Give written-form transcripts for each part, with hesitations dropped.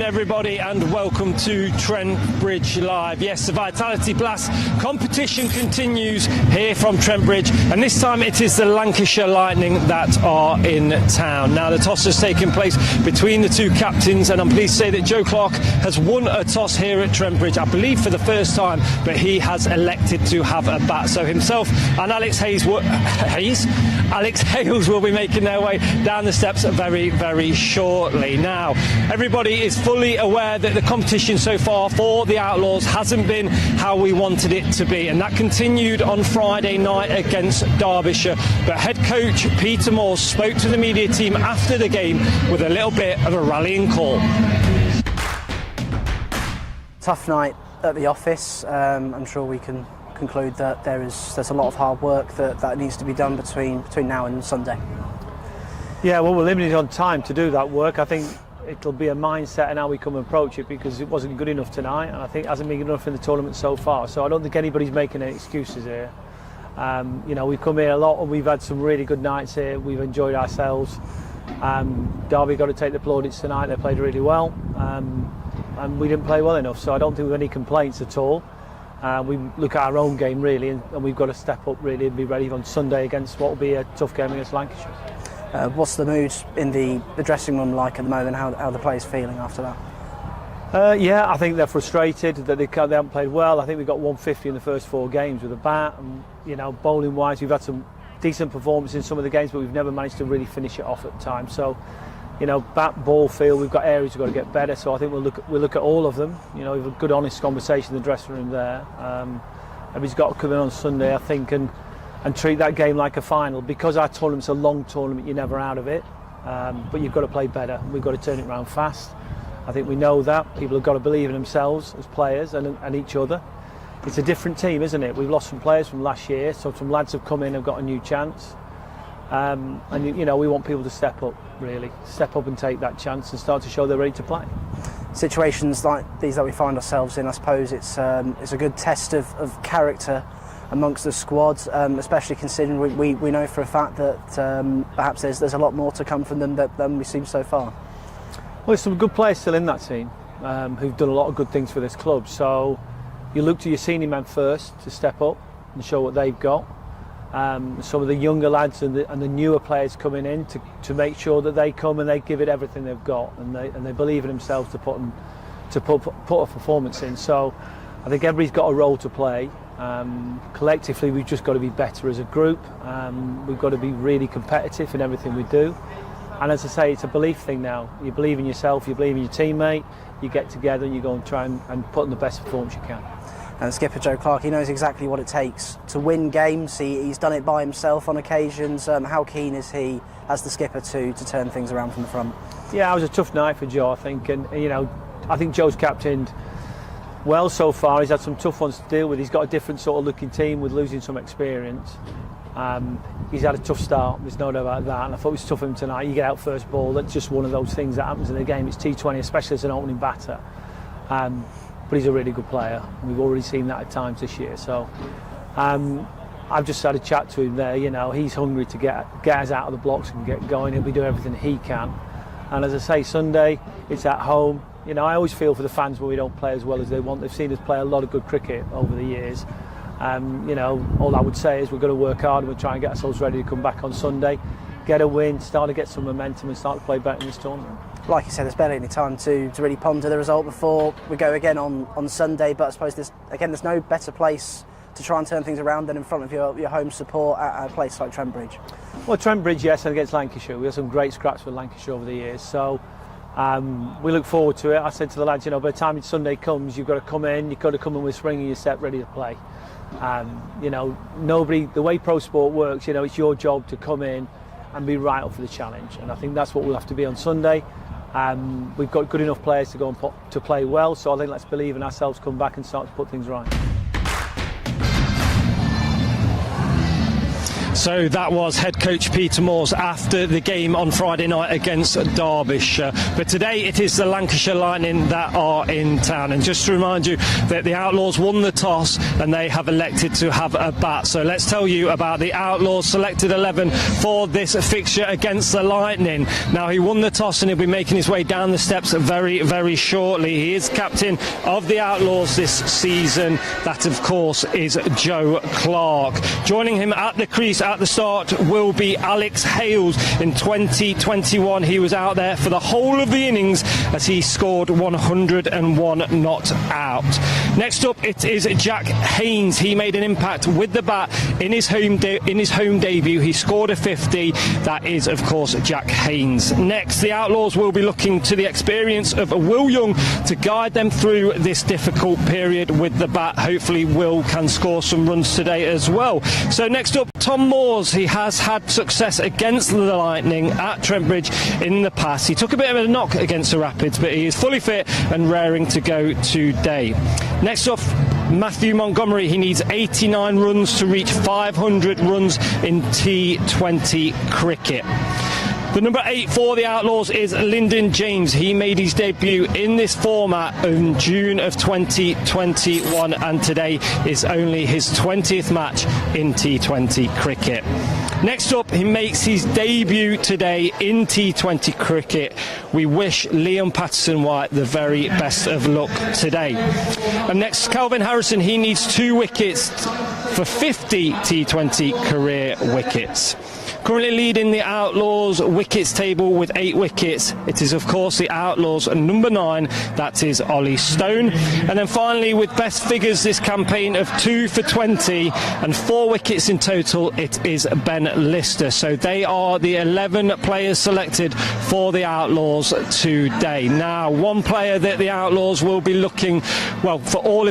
everybody, and welcome to Trent Bridge Live. Yes, the Vitality Blast competition continues here from Trent Bridge, and this time it is the Lancashire Lightning that are in town. Now the toss has taken place between the two captains, and I'm pleased to say that Joe Clark has won a toss here at Trent Bridge, I believe for the first time, but he has elected to have a bat. So himself and Alex Hales will be making their way down the steps very, very shortly. Now, everybody is fully aware that the competition so far for the Outlaws hasn't been how we wanted it to be, and that continued on Friday night against Derbyshire. But head coach Peter Moore spoke to the media team after the game with a little bit of a rallying call. Tough night at the office. I'm sure we can conclude that there's a lot of hard work that needs to be done between now and Sunday. Yeah, well, we're limited on time to do that work. I think it'll be a mindset and how we come and approach it, because it wasn't good enough tonight, and I think it hasn't been good enough in the tournament so far. So I don't think anybody's making any excuses here. We've come here a lot and we've had some really good nights here. We've enjoyed ourselves. Derby got to take the plaudits tonight. They played really well, and we didn't play well enough. So I don't think we have any complaints at all. We look at our own game really, and we've got to step up really and be ready on Sunday against what will be a tough game against Lancashire. What's the mood in the dressing room like at the moment? How the players feeling after that? Yeah, I think they're frustrated that they haven't played well. I think we got 150 in the first 4 games with a bat, and bowling wise we've had some decent performances in some of the games, but we've never managed to really finish it off at times. So bat, ball, field, we've got areas we've got to get better. So I think we'll look at all of them. We've a good honest conversation in the dressing room there. Everybody's got to come in on Sunday, I think, and treat that game like a final, because our tournament's a long tournament. You're never out of it, but you've got to play better. We've got to turn it around fast. I think we know that. People have got to believe in themselves as players and each other. It's a different team, isn't it? We've lost some players from last year, so some lads have come in and got a new chance. We want people to step up, really. Step up and take that chance and start to show they're ready to play. Situations like these that we find ourselves in, I suppose it's a good test of character amongst the squad, especially considering we know for a fact that perhaps there's a lot more to come from them than we've seen so far. Well, there's some good players still in that team who've done a lot of good things for this club. So you look to your senior men first to step up and show what they've got. Some of the younger lads and the newer players coming in to make sure that they come and they give it everything they've got, and they believe in themselves to put a performance in. So I think everybody's got a role to play. Collectively, we've just got to be better as a group. We've got to be really competitive in everything we do. And as I say, it's a belief thing now. You believe in yourself, you believe in your teammate, you get together and you go and try and put in the best performance you can. And skipper Joe Clark, he knows exactly what it takes to win games. He's done it by himself on occasions. How keen is he, as the skipper, to turn things around from the front? Yeah, it was a tough night for Joe, I think. And I think Joe's captained well so far. He's had some tough ones to deal with. He's got a different sort of looking team with losing some experience. He's had a tough start, there's no doubt about that, and I thought it was tough for him tonight. You get out first ball, that's just one of those things that happens in the game. It's T20, especially as an opening batter. But he's a really good player, and we've already seen that at times this year. So I've just had a chat to him there. He's hungry to get us out of the blocks and get going. He'll be doing everything he can. And as I say, Sunday, it's at home. I always feel for the fans when we don't play as well as they want. They've seen us play a lot of good cricket over the years. All I would say is we're going to work hard and we'll try and get ourselves ready to come back on Sunday, get a win, start to get some momentum and start to play better in this tournament. Like you said, there's barely any time to really ponder the result before we go again on Sunday, but I suppose there's no better place to try and turn things around than in front of your home support at a place like Trent Bridge. Well, Trent Bridge, yes, and against Lancashire. We had some great scraps with Lancashire over the years, so we look forward to it. I said to the lads, by the time Sunday comes, you've got to come in with spring in your step, ready to play. The way pro sport works, it's your job to come in and be right up for the challenge, and I think that's what we'll have to be on Sunday. We've got good enough players to go and to play well, so I think let's believe in ourselves, come back and start to put things right. So that was head coach Peter Moores after the game on Friday night against Derbyshire. But today it is the Lancashire Lightning that are in town. And just to remind you that the Outlaws won the toss and they have elected to have a bat. So let's tell you about the Outlaws selected 11 for this fixture against the Lightning. Now, he won the toss and he'll be making his way down the steps very, very shortly. He is captain of the Outlaws this season. That, of course, is Joe Clark. Joining him at the crease at the start will be Alex Hales. In 2021, he was out there for the whole of the innings as he scored 101 not out. Next up, it is Jack Haynes. He made an impact with the bat in his home debut. He scored a 50. That is, of course, Jack Haynes. Next, the Outlaws will be looking to the experience of Will Young to guide them through this difficult period with the bat. Hopefully, Will can score some runs today as well. So next up, Tom Moores. He has had success against the Lightning at Trent Bridge in the past. He took a bit of a knock against the Rapids, but he is fully fit and raring to go today. Next up, Matthew Montgomery. He needs 89 runs to reach 500 runs in T20 cricket. The number 8 for the Outlaws is Lyndon James. He made his debut in this format in June of 2021 and today is only his 20th match in T20 cricket. Next up, he makes his debut today in T20 cricket. We wish Liam Patterson-White the very best of luck today. And next, Calvin Harrison. He needs 2 wickets for 50 T20 career wickets. Currently leading the Outlaws wickets table with 8 wickets. It is, of course, the Outlaws number 9. That is Ollie Stone. And then finally, with best figures this campaign of 2 for 20 and 4 wickets in total, it is Ben Lister. So they are the 11 players selected for the Outlaws today. Now, one player that the Outlaws will be looking, well, for all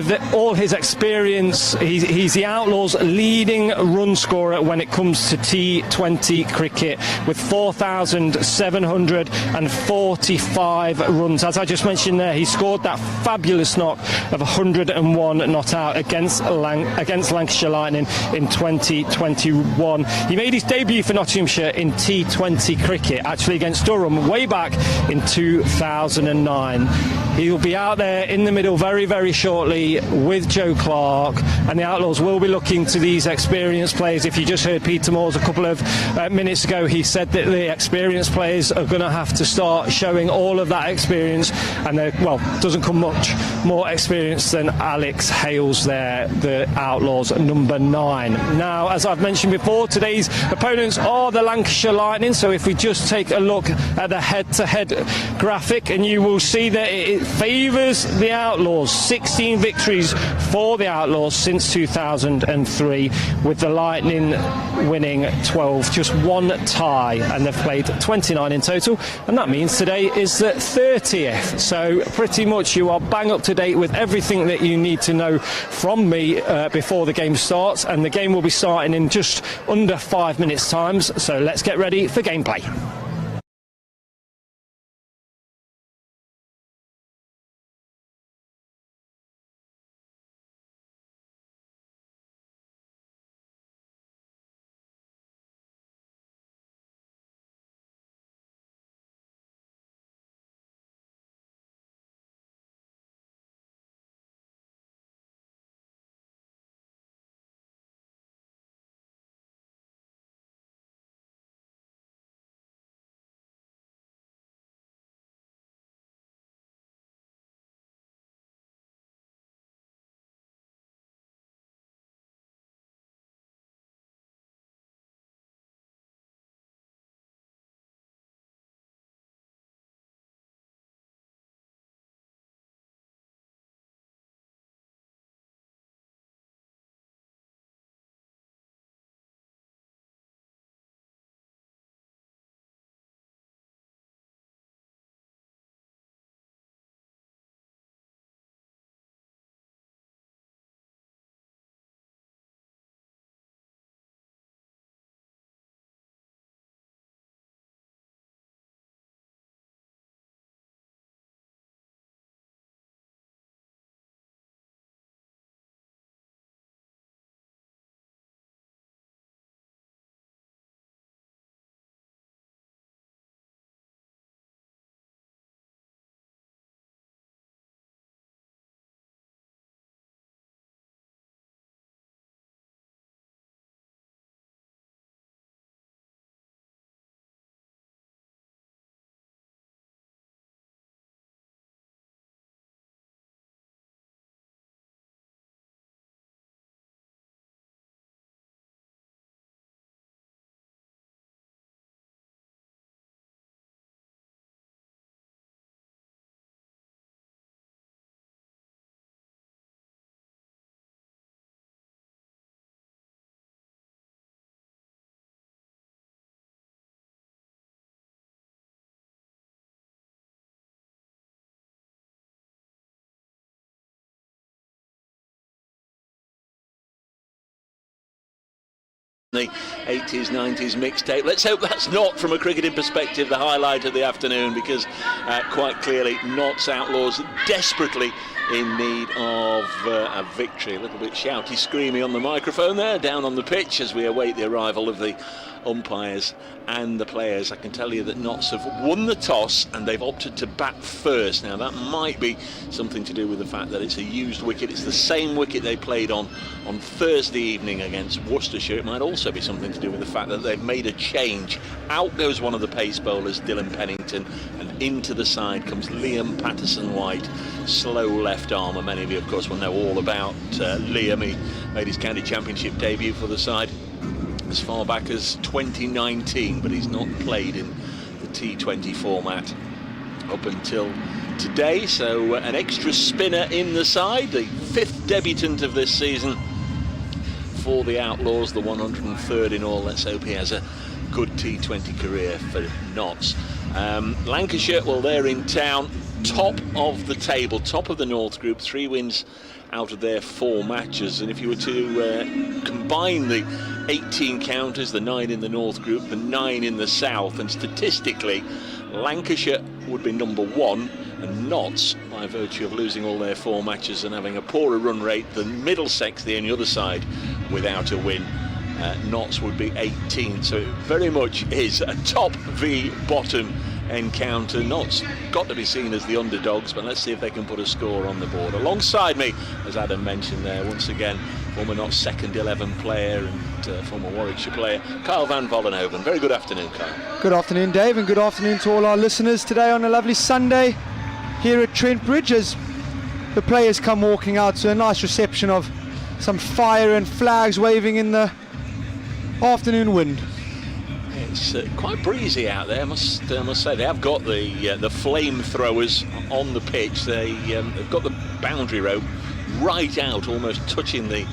his experience, he's the Outlaws' leading run scorer when it comes to T20 cricket with 4,745 runs. As I just mentioned there, he scored that fabulous knock of 101 not out against Lancashire Lightning in 2021. He made his debut for Nottinghamshire in T20 cricket, actually against Durham, way back in 2009. He'll be out there in the middle very, very shortly with Joe Clark, and the Outlaws will be looking to these experienced players. If you just heard Peter Moores a couple of minutes ago, he said that the experienced players are going to have to start showing all of that experience, and doesn't come much more experience than Alex Hales there, the Outlaws number 9. Now, as I've mentioned before, today's opponents are the Lancashire Lightning. So if we just take a look at the head-to-head graphic, and you will see that it favours the Outlaws. 16 victories for the Outlaws since 2003, with the Lightning winning 12, just 1 tie, and they've played 29 in total, and that means today is the 30th. So pretty much you are bang up to date with everything that you need to know from me before the game starts, and the game will be starting in just under 5 minutes' time. So let's get ready for gameplay. the 80s, 90s mixtape. Let's hope that's not, from a cricketing perspective, the highlight of the afternoon, because quite clearly Notts Outlaws desperately in need of a victory. A little bit shouty, screamy on the microphone there, down on the pitch, as we await the arrival of the umpires and the players. I can tell you that Notts have won the toss and they've opted to bat first. Now that might be something to do with the fact that it's a used wicket. It's the same wicket they played on Thursday evening against Worcestershire. It might also be something to do with the fact that they've made a change. Out goes one of the pace bowlers, Dylan Pennington, and into the side comes Liam Patterson-White, slow left arm. And many of you of course will know all about Liam. He made his county championship debut for the side as far back as 2019, but he's not played in the T20 format up until today. So an extra spinner in the side, the 5th debutant of this season for the Outlaws, the 103rd in all. Let's hope he has a good T20 career for Notts. Lancashire, well, they're in town, top of the table, top of the North Group, 3 wins out of their 4 matches. And if you were to combine the 18 counters, the 9 in the North Group, the 9 in the South, and statistically Lancashire would be number 1, and Notts, by virtue of losing all their 4 matches and having a poorer run rate than Middlesex, the only other side without a win, Notts would be 18. So it very much is a top v bottom encounter. Notts got to be seen as the underdogs, but let's see if they can put a score on the board. Alongside me, as Adam mentioned there, once again, former Notts second 11 player and former Warwickshire player, Kyle van Vollenhoven. Very good afternoon, Kyle. Good afternoon, Dave, and good afternoon to all our listeners today on a lovely Sunday here at Trent Bridge, as the players come walking out to a nice reception of some fire and flags waving in the afternoon wind. It's quite breezy out there, I must say. They have got the flamethrowers on the pitch. They've got the boundary rope right out, almost touching the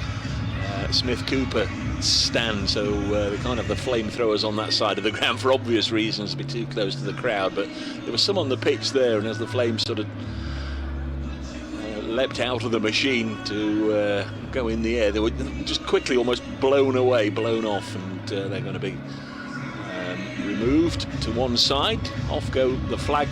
Smith Cooper stand. So they can't have the flamethrowers on that side of the ground for obvious reasons, to be too close to the crowd. But there was some on the pitch there, and as the flames sort of leapt out of the machine to go in the air, they were just quickly almost blown away, blown off, and they're going to be removed to one side. Off go the flag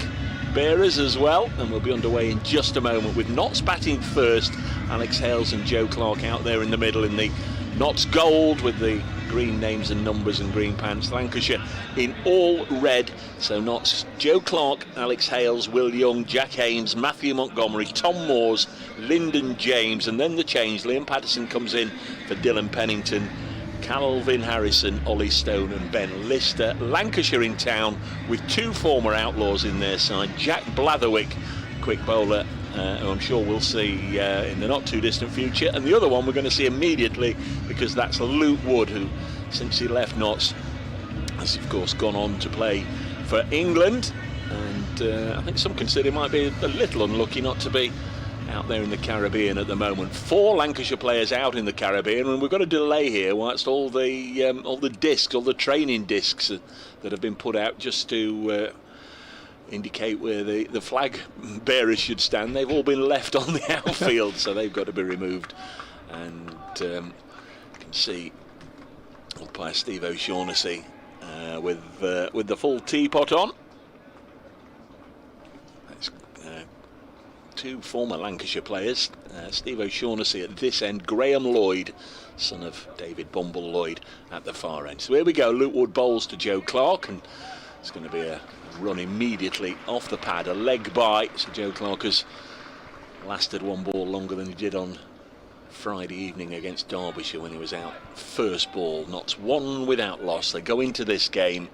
bearers as well, and we'll be underway in just a moment with Notts batting first. Alex Hales and Joe Clark out there in the middle in the Notts gold with the green names and numbers and green pants. Lancashire in all red. So Notts, Joe Clark, Alex Hales, Will Young, Jack Haynes, Matthew Montgomery, Tom Moores, Lyndon James, and then the change. Liam Patterson comes in for Dylan Pennington, Calvin Harrison, Ollie Stone and Ben Lister. Lancashire in town with 2 former Outlaws in their side. Jack Blatherwick, quick bowler, who I'm sure we'll see in the not too distant future. And the other one we're going to see immediately, because that's Luke Wood, who since he left Notts has of course gone on to play for England. And I think some consider it might be a little unlucky not to be out there in the Caribbean at the moment. 4 Lancashire players out in the Caribbean, and we've got a delay here whilst all the discs, all the training discs that have been put out just to indicate where the flag bearers should stand, they've all been left on the outfield, so they've got to be removed. And you can see umpire Steve O'Shaughnessy with the full teapot on. 2 former Lancashire players, Steve O'Shaughnessy at this end, Graham Lloyd, son of David Bumble Lloyd, at the far end. So here we go, Luke Wood bowls to Joe Clark, and it's going to be a run immediately off the pad, a leg by. So Joe Clark has lasted 1 ball longer than he did on Friday evening against Derbyshire when he was out first ball. Notts 1 without loss. They go into this game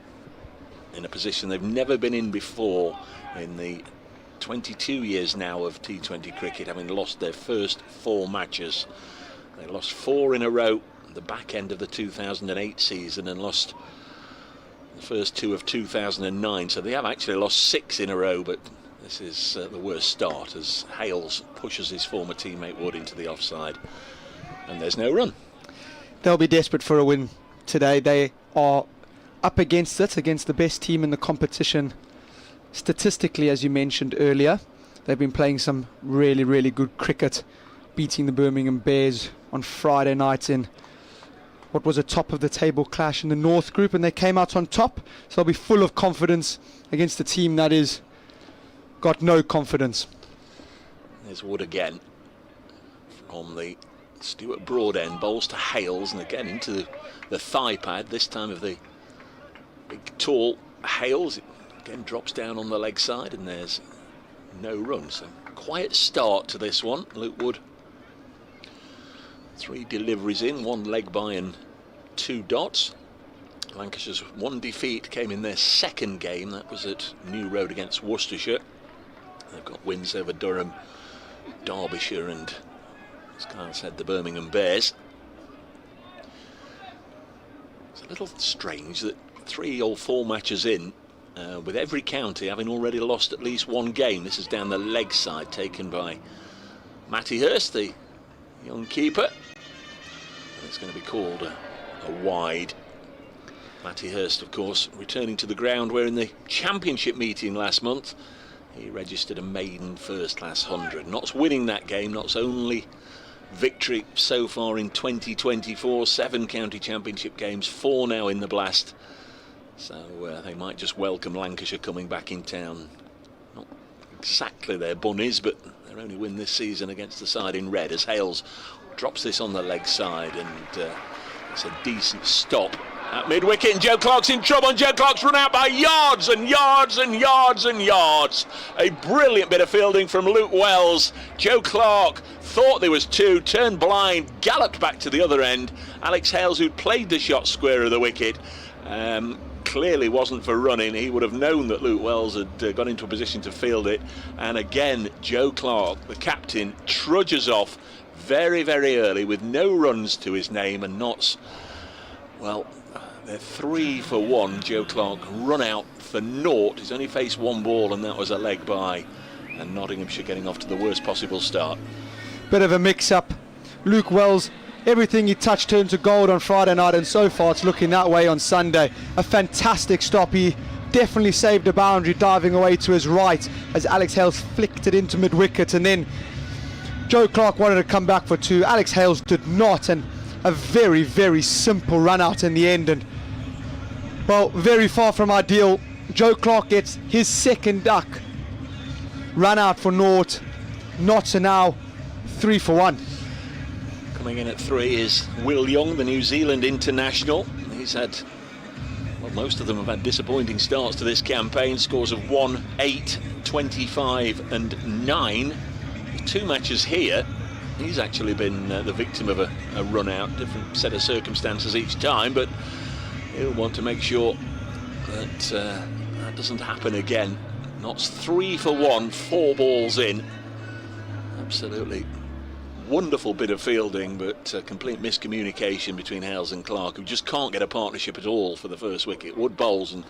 in a position they've never been in before in the 22 years now of T20 cricket, having lost their first 4 matches. They lost 4 in a row at the back end of the 2008 season and lost the first 2 of 2009, so they have actually lost 6 in a row. But this is the worst start as Hales pushes his former teammate Wood into the offside, and there's no run. They'll be desperate for a win today. They are up against it, against the best team in the competition. Statistically, as you mentioned earlier, they've been playing some really, really good cricket, beating the Birmingham Bears on Friday night in what was a top of the table clash in the North group, and they came out on top, so they'll be full of confidence against a team that is got no confidence. There's Wood again from the Stuart Broad end, bowls to Hales, and again into the thigh pad, this time of the big tall Hales. It again drops down on the leg side, and there's no run. So quiet start to this one. Luke Wood, 3 deliveries in, 1 leg by and 2 dots. Lancashire's 1 defeat came in their second game. That was at New Road against Worcestershire. They've got wins over Durham, Derbyshire, and, as Kyle said, the Birmingham Bears. It's a little strange that 3 or 4 matches in, with every county having already lost at least 1 game. This is down the leg side, taken by Matty Hurst, the young keeper. And it's going to be called a wide. Matty Hurst, of course, returning to the ground where in the championship meeting last month he registered a maiden first-class 100. Notts winning that game, Notts' only victory so far in 2024. 7 county championship games, 4 now in the Blast. So they might just welcome Lancashire coming back in town. Not exactly their bunnies, but their only win this season against the side in red, as Hales drops this on the leg side, and it's a decent stop at mid-wicket, and Joe Clark's in trouble, and Joe Clark's run out by yards and yards and yards and yards. A brilliant bit of fielding from Luke Wells. Joe Clark thought there was 2, turned blind, galloped back to the other end. Alex Hales, who'd played the shot square of the wicket, clearly wasn't for running. He would have known that Luke Wells had got into a position to field it, and again Joe Clark, the captain, trudges off very, very early with no runs to his name, and Notts, well, they're 3 for 1. Joe Clark run out for naught. He's only faced 1 ball, and that was a leg by, and Nottinghamshire getting off to the worst possible start. Bit of a mix-up. Luke Wells, everything he touched turned to gold on Friday night, and so far it's looking that way on Sunday. A fantastic stop. He definitely saved a boundary, diving away to his right as Alex Hales flicked it into mid-wicket, and then Joe Clark wanted to come back for 2. Alex Hales did not, and a very, very simple run out in the end, and well, very far from ideal. Joe Clark gets his second duck, run out for naught. Notts are now 3 for 1. Coming in at 3 is Will Young, the New Zealand international. He's had, well, most of them have had disappointing starts to this campaign. Scores of 1, 8, 25 and 9. 2 matches here. He's actually been the victim of a run out, different set of circumstances each time, but he'll want to make sure that that doesn't happen again. Notts 3 for 1, 4 balls in. Absolutely wonderful bit of fielding, but complete miscommunication between Hales and Clark, who just can't get a partnership at all for the first wicket. Wood bowls, and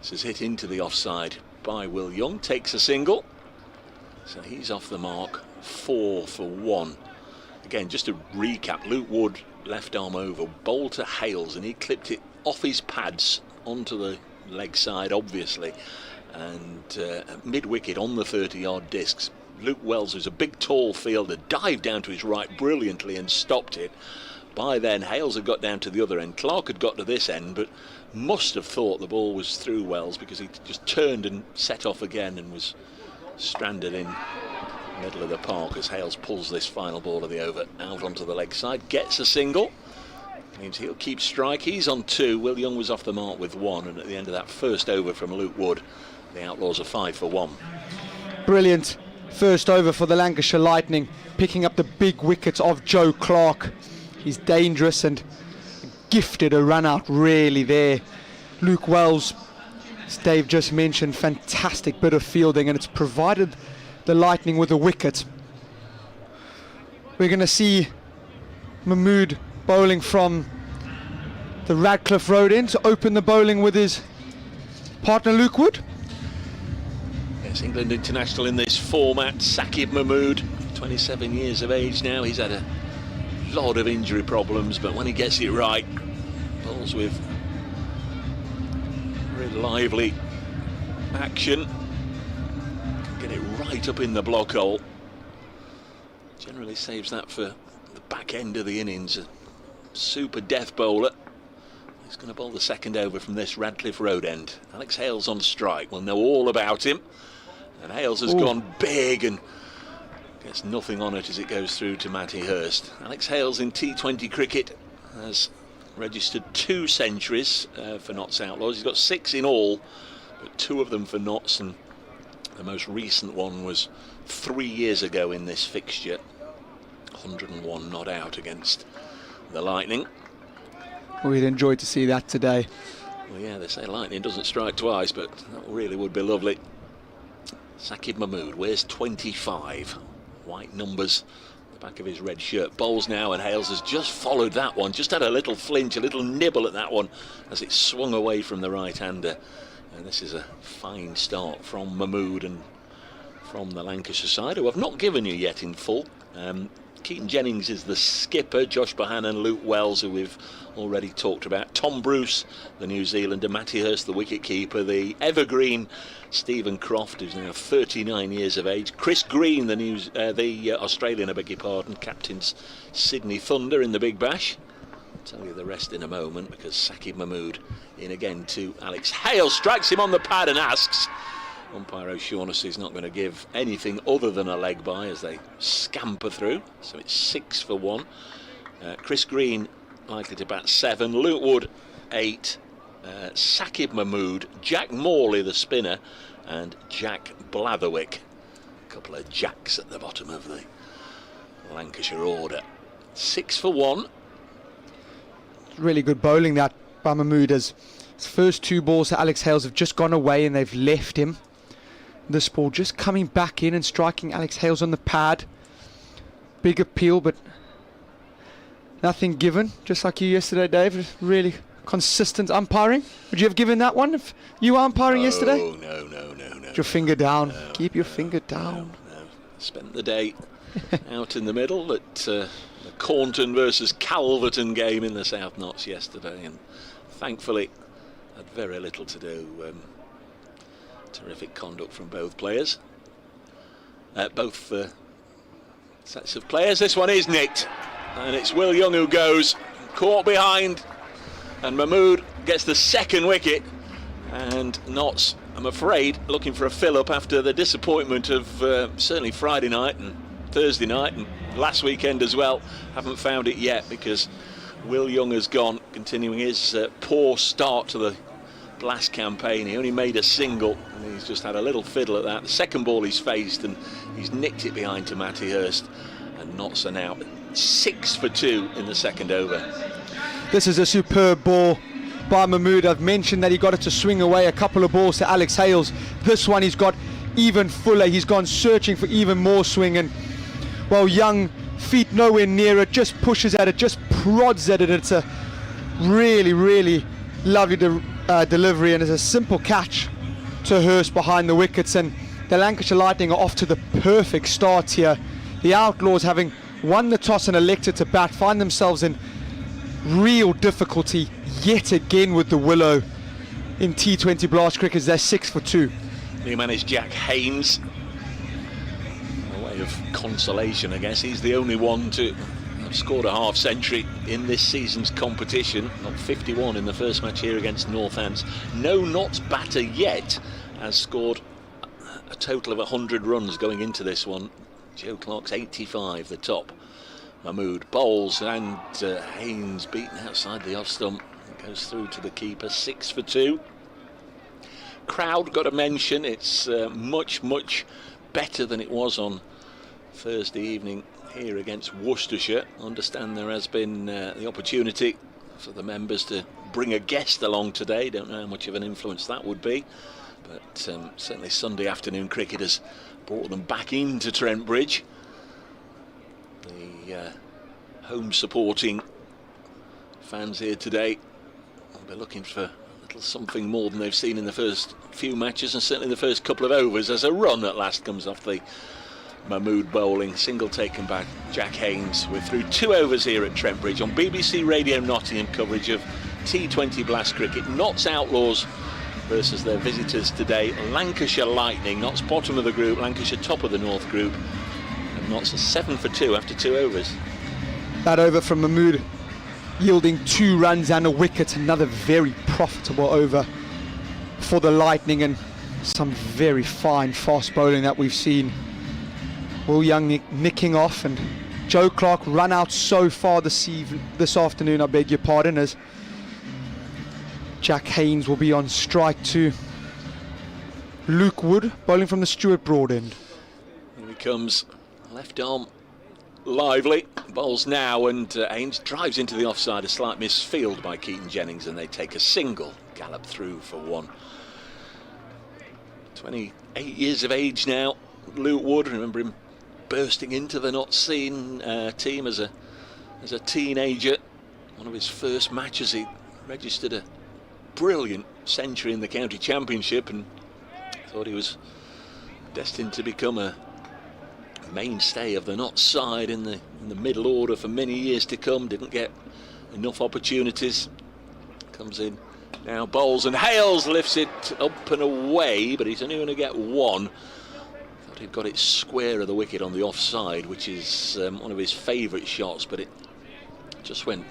this is hit into the offside by Will Young, takes a single. So he's off the mark, 4 for 1. Again, just to recap, Luke Wood, left arm over, bowled to Hales, and he clipped it off his pads onto the leg side, obviously, and mid-wicket on the 30-yard discs. Luke Wells, who's a big, tall fielder, dived down to his right brilliantly and stopped it. By then, Hales had got down to the other end. Clark had got to this end, but must have thought the ball was through Wells, because he just turned and set off again and was stranded in the middle of the park as Hales pulls this final ball of the over out onto the leg side, gets a single. Means he'll keep strike. He's on 2. Will Young was off the mark with 1, and at the end of that first over from Luke Wood, the Outlaws are 5 for 1. Brilliant first over for the Lancashire Lightning, picking up the big wicket of Joe Clark. He's dangerous and gifted a run out really there. Luke Wells, as Dave just mentioned, fantastic bit of fielding, and it's provided the Lightning with a wicket. We're going to see Mahmood bowling from the Radcliffe Road end to open the bowling with his partner Luke Wood. Yes, England international in this format, Saqib Mahmood, 27 years of age now. He's had a lot of injury problems, but when he gets it right, bowls with very lively action, can get it right up in the block hole. Generally saves that for the back end of the innings. super death bowler. He's going to bowl the second over from this Radcliffe Road end. Alex Hales on strike. We'll know all about him. And Hales has gone big and gets nothing on it as it goes through to Matty Hurst. Alex Hales in T20 cricket has registered 2 centuries for Notts Outlaws. He's got 6 in all, but 2 of them for Notts, and the most recent one was 3 years ago in this fixture. 101 not out against the Lightning. We'd enjoy to see that today. Well, yeah, they say lightning doesn't strike twice, but that really would be lovely. Saqib Mahmood wears 25. White numbers at the back of his red shirt. Bowls now, and Hales has just followed that one. Just had a little flinch, a little nibble at that one as it swung away from the right-hander. And this is a fine start from Mahmood and from the Lancashire side, who I've not given you yet in full. Keaton Jennings is the skipper, Josh Bohannon, Luke Wells, who we've already talked about, Tom Bruce, the New Zealander, Matty Hurst, the wicket-keeper, the evergreen Stephen Croft, who's now 39 years of age, Chris Green, the Australian, I beg your pardon, captains Sydney Thunder in the Big Bash. I'll tell you the rest in a moment, because Saqib Mahmood in again to Alex Hales, strikes him on the pad and asks. Umpire O'Shaughnessy is not going to give anything other than a leg by as they scamper through. So it's 6 for 1. Chris Green likely to bat 7. Luke Wood 8. Saqib Mahmood, Jack Morley the spinner, and Jack Blatherwick. A couple of jacks at the bottom of the Lancashire order. 6 for 1. Really good bowling that by Mahmood, as his first 2 balls to Alex Hales have just gone away and they've left him. This ball just coming back in and striking Alex Hales on the pad. Big appeal, but nothing given. Just like you yesterday, Dave. Really consistent umpiring. Would you have given that one if you were umpiring yesterday? No. Keep your finger down. No, keep your finger down. No. Spent the day out in the middle at the Cornton versus Calverton game in the South Notts yesterday, and thankfully had very little to do. Terrific conduct from both players. Both sets of players. This one is nicked, and it's Will Young who goes. Caught behind, and Mahmood gets the second wicket, and Notts, I'm afraid, looking for a fill-up after the disappointment of certainly Friday night and Thursday night and last weekend as well. Haven't found it yet, because Will Young has gone, continuing his poor start to the Blast campaign. He only made a single, and he's just had a little fiddle at that. The second ball he's faced, and he's nicked it behind to Matty Hurst, and Notts are now 6 for 2 in the second over. This is a superb ball by Mahmood. I've mentioned that he got it to swing away a couple of balls to Alex Hales. This one he's got even fuller. He's gone searching for even more swing, and well, Young, feet nowhere near it, just pushes at it, just prods at it. It's a really lovely delivery, and it's a simple catch to Hurst behind the wickets, and the Lancashire Lightning are off to the perfect start here. The Outlaws, having won the toss and elected to bat, find themselves in real difficulty yet again with the Willow in T20 Blast cricket. They're 6 for 2. New man is Jack Haynes. A way of consolation, I guess. He's the only one to have scored a half century in this season's competition. Not 51 in the first match here against Northants. No Notts batter yet has scored a total of 100 runs going into this one. Joe Clark's 85, the top. Mahmood bowls, and Haynes beaten outside the off stump. Goes through to the keeper. 6 for 2. Crowd, got to mention, it's much better than it was on Thursday evening here against Worcestershire. I understand there has been the opportunity for the members to bring a guest along today. Don't know how much of an influence that would be, but certainly Sunday afternoon cricket has brought them back into Trent Bridge. The home supporting fans here today will be looking for a little something more than they've seen in the first few matches, and certainly the first couple of overs, as a run at last comes off the Mahmood bowling. Single taken by Jack Haynes. We're through 2 overs here at Trent Bridge on BBC Radio Nottingham coverage of T20 Blast cricket. Notts Outlaws versus their visitors today, Lancashire Lightning. Notts bottom of the group, Lancashire top of the North group, and Notts are 7 for 2 after 2 overs. That over from Mahmood yielding 2 runs and a wicket. Another very profitable over for the Lightning, and some very fine fast bowling that we've seen. Will Young nicking off, and Joe Clark run out so far this afternoon, I beg your pardon, as Jack Haynes will be on strike too. Luke Wood bowling from the Stuart Broad end. Here he comes, left arm lively, bowls now, and Haynes drives into the offside. A slight misfield by Keaton Jennings, and they take a single, gallop through for 1. 28 years of age now, Luke Wood. Remember him bursting into the not seen team as a teenager. One of his first matches, he registered a brilliant century in the county championship, and thought he was destined to become a mainstay of the Notts side in the middle order for many years to come. Didn't get enough opportunities. Comes in now, bowls, and Hales lifts it up and away, but he's only going to get 1. Thought he'd got it square of the wicket on the offside, which is one of his favourite shots, but it just went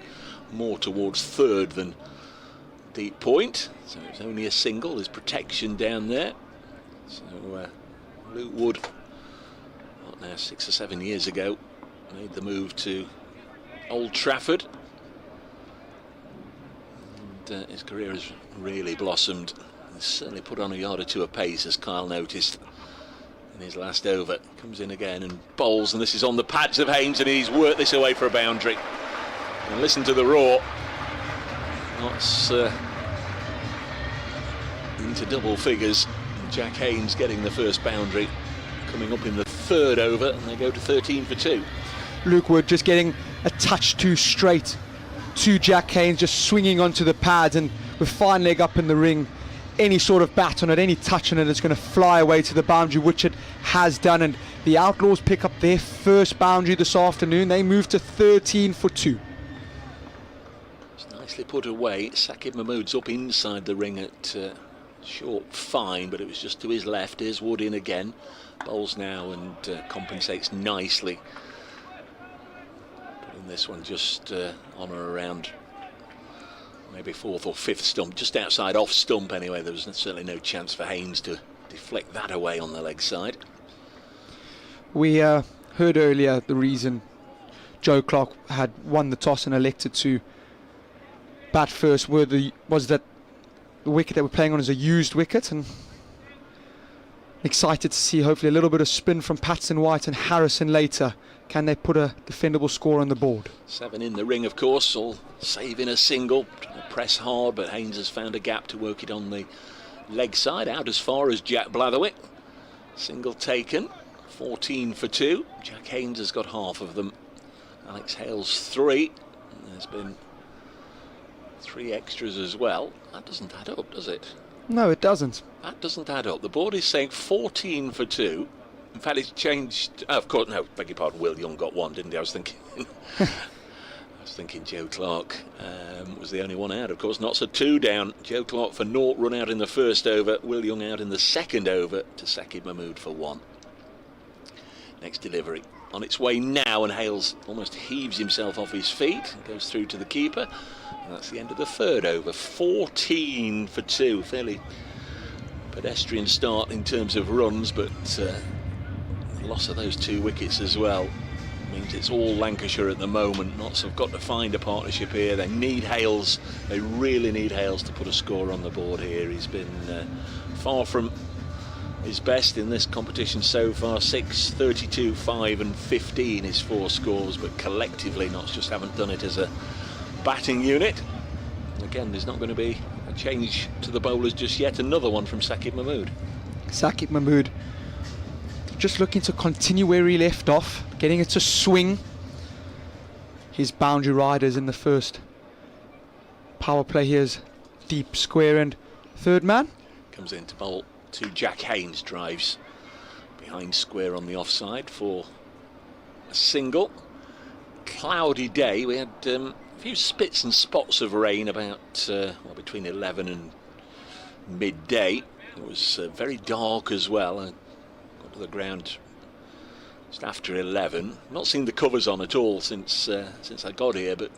more towards third than deep point. So it's only a single. There's protection down there. So Luke Wood, what now, 6 or 7 years ago, made the move to Old Trafford, and his career has really blossomed. He's certainly put on a yard or 2 of pace, as Kyle noticed in his last over. Comes in again and bowls, and this is on the pads of Haynes, and he's worked this away for a boundary. And listen to the roar. Notts into double figures. Jack Haynes getting the first boundary, coming up in the 3rd over, and they go to 13 for 2. Luke Wood just getting a touch too straight to Jack Haynes, just swinging onto the pads, and with fine leg up in the ring, any sort of bat on it, any touch on it, it's going to fly away to the boundary, which it has done. And the Outlaws pick up their first boundary this afternoon. They move to 13 for 2. It's nicely put away. Sakib Mahmood's up inside the ring at short fine, but it was just to his left. Here's Wood in again, bowls now, and compensates nicely, putting this one just on or around maybe 4th or 5th stump, just outside off stump anyway. There was certainly no chance for Haynes to deflect that away on the leg side. We heard earlier the reason Joe Clark had won the toss and elected to bat first was that the wicket they were playing on is a used wicket, and excited to see hopefully a little bit of spin from Patson White and Harrison later. Can they put a defendable score on the board? 7 in the ring, of course, all saving a single, trying to press hard, but Haynes has found a gap to work it on the leg side, out as far as Jack Blatherwick. Single taken, 14 for 2. Jack Haynes has got half of them. Alex Hales 3. There's been 3 extras as well. That doesn't add up, does it? No, it doesn't. That doesn't add up. The board is saying 14 for 2. In fact, it's changed. Of course, no, beg your pardon. Will Young got 1, didn't he? I was thinking Joe Clark was the only one out. Of course, not so 2 down. Joe Clark for 0, run out in the 1st over. Will Young out in the 2nd over to Sakib Mahmood for 1. Next delivery on its way now, and Hales almost heaves himself off his feet and goes through to the keeper. And that's the end of the 3rd over. 14 for 2. Fairly pedestrian start in terms of runs, but the loss of those 2 wickets as well means it's all Lancashire at the moment. Notts have got to find a partnership here. They need Hales. They really need Hales to put a score on the board here. He's been far from his best in this competition so far. 6, 32, 5 and 15 his 4 scores, but collectively Notts just haven't done it as a batting unit. Again, there's not going to be a change to the bowlers just yet. Another one from Sakib Mahmood. Sakib Mahmood just looking to continue where he left off, getting it to swing. His boundary riders in the first power play here is deep square, and 3rd man comes in to bowl to Jack Haynes, drives behind square on the offside for a single. Cloudy day. We had a few spits and spots of rain about between 11 and midday. It was very dark as well. I got to the ground just after 11. Not seen the covers on at all since I got here, but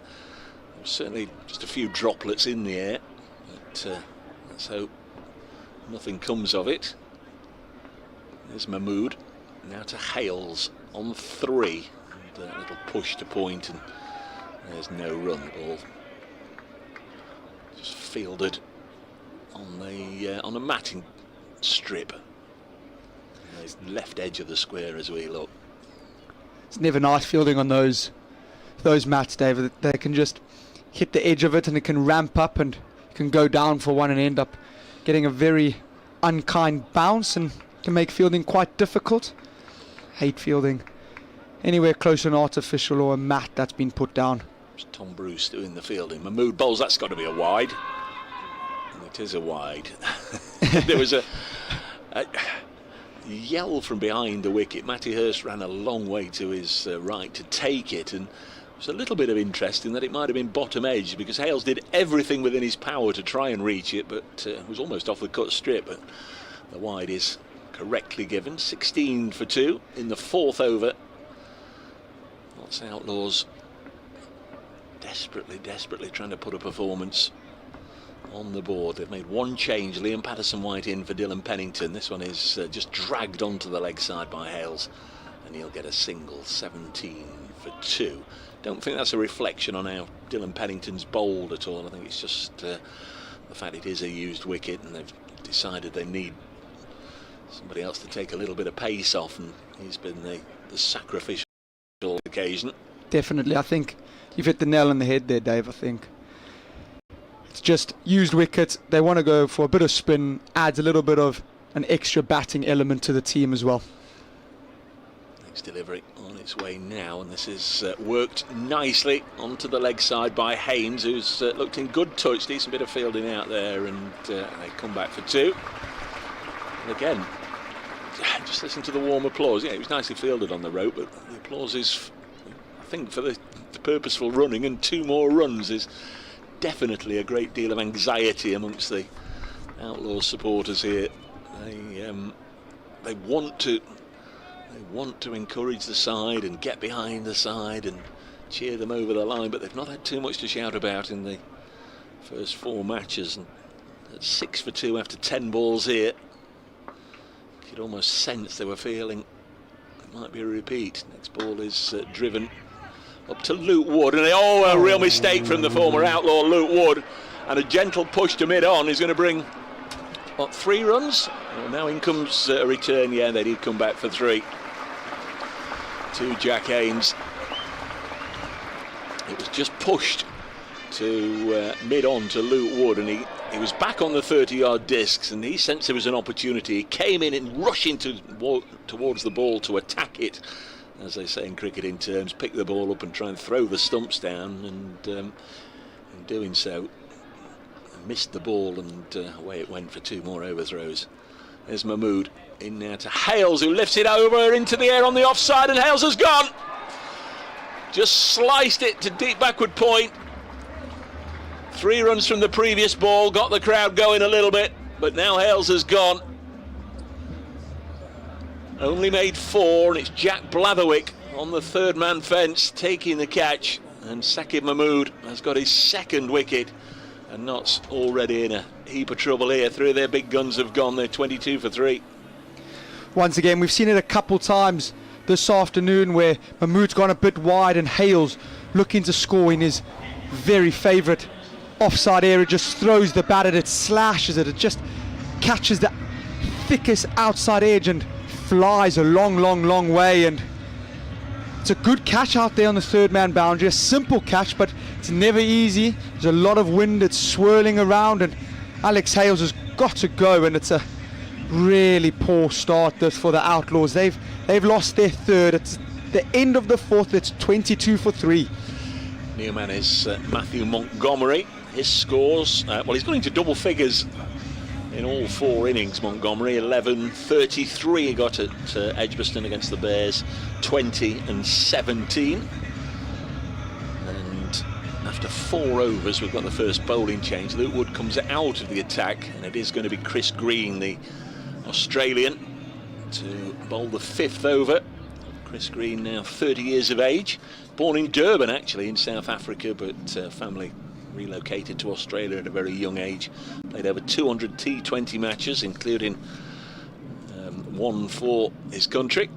Certainly just a few droplets in the air, but let's hope nothing comes of it. There's Mahmood, now to Hales on 3, and a little push to point, and there's no run. The ball just fielded on a matting strip. There's left edge of the square as we look. It's never nice fielding on those mats, David. They can just hit the edge of it and it can ramp up and can go down for one and end up getting a very unkind bounce and can make fielding quite difficult. Hate fielding anywhere close to an artificial or a mat that's been put down. It's Tom Bruce doing the fielding. Mahmood bowls, that's got to be a wide. And it is a wide. There was a yell from behind the wicket. Matty Hurst ran a long way to his right to take it, and there's a little bit of interest in that it might have been bottom edge, because Hales did everything within his power to try and reach it, but was almost off the cut strip. But the wide is correctly given. 16 for 2 in the 4th over. Lots Outlaws desperately trying to put a performance on the board. They've made one change. Liam Patterson-White in for Dylan Pennington. This one is just dragged onto the leg side by Hales, and he'll get a single. 17 for 2. Don't think that's a reflection on how Dylan Pennington's bowled at all. I think it's just the fact it is a used wicket, and they've decided they need somebody else to take a little bit of pace off, and he's been the sacrificial occasion. Definitely, I think you've hit the nail on the head there, Dave. I think it's just used wickets. They want to go for a bit of spin, adds a little bit of an extra batting element to the team as well. Next delivery on its way now, and this is worked nicely onto the leg side by Haynes, who's looked in good touch. Decent bit of fielding out there, and they come back for 2. And again, just listen to the warm applause. Yeah, it was nicely fielded on the rope, but the applause is, I think, for the purposeful running, and 2 more runs is definitely a great deal of anxiety amongst the Outlaws supporters here. They want to encourage the side and get behind the side and cheer them over the line, but they've not had too much to shout about in the first 4 matches. And at 6 for 2 after 10 balls here, you could almost sense they were feeling it might be a repeat. Next ball is driven up to Luke Wood, and a real mistake from the former Outlaw Luke Wood, and a gentle push to mid-on is going to bring, what, 3 runs? Well, now in comes a return. Yeah, they did come back for 3 to Jack Haynes. It was just pushed to mid-on to Luke Wood, and he was back on the 30-yard discs, and he sensed there was an opportunity. He came in and rushing towards the ball to attack it, as they say in cricketing terms, pick the ball up and try and throw the stumps down, and in doing so missed the ball, and away it went for 2 more overthrows. There's Mahmood in now to Hales, who lifts it over into the air on the offside, and Hales has gone. Just sliced it to deep backward point. 3 runs from the previous ball, got the crowd going a little bit, but now Hales has gone. Only made 4, and it's Jack Blatherwick on the 3rd man fence taking the catch, and Saqib Mahmood has got his 2nd wicket, and Notts already in a heap of trouble here. 3 of their big guns have gone. They're 22 for 3. Once again, we've seen it a couple times this afternoon where Mahmood's gone a bit wide and Hales looking to score in his very favourite offside area, just throws the bat at it, slashes it, it just catches the thickest outside edge and flies a long way, and it's a good catch out there on the 3rd man boundary. A simple catch, but it's never easy. There's a lot of wind, it's swirling around, and Alex Hales has got to go, and it's a really poor start this for the Outlaws. They've lost their 3rd. It's the end of the 4th. It's 22 for 3. New man is Matthew Montgomery. His scores, well, he's got into double figures in all 4 innings. Montgomery 11-33 he got at Edgbaston against the Bears, 20 and 17. And after 4 overs we've got the first bowling change. Luke Wood comes out of the attack, and it is going to be Chris Green, the Australian, to bowl the 5th over. Chris Green, now 30 years of age, born in Durban actually in South Africa, but family relocated to Australia at a very young age. Played over 200 T20 matches, including one for his country.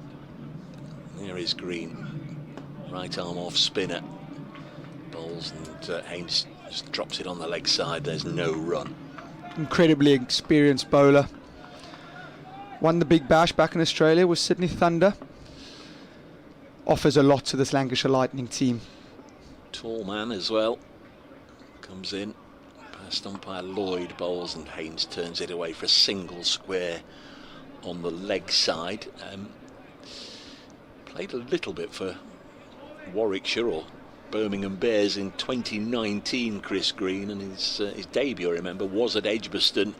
There is Green, right arm off spinner, bowls, and Haynes just drops it on the leg side. There's no run. Incredibly experienced bowler. Won the Big Bash back in Australia with Sydney Thunder. Offers a lot to this Lancashire Lightning team. Tall man as well. Comes in, past umpire Lloyd, bowls, and Haynes turns it away for a single square on the leg side. Played a little bit for Warwickshire or Birmingham Bears in 2019, Chris Green, and his debut, I remember, was at Edgbaston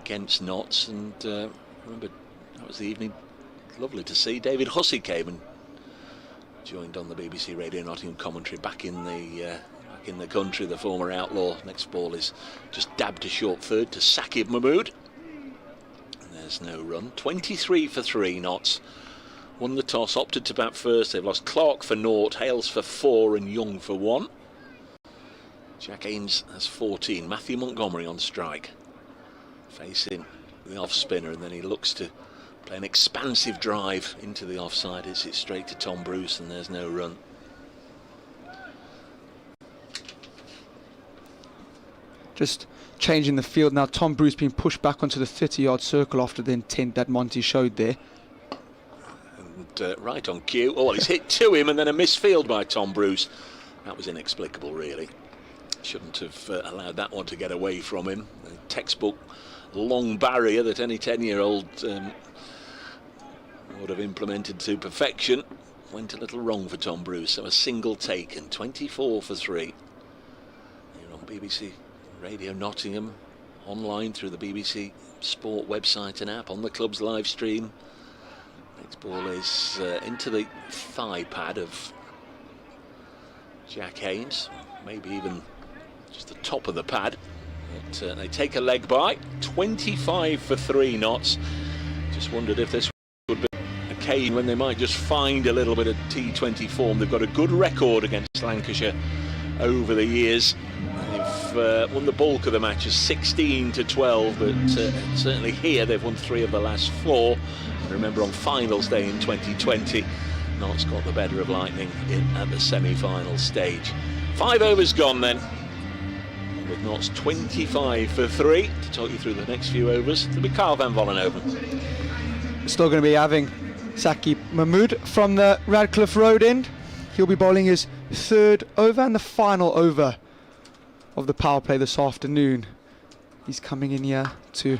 against Notts, and I remember that was the evening. Lovely to see. David Hussey came and joined on the BBC Radio Nottingham commentary back in the country, the former Outlaw. Next ball is just dabbed to short third to Saqib Mahmood. And there's no run. 23 for 3, Notts. Won the toss, opted to bat first. They've lost Clark for 0, Hales for 4 and Young for 1. Jack Haynes has 14. Matthew Montgomery on strike. Facing the off spinner, and then he looks to play an expansive drive into the offside. Hits it straight to Tom Bruce, and there's no run. Just changing the field now. Tom Bruce being pushed back onto the 30-yard circle after the intent that Monty showed there. And right on cue. Oh, well, he's hit to him, and then a misfield by Tom Bruce. That was inexplicable, really. Shouldn't have allowed that one to get away from him. A textbook long barrier that any 10-year-old would have implemented to perfection. Went a little wrong for Tom Bruce, so a single taken. 24 for 3. Here on BBC Radio Nottingham, online through the BBC Sport website and app, on the club's live stream. Next ball is into the thigh pad of Jack Haynes, maybe even just the top of the pad. But they take a leg by. 25 for 3, Notts. Just wondered if this would be a occasion when they might just find a little bit of T20 form. They've got a good record against Lancashire over the years. They've won the bulk of the matches, 16 to 12, but certainly here they've won 3 of the last 4. Remember, on finals day in 2020, Notts got the better of Lightning at the semi-final stage. 5 overs gone then, with Notts 25 for 3. To talk you through the next few overs, it'll be Carl van Vollenhoven. Still going to be having Saqib Mahmood from the Radcliffe Road end. He'll be bowling his 3rd over and the final over of the power play this afternoon. He's coming in here to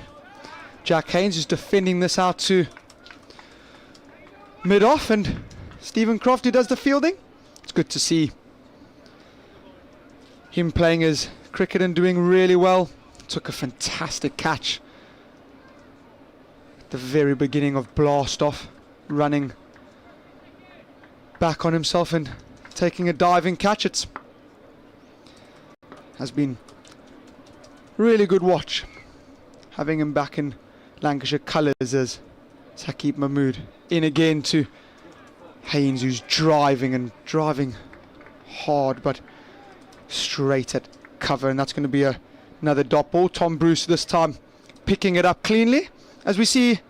Jack Haynes, who's defending this out to mid-off, and Stephen Croft, who does the fielding. It's good to see him playing his cricket and doing really well. Took a fantastic catch at the very beginning of blast off, running back on himself and taking a diving catch. It has been really good watch having him back in Lancashire colours as Saqib Mahmood in again to Haynes, who's driving hard but straight at cover, and that's going to be another dot ball. Tom Bruce this time picking it up cleanly, as we see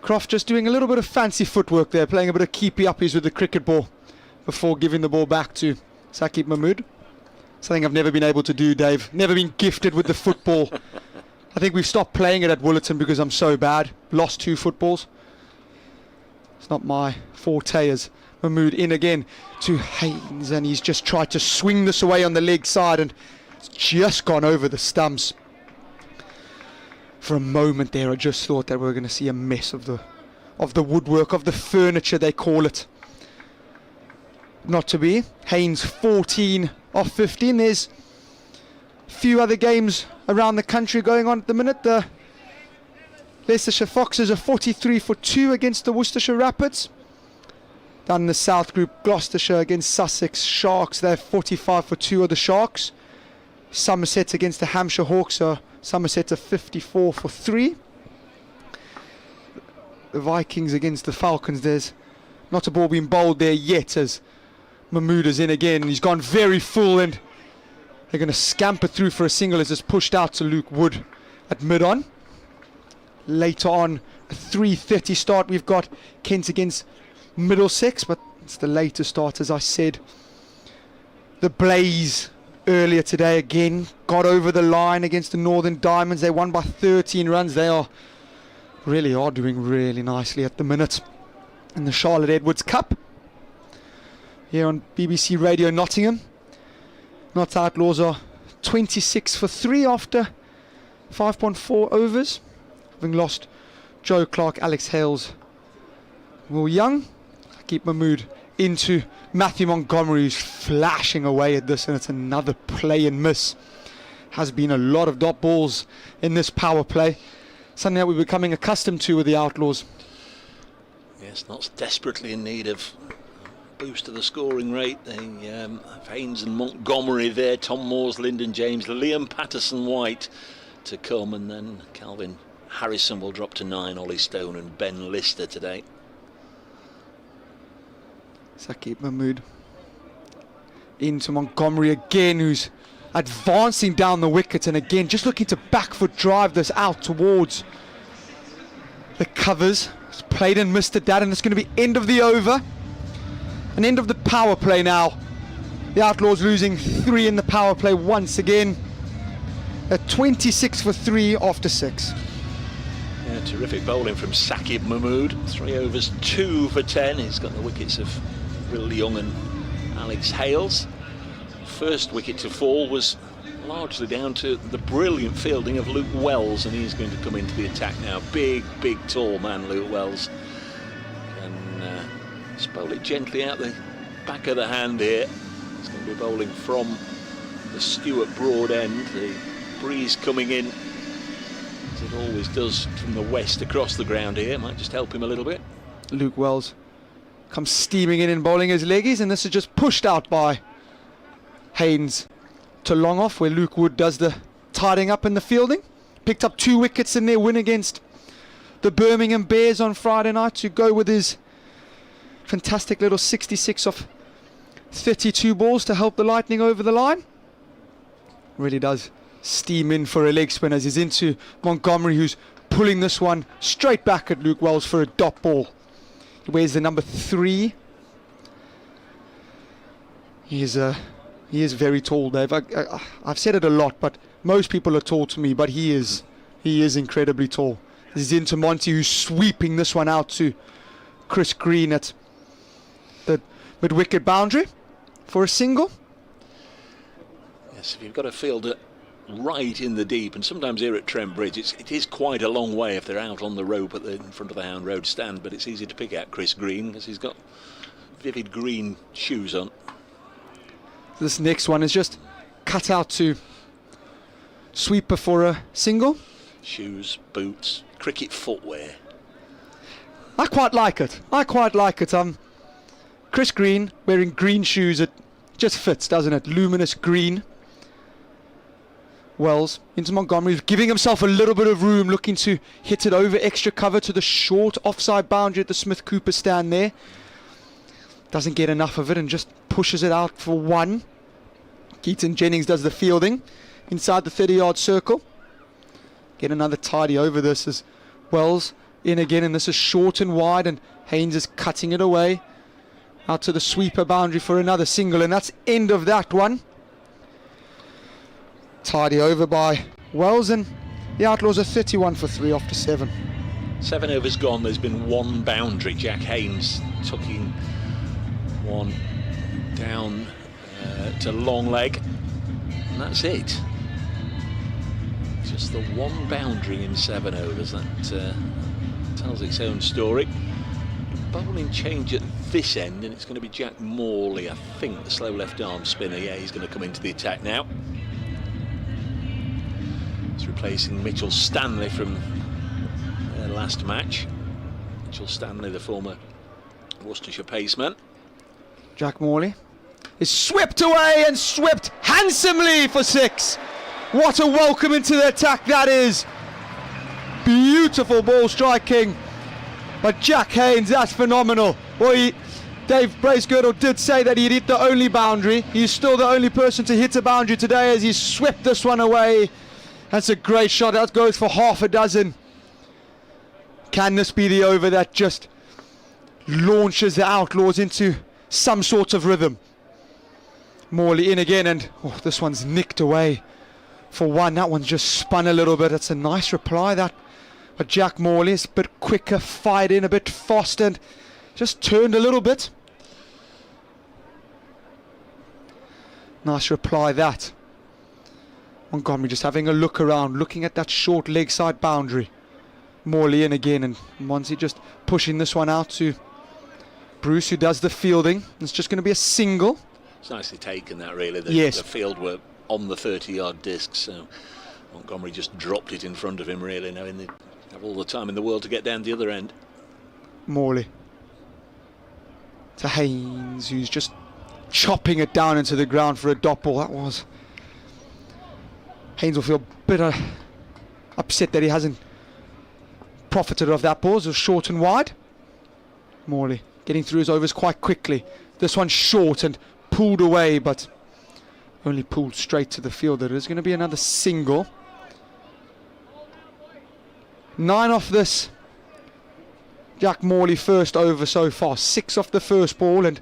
Croft just doing a little bit of fancy footwork there, playing a bit of keepy uppies with the cricket ball before giving the ball back to Saqib Mahmood. Something I've never been able to do, Dave. Never been gifted with the football. I think we've stopped playing it at Willerton because I'm so bad. Lost 2 footballs. It's not my forte. As Mahmood in again to Haynes, and he's just tried to swing this away on the leg side, and it's just gone over the stumps. For a moment there, I just thought that we were going to see a mess of the woodwork, of the furniture they call it. Not to be. Haynes 14 off 15. There's a few other games around the country going on at the minute. The Leicestershire Foxes are 43 for 2 against the Worcestershire Rapids. Down in the South Group, Gloucestershire against Sussex Sharks. They're 45 for 2 of the Sharks. Somerset against the Hampshire Hawks are Somerset are 54 for 3. the Vikings against the Falcons. There's not a ball being bowled there yet as Mahmood is in again. He's gone very full and they're going to scamper through for a single as it's pushed out to Luke Wood at mid-on. Later on, a 3:30 start. We've got Kent against Middlesex, but it's the later start, as I said. The Blaze earlier today again got over the line against the Northern Diamonds. They won by 13 runs. They are doing really nicely at the minute in the Charlotte Edwards Cup here on BBC Radio Nottingham. Not Outlaws are 26 for 3 after 5.4 overs, having lost Joe Clark, Alex Hales, Will Young. Keep Mahmood into Matthew Montgomery, who's flashing away at this, and it's another play and miss. Has been a lot of dot balls in this power play, something that we're becoming accustomed to with the Outlaws. Yes, not desperately in need of a boost to the scoring rate. They have Haynes and Montgomery there, Tom Moores, Lyndon James, Liam Patterson-White to come, and then Calvin Harrison will drop to 9, Ollie Stone and Ben Lister today. Saqib Mahmood into Montgomery again, who's advancing down the wicket, and again just looking to back foot drive this out towards the covers. It's played and missed at that, and it's going to be end of the over, an end of the power play now. The Outlaws losing 3 in the power play once again at 26 for 3 after 6. Yeah, terrific bowling from Saqib Mahmood. 3 overs, 2 for 10. He's got the wickets of Will Young and Alex Hales. First wicket to fall was largely down to the brilliant fielding of Luke Wells, and he's going to come into the attack now. Big, tall man, Luke Wells. And just bowl it gently out the back of the hand here. He's going to be bowling from the Stuart Broad end. The breeze coming in, as it always does, from the west across the ground here. Might just help him a little bit. Luke Wells comes steaming in and bowling his leggies, and this is just pushed out by Haynes to long off, where Luke Wood does the tidying up in the fielding. Picked up 2 wickets in their win against the Birmingham Bears on Friday night to go with his fantastic little 66 off 32 balls to help the Lightning over the line. Really does steam in for a leg spin as he's into Montgomery, who's pulling this one straight back at Luke Wells for a dot ball. He wears the number 3. He is very tall, Dave. I've said it a lot, but most people are tall to me, but he is incredibly tall. This is into Monty, who's sweeping this one out to Chris Green at the mid-wicket boundary for a single. Yes, if you've got a fielder right in the deep, and sometimes here at Trent Bridge it is quite a long way if they're out on the rope in front of the Hound Road stand, but it's easy to pick out Chris Green because he's got vivid green shoes on. This next one is just cut out to sweeper for a single. Shoes, boots, cricket footwear. I quite like it. Chris Green wearing green shoes, it just fits, doesn't it? Luminous green. Wells into Montgomery, giving himself a little bit of room, looking to hit it over extra cover to the short offside boundary at the Smith Cooper stand there. Doesn't get enough of it and just pushes it out for 1. Keaton Jennings does the fielding inside the 30-yard circle. Get another tidy over this as Wells in again, and this is short and wide, and Haynes is cutting it away out to the sweeper boundary for another single, and that's end of that one. Tidy over by Wells, and the Outlaws are 31 for 3 after 7. 7 overs gone, there's been 1 boundary. Jack Haynes tucking one down to long leg, and that's it. Just the 1 boundary in 7 overs. That tells its own story. Bowling change at this end, and it's going to be Jack Morley, I think, the slow left arm spinner. Yeah, he's going to come into the attack now. He's replacing Mitchell Stanley from their last match. Mitchell Stanley, the former Worcestershire paceman. Jack Morley is swept away and swept handsomely for 6. What a welcome into the attack that is. Beautiful ball striking But Jack Haynes, that's phenomenal. Well, Dave Bracegirdle did say that he'd hit the only boundary. He's still the only person to hit a boundary today as he swept this one away. That's a great shot. That goes for half a dozen. Can this be the over that just launches the Outlaws into some sort of rhythm? Morley in again, and this one's nicked away for one. That one's just spun a little bit. It's a nice reply, that. But Jack Morley is a bit quicker, fired in a bit faster, and just turned a little bit. Nice reply, that. Montgomery just having a look around, looking at that short leg side boundary. Morley in again, and Monty just pushing this one out to Bruce, who does the fielding. It's just going to be a single. It's nicely taken, that, really. Yes. The field were on the 30-yard disc, so Montgomery just dropped it in front of him, really, knowing they have all the time in the world to get down the other end. Morley to Haynes, who's just chopping it down into the ground for a dot ball. That was. Haynes will feel a bit upset that he hasn't profited of that ball. It was short and wide. Morley getting through his overs quite quickly. This one's short and pulled away, but only pulled straight to the fielder. There's going to be another single. 9 off this Jack Morley first over so far. 6 off the first ball and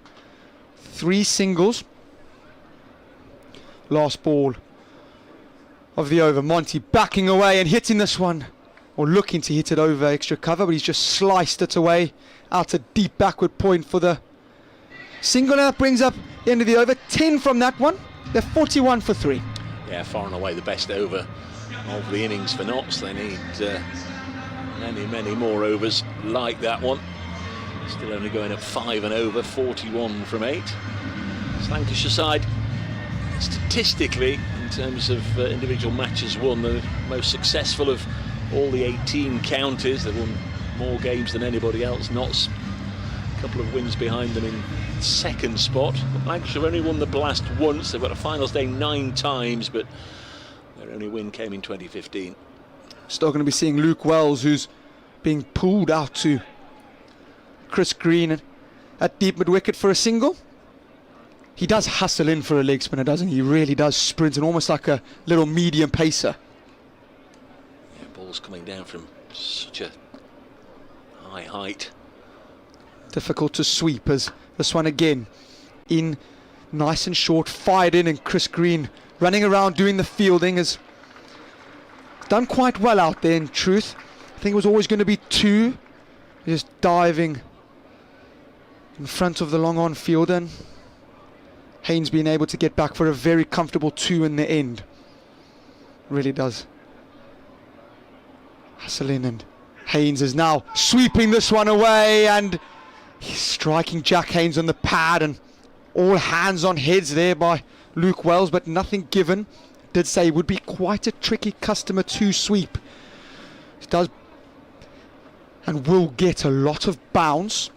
3 singles. Last ball of the over. Monty backing away and hitting this one, or looking to hit it over extra cover, but he's just sliced it away out a deep backward point for the single. Now that brings up the end of the over. 10 from that one. They're 41 for 3. Yeah, far and away the best over of the innings for Notts. They need many more overs like that one. Still only going at 5 and over, 41 from 8. This Lancashire side, statistically, in terms of individual matches won, the most successful of all the 18 counties. They've won more games than anybody else. Notts a couple of wins behind them in second spot. Lancashire only won the Blast once. They've got a finals day 9 times, but their only win came in 2015. Still going to be seeing Luke Wells, who's being pulled out to Chris Green at deep mid-wicket for a single. He does hustle in for a leg spinner, doesn't he? He really does sprint, and almost like a little medium pacer. Yeah, ball's coming down from such a high height. Difficult to sweep, as this one again in nice and short, fired in, and Chris Green running around doing the fielding has done quite well out there. In truth, I think it was always going to be 2, just diving in front of the long on fielder, and Haynes being able to get back for a very comfortable 2 in the end. Really does hustle in, and Haynes is now sweeping this one away, and he's striking Jack Haynes on the pad, and all hands on heads there by Luke Wells, but nothing given. Did say it would be quite a tricky customer to sweep. It does and will get a lot of bounce.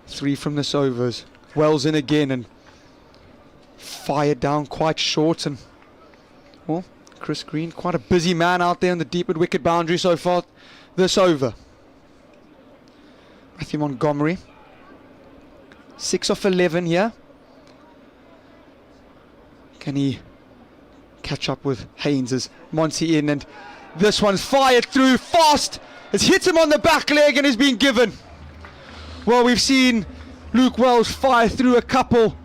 3 from this overs. Wells in again and fired down quite short, and well, Chris Green, quite a busy man out there on the deep mid-wicket boundary so far this over. Matthew Montgomery, 6 off 11 here. Can he catch up with Haynes as Monty in, and this one's fired through fast. It's hit him on the back leg and is being given. Well, we've seen Luke Wells fire through a couple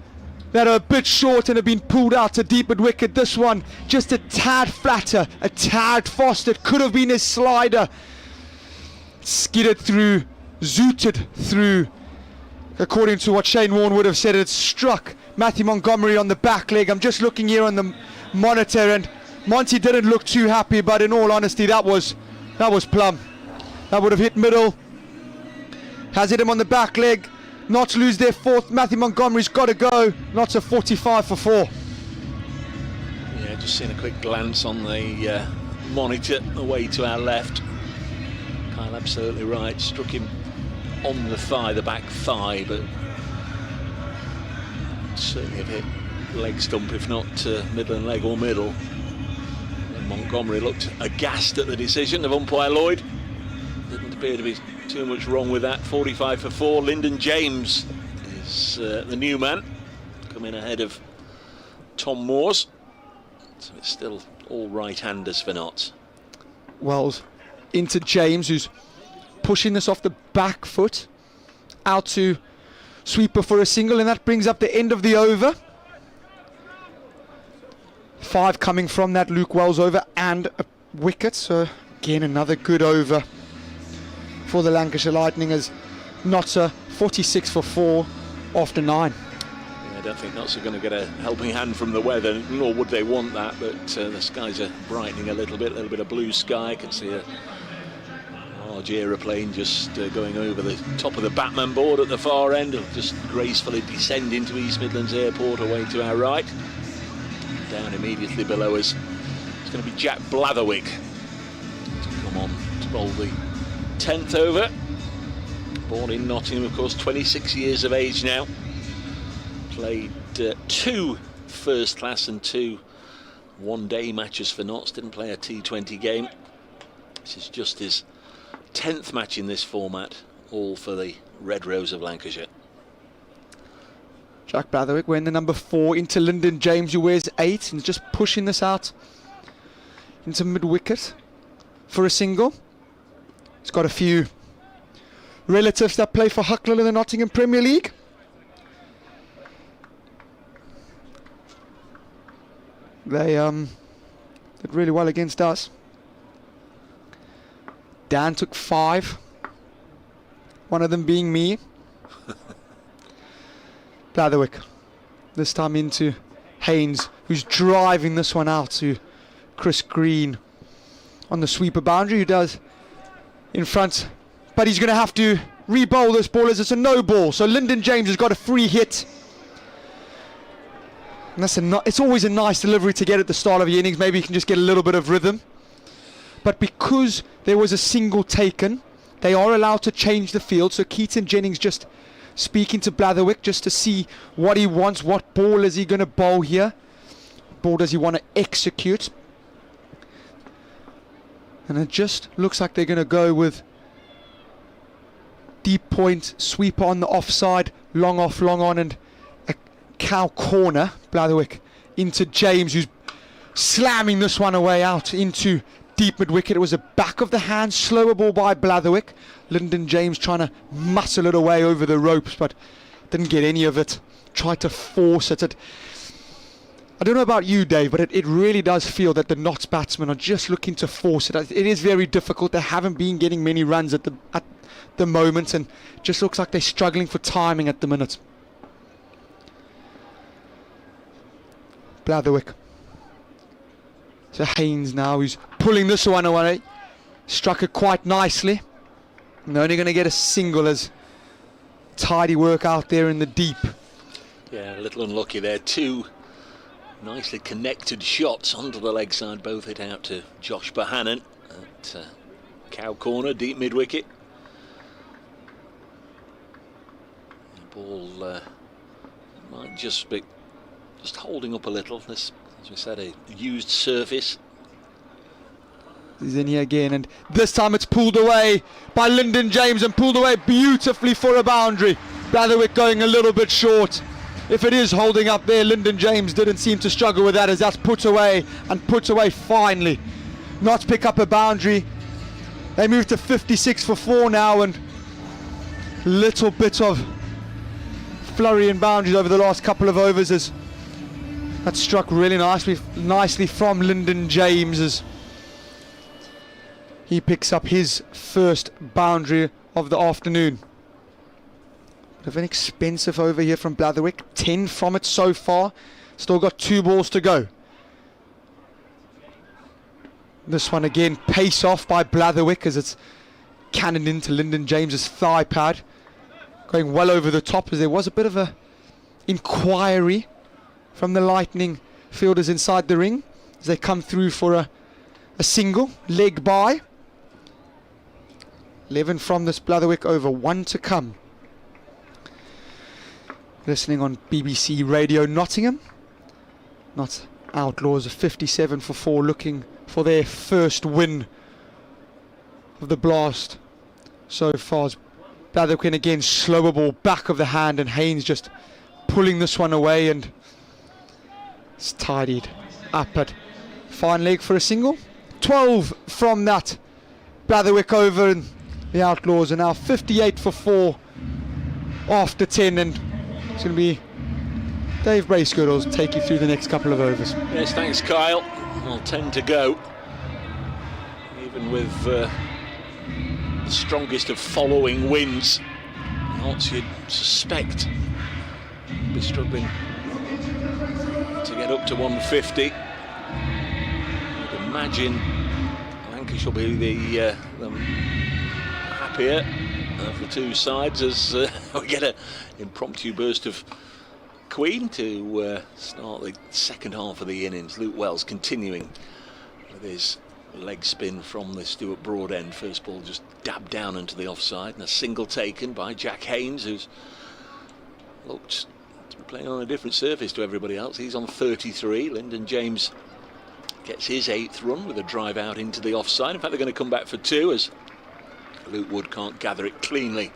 that are a bit short and have been pulled out to deep mid wicket. This one just a tad flatter, a tad faster. It could have been his slider. Skidded through, zooted through. According to what Shane Warne would have said, it struck Matthew Montgomery on the back leg. I'm just looking here on the monitor, and Monty didn't look too happy, but in all honesty, that was plumb. That would have hit middle. Has hit him on the back leg. Not to lose their 4th. Matthew Montgomery's got to go. Not a 45 for 4. Yeah, just seeing a quick glance on the monitor away to our left. Kyle absolutely right. Struck him on the thigh, the back thigh, but certainly have hit leg stump, if not middle and leg or middle. And Montgomery looked aghast at the decision of umpire Lloyd. Didn't appear to be too much wrong with that. 45 for 4. Lyndon James is the new man, coming ahead of Tom Moores. So it's still all right-handers for Notts. Wells into James, who's pushing this off the back foot. Out to sweeper for a single, and that brings up the end of the over. 5 coming from that Luke Wells over and a wicket. So again, another good over for the Lancashire Lightning, as Notts are 46 for 4 after 9. I don't think Notts are going to get a helping hand from the weather, nor would they want that, but the skies are brightening a little bit of blue sky. I can see a large aeroplane just going over the top of the Batman board at the far end. It'll just gracefully descend into East Midlands Airport away to our right. Down immediately below us, it's going to be Jack Blatherwick to come on to bowl the 10th over. Born in Nottingham, of course, 26 years of age now. Played 2 first class and 2 one-day matches for Notts. Didn't play a T20 game. This is just his 10th match in this format, all for the Red Rose of Lancashire. Jack Blatherwick wearing the number 4 into Lyndon James, who wears 8, and just pushing this out into mid-wicket for a single. He's got a few relatives that play for Hucknall in the Nottingham Premier League. They did really well against us. Dan took 5, one of them being me. Blatherwick, this time into Haynes, who's driving this one out to Chris Green on the sweeper boundary, who does in front, but he's going to have to re-bowl this ball as it's a no ball. So Lyndon James has got a free hit. And that's it's always a nice delivery to get at the start of your innings. Maybe you can just get a little bit of rhythm. But because there was a single taken, they are allowed to change the field. So Keaton Jennings just speaking to Blatherwick just to see what he wants. What ball is he going to bowl here? Ball does he want to execute? And it just looks like they're going to go with deep point, sweeper on the offside, long off, long on, and a cow corner. Blatherwick into James, who's slamming this one away out into deep mid-wicket. It was a back of the hand, slower ball by Blatherwick. Lyndon James trying to muscle it away over the ropes, but didn't get any of it. Tried to force it. I don't know about you, Dave, but it really does feel that the Notts batsmen are just looking to force it. It is very difficult. They haven't been getting many runs at the moment, and just looks like they're struggling for timing at the minute. Blatherwick. So Haynes now, who's pulling this one away. Struck it quite nicely. And they're only going to get a single, as tidy work out there in the deep. Yeah, a little unlucky there. 2 nicely connected shots onto the leg side, both hit out to Josh Bohannon at cow corner, deep mid-wicket. The ball might just be holding up a little. This, as we said, a used surface. He's in here again, and this time it's pulled away by Lyndon James, and pulled away beautifully for a boundary. Blatherwick going a little bit short. If it is holding up there, Lyndon James didn't seem to struggle with that, as that's put away, and put away finally. Notts pick up a boundary. They move to 56 for 4 now, and little bit of flurry and boundaries over the last couple of overs, as that struck really nicely from Lyndon James, as he picks up his first boundary of the afternoon. Bit of an expensive over here from Blatherwick. 10 from it so far. Still got 2 balls to go. This one again, pace off by Blatherwick, as it's cannoned into Lyndon James's thigh pad. Going well over the top, as there was a bit of a inquiry from the Lightning fielders inside the ring as they come through for a single, leg by. 11 from this Blatherwick over, 1 to come. Listening on BBC Radio Nottingham. Not Outlaws of 57 for 4, looking for their first win of the blast so far. As Blatherwick again, slower ball, back of the hand, and Haynes just pulling this one away, and it's tidied up at fine leg for a single. 12 from that. Blatherwick over, and the Outlaws are now 58 for 4 after 10, and it's going to be Dave Bracegood will take you through the next couple of overs. Yes, thanks, Kyle. Well, 10 to go. Even with the strongest of following winds, Notts, you'd suspect, be struggling to get up to 150. You'd imagine Lancashire will be the happier of the two sides as we get an impromptu burst of Queen to start the second half of the innings. Luke Wells continuing with his leg spin from the Stuart Broad end. First ball just dabbed down into the offside, and a single taken by Jack Haynes, who's looked to be playing on a different surface to everybody else. He's on 33. Lyndon James gets his 8th run with a drive out into the offside. In fact, they're going to come back for 2 as Luke Wood can't gather it cleanly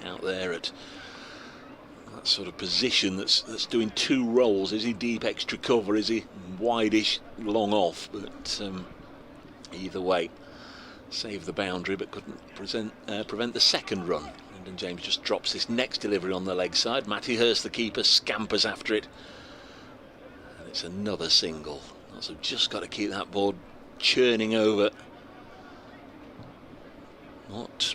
out there at that sort of position that's doing 2 rolls. Is he deep extra cover? Is he wide-ish long off? But either way, saved the boundary but couldn't prevent the second run. Lyndon James just drops this next delivery on the leg side. Matty Hurst, the keeper, scampers after it, and it's another single. So just got to keep that board churning over. Not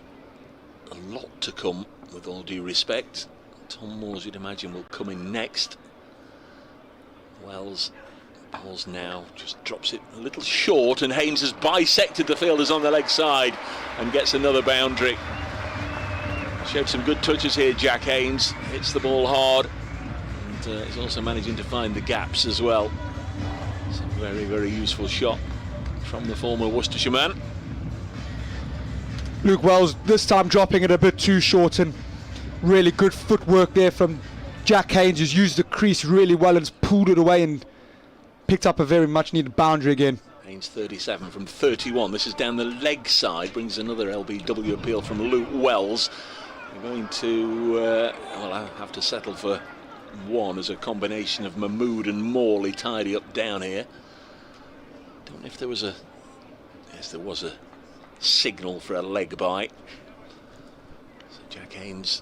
a lot to come, with all due respect. Tom Moores, you'd imagine, will come in next. Wells balls now, just drops it a little short, and Haynes has bisected the fielders on the leg side and gets another boundary. Showed some good touches here, Jack Haynes. Hits the ball hard, and he's also managing to find the gaps as well. It's a very, very useful shot from the former Worcestershire man. Luke Wells this time dropping it a bit too short, and really good footwork there from Jack Haynes, who's used the crease really well and has pulled it away and picked up a very much needed boundary again. Haynes 37 from 31. This is down the leg side, brings another LBW appeal from Luke Wells. We're going to well, I have to settle for 1 as a combination of Mahmood and Morley tidy up down here. Don't know if there was a... Yes, there was a signal for a leg bite. So Jack Haynes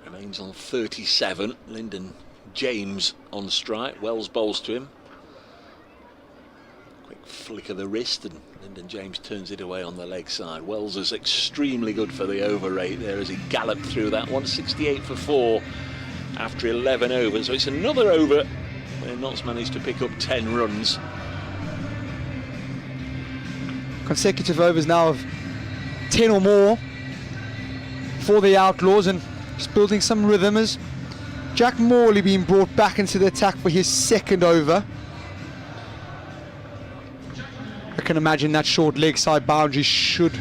remains on 37. Lyndon James on strike. Wells bowls to him. Quick flick of the wrist, and Lyndon James turns it away on the leg side. Wells is extremely good for the over rate there as he galloped through that one. 68 for 4 after 11 overs. So it's another over where Notts managed to pick up 10 runs. Consecutive overs now of 10 or more for the Outlaws, and just building some rhythm as Jack Morley being brought back into the attack for his 2nd over. I can imagine that short leg side boundary should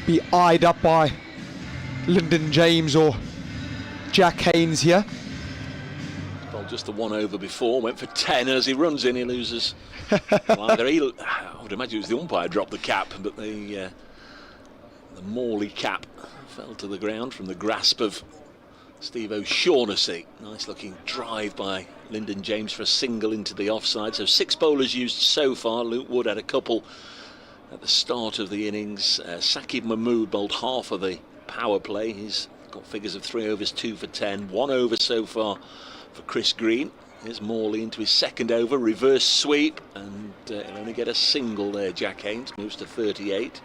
be eyed up by Lyndon James or Jack Haynes here. Well, just the 1 over before, went for 10. As he runs in, he loses. Well, either I would imagine it was the umpire dropped the cap, but the Morley cap fell to the ground from the grasp of Steve O'Shaughnessy. Nice looking drive by Lyndon James for a single into the offside. So 6 bowlers used so far. Luke Wood had a couple at the start of the innings. Saqib Mahmood bowled half of the power play. He's got figures of 3 overs, 2 for 10. 1 over so far for Chris Green. Here's Morley into his 2nd over, reverse sweep, and he'll only get a single there. Jack Haynes moves to 38.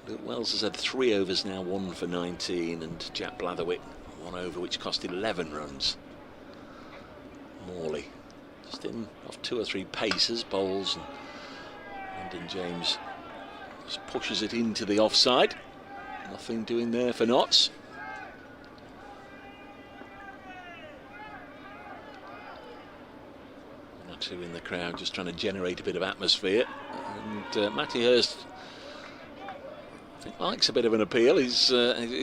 Luke Wells has had 3 overs now, 1 for 19, and Jack Blatherwick 1 over, which cost 11 runs. Morley just in off 2 or 3 paces, bowls, and Lyndon James just pushes it into the offside. Nothing doing there for Notts. Two in the crowd just trying to generate a bit of atmosphere, and Matty Hurst, I think, likes a bit of an appeal. He's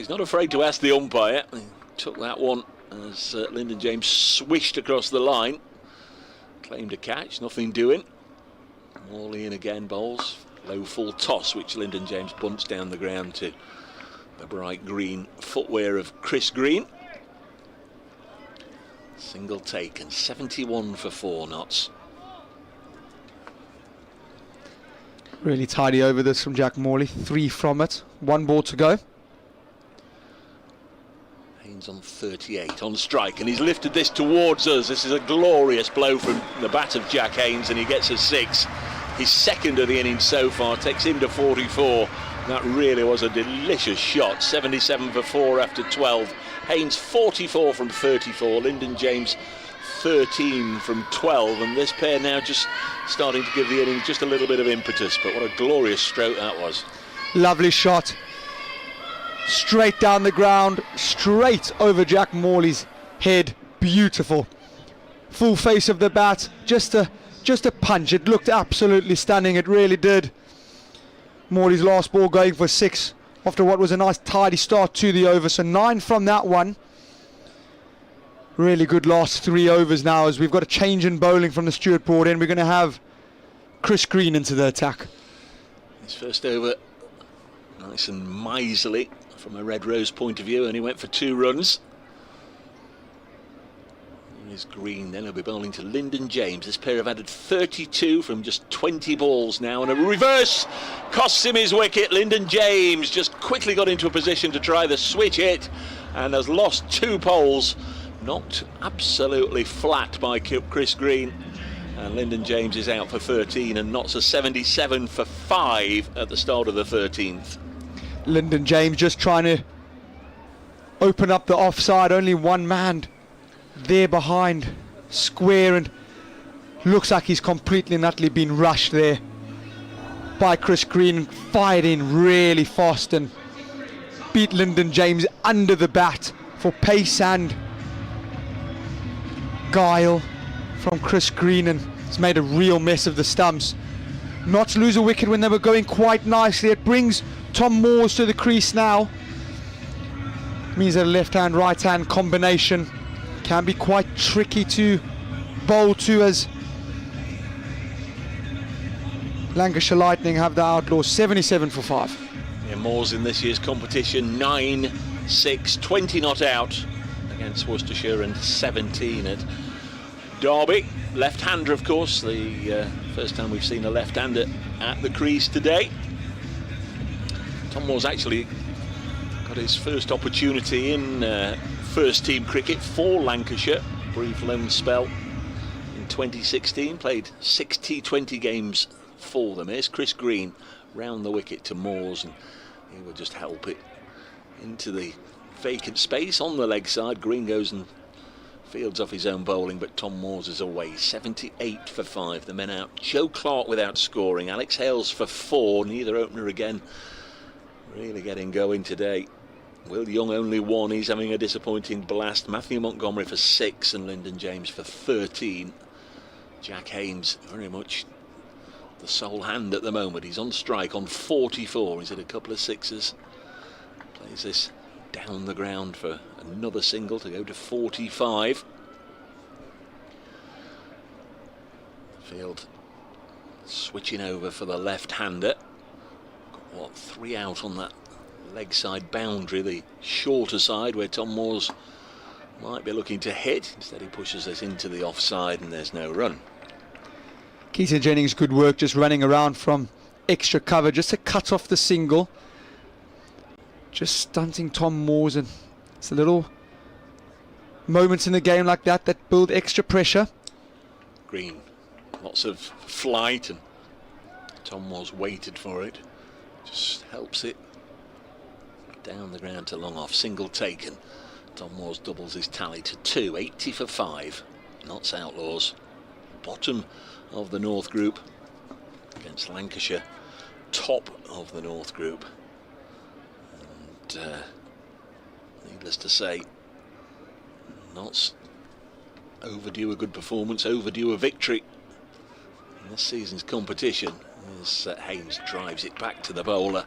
not afraid to ask the umpire. He took that one as Lyndon James swished across the line. Claimed a catch, nothing doing. Morley in again, bowls. Low full toss, which Lyndon James bunts down the ground to the bright green footwear of Chris Green. Single taken, 71 for 4 knots. Really tidy over this from Jack Morley. 3 from it. 1 ball to go. Haynes on 38 on strike, and he's lifted this towards us. This is a glorious blow from the bat of Jack Haynes, and he gets a 6. His second of the innings so far, takes him to 44. That really was a delicious shot. 77 for 4 after 12. Haynes 44 from 34. Lyndon James 13 from 12, and this pair now just starting to give the innings just a little bit of impetus. But what a glorious stroke that was. Lovely shot. Straight down the ground, straight over Jack Morley's head. Beautiful. Full face of the bat. Just a punch. It looked absolutely stunning. It really did. Morley's last ball going for 6 after what was a nice tidy start to the over. So 9 from that one. Really good last 3 overs now, as we've got a change in bowling from the Stuart Broad end. We're going to have Chris Green into the attack. His first over, nice and miserly from a Red Rose point of view, and he went for 2 runs. Here's Green, then he'll be bowling to Lyndon James. This pair have added 32 from just 20 balls now, and a reverse costs him his wicket. Lyndon James just quickly got into a position to try the switch hit and has lost 2 poles. Knocked absolutely flat by Chris Green, and Lyndon James is out for 13 and knots a 77 for 5 at the start of the 13th. Lyndon James just trying to open up the offside. Only one man there behind square, and looks like he's completely and utterly been rushed there by Chris Green. Fired in really fast and beat Lyndon James under the bat for pace and guile from Chris Green, and it's made a real mess of the stumps. Not to lose a wicket when they were going quite nicely. It brings Tom Moores to the crease now. Means that a left-hand, right-hand combination can be quite tricky to bowl to, as Lancashire Lightning have the Outlaws 77 for 5. Yeah, Moores in this year's competition, 9, 6, 20 not out against Worcestershire and 17 at Derby. Left-hander, of course, the first time we've seen a left-hander at the crease today. Tom Moores actually got his first opportunity in first team cricket for Lancashire. Brief loan spell in 2016, played 6 T20 games for them. Here's Chris Green round the wicket to Moores, and he will just help it into the vacant space on the leg side. Green goes and fields off his own bowling, but Tom Moores is away. 78 for 5, the men out. Joe Clark without scoring. Alex Hales for 4, neither opener again really getting going today. Will Young only 1, he's having a disappointing blast. Matthew Montgomery for 6 and Lyndon James for 13. Jack Haynes very much the sole hand at the moment. He's on strike on 44. He's had a couple of 6s. Plays this down the ground for another single to go to 45. Field switching over for the left-hander. Got, what, 3 out on that leg side boundary, the shorter side where Tom Moores might be looking to hit. Instead he pushes this into the offside and there's no run. Keaton Jennings, good work, just running around from extra cover just to cut off the single. Just stunting Tom Moores, and it's a little moments in the game like that that build extra pressure. Green, lots of flight, and Tom Moores waited for it. Just helps it down the ground to long off. Single taken. Tom Moores doubles his tally to 2. 80 for 5. Notts Outlaws, bottom of the North Group against Lancashire, top of the North Group. And needless to say, Notts overdue a good performance, overdue a victory in this season's competition, as Haynes drives it back to the bowler,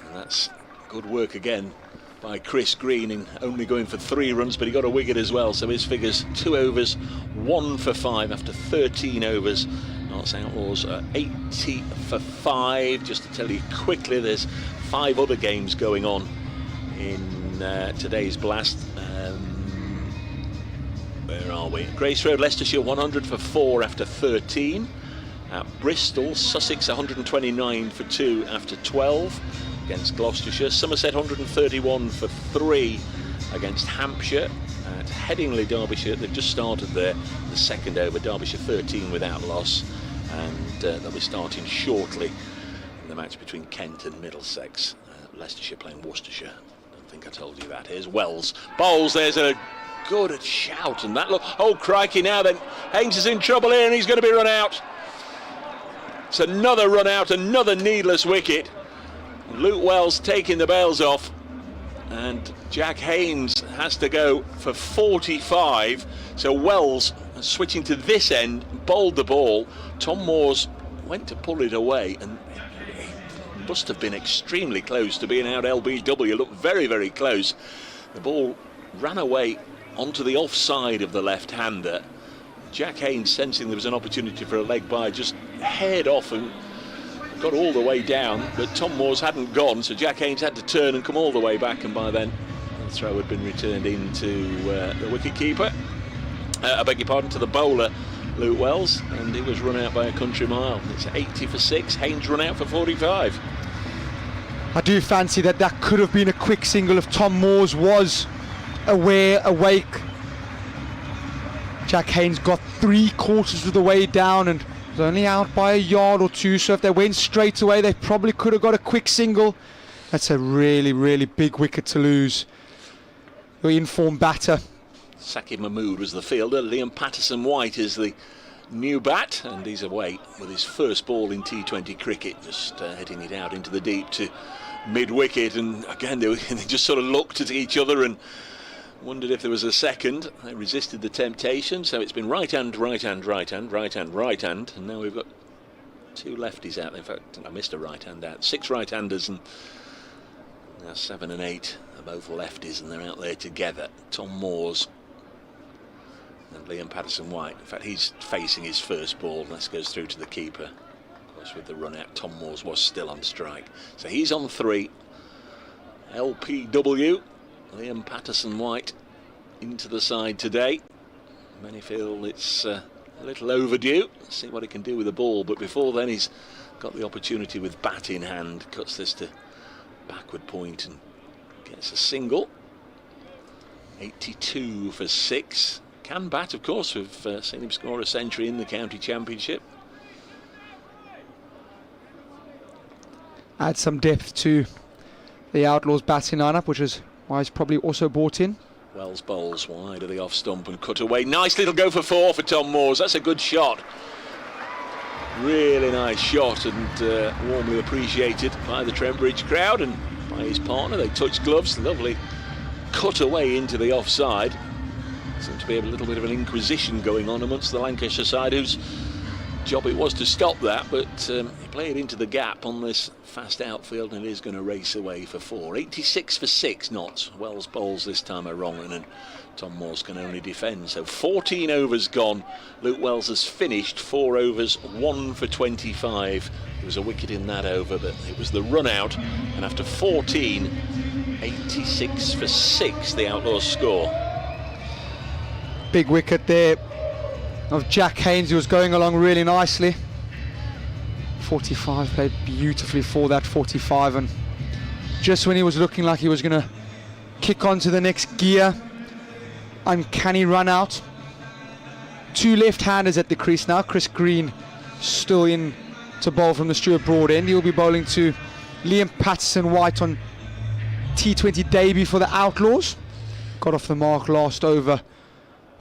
and that's good work again by Chris Green, and only going for 3 runs, but he got a wicket as well, so his figures 2 overs 1 for 5 after 13 overs. Notts Outlaws are 80 for 5. Just to tell you quickly, there's 5 other games going on in today's blast. Where are we? Grace Road, Leicestershire 100 for 4 after 13. At Bristol, Sussex 129 for 2 after 12 against Gloucestershire. Somerset 131 for 3 against Hampshire. At Headingley, Derbyshire, they've just started the second over. Derbyshire 13 without loss, and they'll be starting shortly in the match between Kent and Middlesex. Leicestershire playing Worcestershire. I don't think I told you that. Here's Wells. Bowles, there's a good shout, and that look. Oh, crikey, now then. Haynes is in trouble here, and he's going to be run out. It's another run out, another needless wicket. Luke Wells taking the bails off, and Jack Haynes has to go for 45. So Wells, switching to this end, bowled the ball. Tom Moores went to pull it away, and it must have been extremely close to being out LBW. Looked very, very close. The ball ran away onto the offside of the left-hander. Jack Haynes, sensing there was an opportunity for a leg by, just haired off and got all the way down, but Tom Moores hadn't gone, so Jack Haynes had to turn and come all the way back, and by then the throw had been returned into the wicket-keeper. I beg your pardon, to the bowler, Luke Wells, and he was run out by a country mile. It's 80 for 6, Haynes run out for 45. I do fancy that could have been a quick single if Tom Moores was awake. Jack Haynes got 3/4 of the way down and was only out by a yard or 2, so if they went straight away they probably could have got a quick single. That's a really, really big wicket to lose. Your informed batter. Saqib Mahmood was the fielder. Liam Patterson-White is the new bat, and he's away with his first ball in T20 cricket, just hitting it out into the deep to mid-wicket, and again they just sort of looked at each other and wondered if there was a second. They resisted the temptation, so it's been right hand, right hand, right hand, right hand, right hand, and now we've got 2 lefties out there. In fact, I missed a right hand out. 6 right-handers, and now 7 and 8 are both lefties, and they're out there together. Tom Moores and Liam Patterson-White. In fact, he's facing his first ball. This goes through to the keeper. Of course, with the run out, Tom Moores was still on strike. So he's on 3. LPW. Liam Patterson-White into the side today. Many feel it's a little overdue. Let's see what he can do with the ball, but before then he's got the opportunity with bat in hand. Cuts this to backward point and gets a single. 82 for 6. Can bat, of course. We've seen him score a century in the county championship. Add some depth to the Outlaws batting lineup, which is why he's probably also bought in. Wells bowls wide of the off stump and cut away. Nice little go for 4 for Tom Moores. That's a good shot. Really nice shot, and warmly appreciated by the Trent Bridge crowd and by his partner. They touched gloves. Lovely cut away into the offside. Seemed to be a little bit of an inquisition going on amongst the Lancashire side, whose job it was to stop that, but he played into the gap on this fast outfield, and is going to race away for 4. 86 for 6 Notts. Wells bowls this time are wrong, and Tom Moores can only defend. So 14 overs gone. Luke Wells has finished 4 overs, 1 for 25. There was a wicket in that over, but it was the run out, and after 14, 86 for 6 the Outlaws score. Big wicket there of Jack Haynes, who was going along really nicely. 45, played beautifully for that 45, and just when he was looking like he was going to kick on to the next gear, uncanny run out. 2 left-handers at the crease now. Chris Green still in to bowl from the Stuart Broad end. He'll be bowling to Liam Patterson-White on T20 debut for the Outlaws. Got off the mark last over.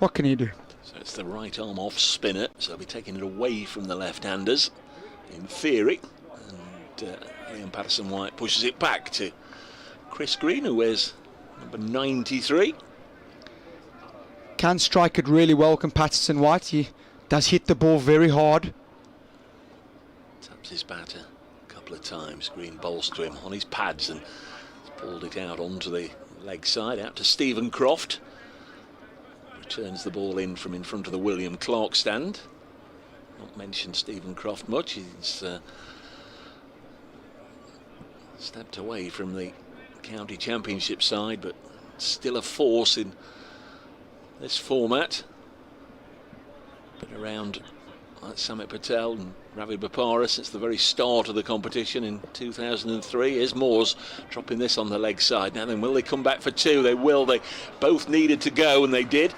What can he do? So it's the right arm off spinner, so he'll be taking it away from the left-handers in theory, and Liam Patterson-White pushes it back to Chris Green, who wears number 93. Can strike it really well, can Patterson-White. He does hit the ball very hard. Taps his batter a couple of times. Green bowls to him on his pads and pulled it out onto the leg side out to Stephen Croft. Returns the ball in from in front of the William Clark stand. Not mentioned Stephen Croft much. He's stepped away from the county championship side, but still a force in this format. Been around like Samit Patel and Ravi Bopara since the very start of the competition in 2003. Here's Moores dropping this on the leg side. Now then, will they come back for two? They will. They both needed to go, and they did.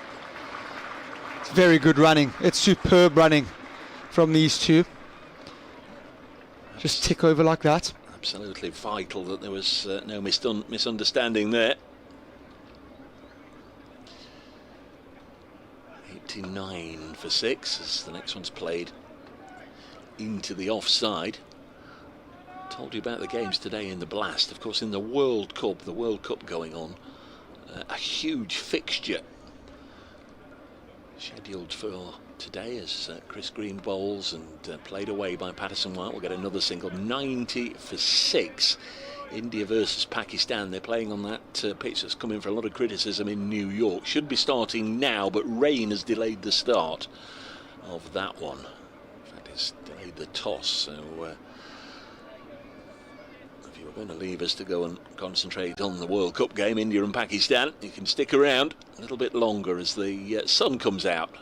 It's very good running. It's superb running from these two. Just tick over like that. Absolutely vital that there was no misunderstanding there. 89 for 6 as the next one's played into the offside. Told you about the games today in the Blast. Of course, in the World Cup going on, a huge fixture scheduled for today as Chris Green bowls and played away by Patterson White. We'll get another single. 90 for 6. India versus Pakistan. They're playing on that pitch that's come in for a lot of criticism in New York. Should be starting now, but rain has delayed the start of that one. In fact, it's delayed the toss. So if you were going to leave us to go and concentrate on the World Cup game, India and Pakistan, you can stick around a little bit longer as the sun comes out.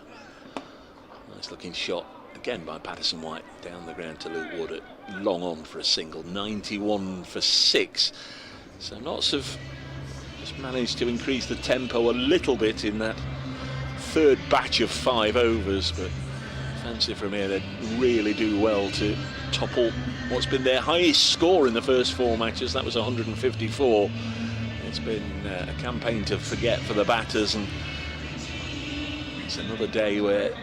Nice looking shot again by Patterson White down the ground to Luke Wood, long on for a single. 91 for 6. So Notts have just managed to increase the tempo a little bit in that third batch of 5 overs, but fancy from here they'd really do well to topple what's been their highest score in the first 4 matches. That was 154. It's been a campaign to forget for the batters, and it's another day where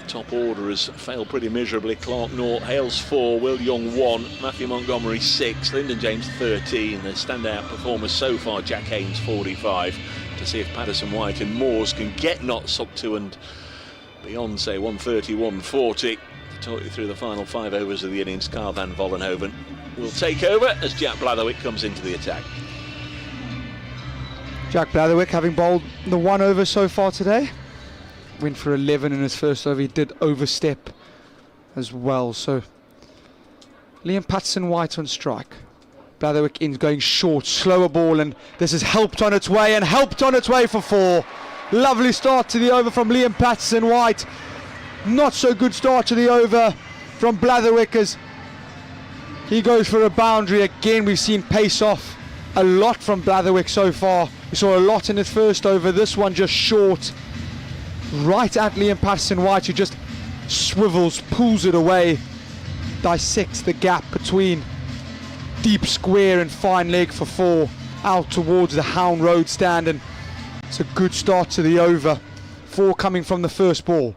top order has failed pretty miserably. Clark North, Hales 4, Will Young 1, Matthew Montgomery 6, Lyndon James 13. The standout performers so far, Jack Haynes 45. To see if Patterson White and Moores can get Notts up to and beyond, say, 130, 140. To talk you through the final 5 overs of the innings, Carl van Vollenhoven will take over as Jack Blatherwick comes into the attack. Jack Blatherwick having bowled the 1 over so far today. Went for 11 in his first over. He did overstep as well. So Liam Patterson White on strike. Blatherwick in going short, slower ball, and this has helped on its way for 4. Lovely start to the over from Liam Patterson White. Not so good start to the over from Blatherwick as he goes for a boundary again. We've seen pace off a lot from Blatherwick so far. We saw a lot in his first over. This one just short. Right at Liam Patterson White, who just swivels, pulls it away, dissects the gap between deep square and fine leg for 4 out towards the Hound Road stand, and it's a good start to the over. 4 coming from the first ball.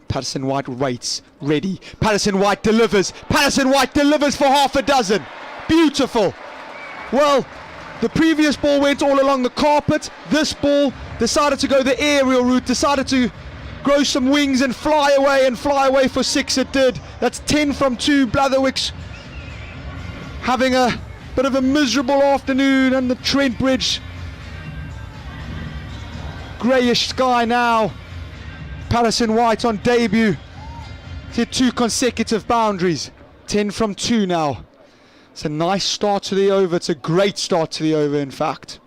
Patterson White waits, ready. Patterson White delivers. Patterson White delivers for half a dozen. Beautiful. Well, the previous ball went all along the carpet. This ball decided to go the aerial route, decided to grow some wings and fly away for 6 it did. That's 10 from 2. Blatherwick's having a bit of a miserable afternoon on the Trent Bridge. Greyish sky now. Patterson White on debut hit 2 consecutive boundaries. 10 from 2 now. It's a nice start to the over. It's a great start to the over, in fact.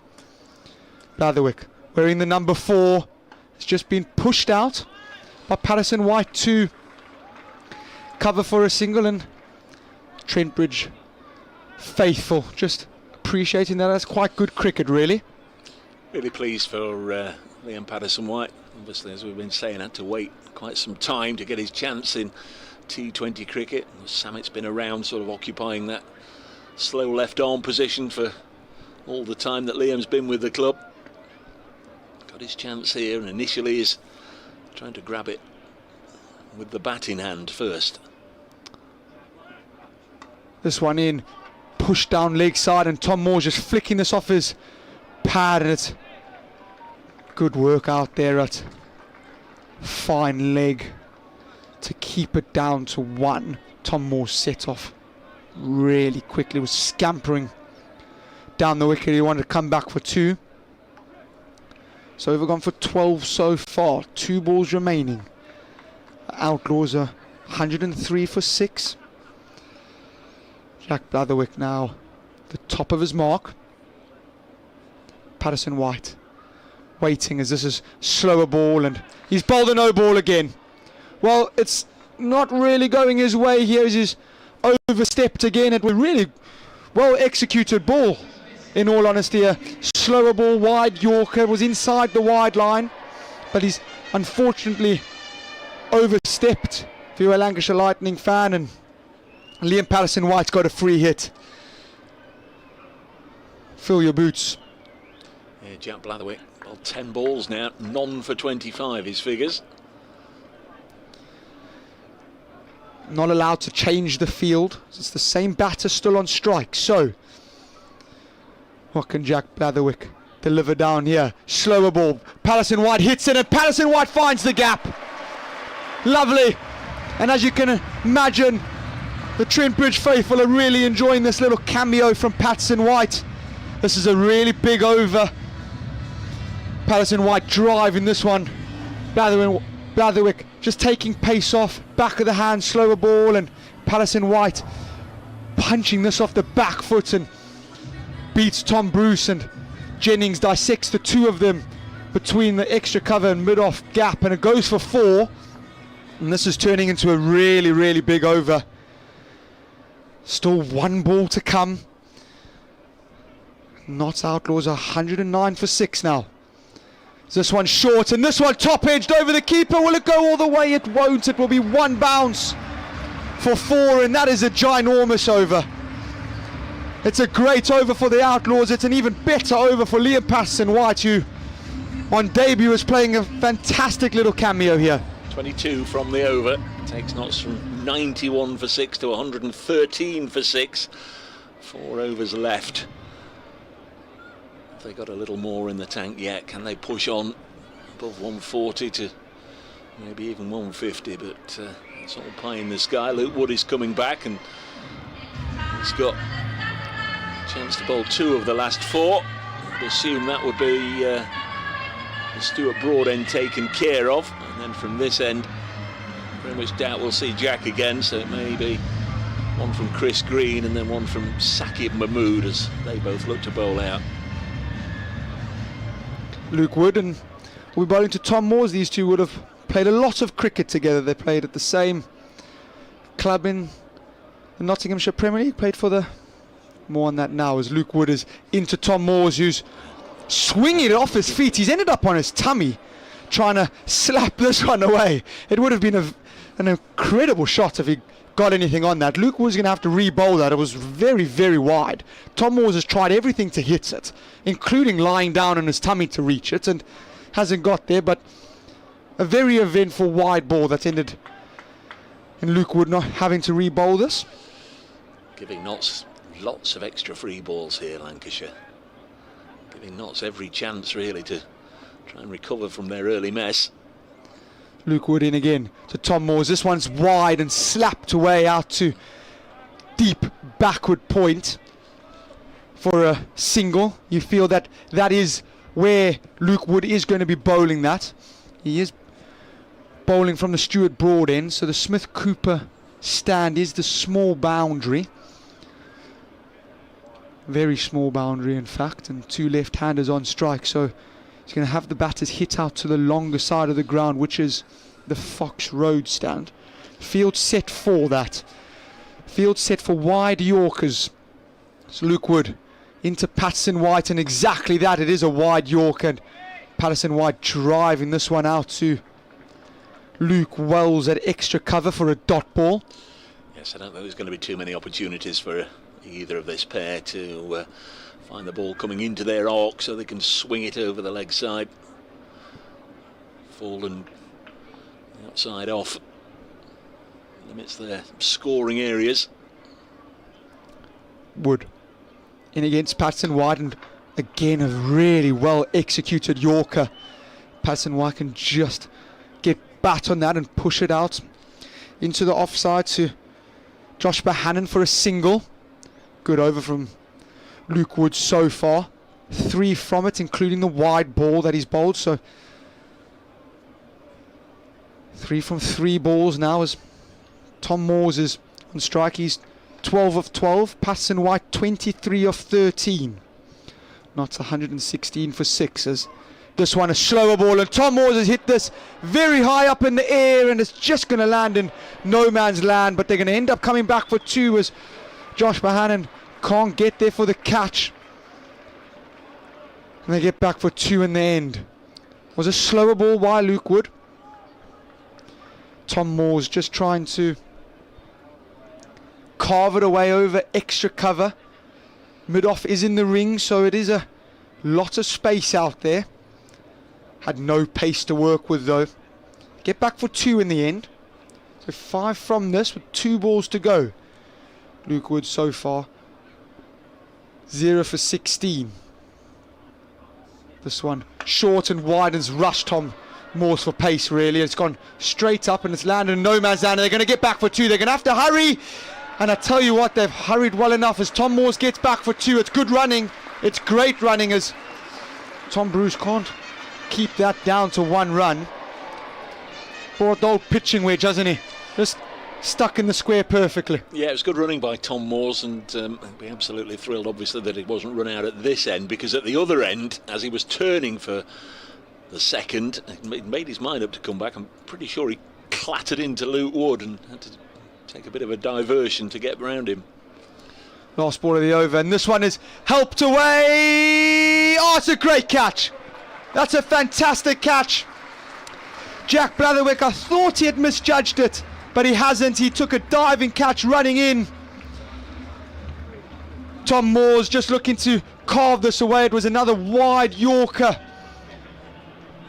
Blatherwick wearing the number 4. It's just been pushed out by Patterson White to cover for a single, and Trent Bridge faithful, just appreciating that. That's quite good cricket, really. Really pleased for Liam Patterson White. Obviously, as we've been saying, had to wait quite some time to get his chance in T20 cricket. Samit's been around, sort of occupying that slow left arm position for all the time that Liam's been with the club. Got his chance here, and initially is trying to grab it with the bat in hand first. This one in, pushed down leg side, and Tom Moore just flicking this off his pad, and it's good work out there at fine leg to keep it down to 1. Tom Moore set off really quickly, was scampering down the wicket. He wanted to come back for 2. So we've gone for 12 so far. 2 balls remaining. Outlaws are 103 for 6. Jack Blatherwick now the top of his mark. Patterson White waiting as this is slower ball, and he's bowled a no ball again. Well, it's not really going his way here as he's overstepped again. It was really well executed ball, in all honesty. A slower ball, wide Yorker, was inside the wide line, but he's unfortunately overstepped. If you're a Lancashire Lightning fan, and Liam Patterson White's got a free hit. Fill your boots. Yeah, Jack Blatherwick, well, 10 balls now, none for 25, his figures. Not allowed to change the field. It's the same batter still on strike. So, what can Jack Blatherwick deliver down here? Slower ball. Patterson White hits it, and Patterson White finds the gap. Lovely. And as you can imagine, the Trent Bridge faithful are really enjoying this little cameo from Patterson White. This is a really big over. Patterson White driving this one. Blatherwick just taking pace off, back of the hand, slower ball, and Patterson White punching this off the back foot and beats Tom Bruce, and Jennings dissects the 2 of them between the extra cover and mid-off gap, and it goes for 4. And this is turning into a really, really big over. Still 1 ball to come. Notts Outlaws are 109 for 6 now. This one short, and this one top-edged over the keeper. Will it go all the way? It won't. It will be 1 bounce for 4, and that is a ginormous over. It's a great over for the Outlaws. It's an even better over for Liam Patterson White, who on debut is playing a fantastic little cameo here. 22 from the over. Takes Notts from 91 for 6 to 113 for 6. 4 overs left. They got a little more in the tank yet. Can they push on above 140 to maybe even 150? But it's all pie in the sky. Luke Wood is coming back, and he's got a chance to bowl 2 of the last 4. I'd assume that would be the Stuart Broad end taken care of, and then from this end, very much doubt we'll see Jack again. So it may be one from Chris Green and then one from Saqib Mahmood, as they both look to bowl out. Luke Wood and will be bowling to Tom Moores. These 2 would have played a lot of cricket together. They played at the same club in the Nottinghamshire Premier League. Played for the... More on that now as Luke Wood is into Tom Moores, who's swinging it off his feet. He's ended up on his tummy trying to slap this one away. It would have been an incredible shot if he got anything on that. Luke was going to have to re-bowl that. It was very, very wide. Tom Moores has tried everything to hit it, including lying down on his tummy to reach it, and hasn't got there. But a very eventful wide ball that ended in Luke Wood not having to re-bowl this. Giving Notts lots of extra free balls here, Lancashire. Giving Notts every chance really to try and recover from their early mess. Luke Wood in again to Tom Moores. This one's wide and slapped away out to deep backward point for a single. You feel that that is where Luke Wood is going to be bowling that. He is bowling from the Stuart Broad end, so the Smith Cooper stand is the small boundary. Very small boundary in fact, and 2 left-handers on strike, so he's going to have the batters hit out to the longer side of the ground, which is the Fox Road stand. Field set for that. Field set for wide Yorkers. So Luke Wood into Patterson White, and exactly that, it is a wide York, and Patterson White driving this one out to Luke Wells at extra cover for a dot ball. Yes, I don't think there's going to be too many opportunities for either of this pair to find the ball coming into their arc so they can swing it over the leg side. Fallen outside off limits their scoring areas. Wood in against Patterson White, and again a really well executed Yorker. Patterson White can just get bat on that and push it out into the offside to Josh Bohannon for a single. Good over from Luke Wood so far. 3 from it, including the wide ball that he's bowled. So 3 from 3 balls now as Tom Moores is on strike. He's 12 of 12. Patterson White 23 of 13. Not 116 for 6 as this one a slower ball, and Tom Moores has hit this very high up in the air and it's just going to land in no man's land, but they're going to end up coming back for 2 as Josh Bohannon can't get there for the catch. And they get back for 2 in the end. It was a slower ball by Luke Wood. Tom Moores just trying to carve it away over extra cover. Mid-off is in the ring, so it is a lot of space out there. Had no pace to work with though. Get back for 2 in the end. So 5 from this with 2 balls to go. Luke Wood so far 0 for 16. This one short and wide and has rushed Tom Moores for pace really. It's gone straight up and it's landed in no man's land. They're going to get back for 2. They're going to have to hurry. And I tell you what, they've hurried well enough as Tom Moores gets back for 2. It's good running. It's great running as Tom Bruce can't keep that down to 1 run. Brought the old pitching wedge, hasn't he? Just stuck in the square perfectly. Yeah, it was good running by Tom Moores, and we're absolutely thrilled, obviously, that it wasn't run out at this end, because at the other end, as he was turning for the second, he made his mind up to come back. I'm pretty sure he clattered into Luke Wood and had to take a bit of a diversion to get around him. Last ball of the over, and this one is helped away. Oh, it's a great catch. That's a fantastic catch. Jack Blatherwick, I thought he had misjudged it, but he hasn't. He took a diving catch running in. Tom Moores just looking to carve this away. It was another wide Yorker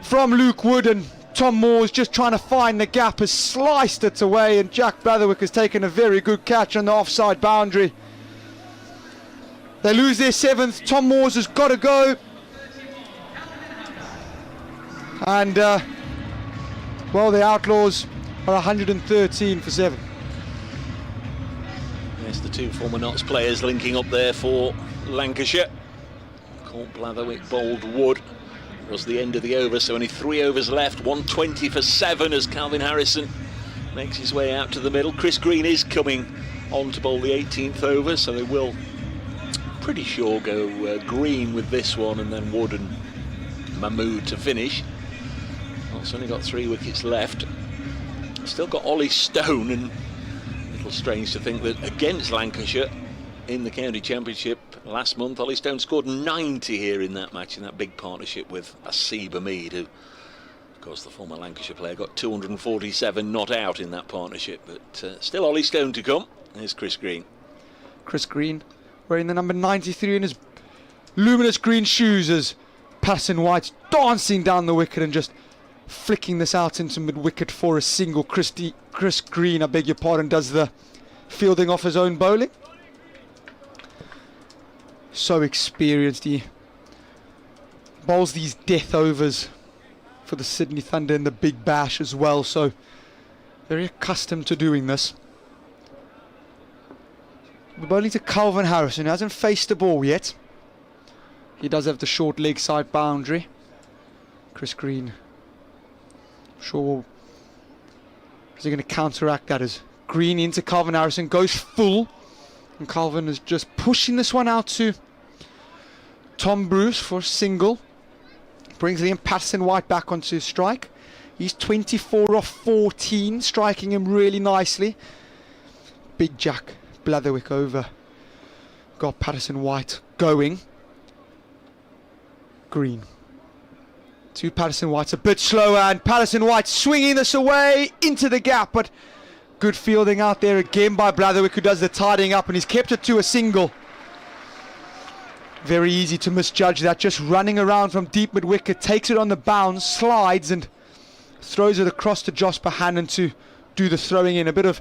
from Luke Wood, and Tom Moores just trying to find the gap, has sliced it away, and Jack Blatherwick has taken a very good catch on the offside boundary. They lose their 7th. Tom Moores has got to go. And, well, the Outlaws are 113 for 7. Yes, the 2 former Notts players linking up there for Lancashire. Colt Blatherwick bowled Wood. It was the end of the over, so only 3 overs left. 120 for 7 as Calvin Harrison makes his way out to the middle. Chris Green is coming on to bowl the 18th over, so they will, pretty sure, go Green with this one, and then Wood and Mahmood to finish. It's only got 3 wickets left. Still got Ollie Stone, and a little strange to think that against Lancashire in the county championship last month, Ollie Stone scored 90 here in that match, in that big partnership with Asib Hamid, who, of course, the former Lancashire player, got 247 not out in that partnership. But still Ollie Stone to come. Here's Chris Green. Chris Green wearing the number 93 in his luminous green shoes as Patterson White's dancing down the wicket and just flicking this out into mid-wicket for a single. Chris Green, I beg your pardon, does the fielding off his own bowling. So experienced. He bowls these death overs for the Sydney Thunder in the Big Bash as well, so very accustomed to doing this. We're bowling to Calvin Harrison, who hasn't faced the ball yet. He does have the short leg side boundary. Chris Green, sure, is he going to counteract that as Green into Calvin Harrison, goes full, and Calvin is just pushing this one out to Tom Bruce for a single. Brings Liam Patterson White back onto strike. He's 24 off 14, striking him really nicely. Big Jack Blatherwick over. Got Patterson White going. Green to Patterson White's a bit slower, and Patterson White swinging this away into the gap, but good fielding out there again by Blatherwick, who does the tidying up, and he's kept it to a single. Very easy to misjudge that, just running around from deep mid-wicket, takes it on the bounce, slides and throws it across to Josh Bohannon to do the throwing in. A bit of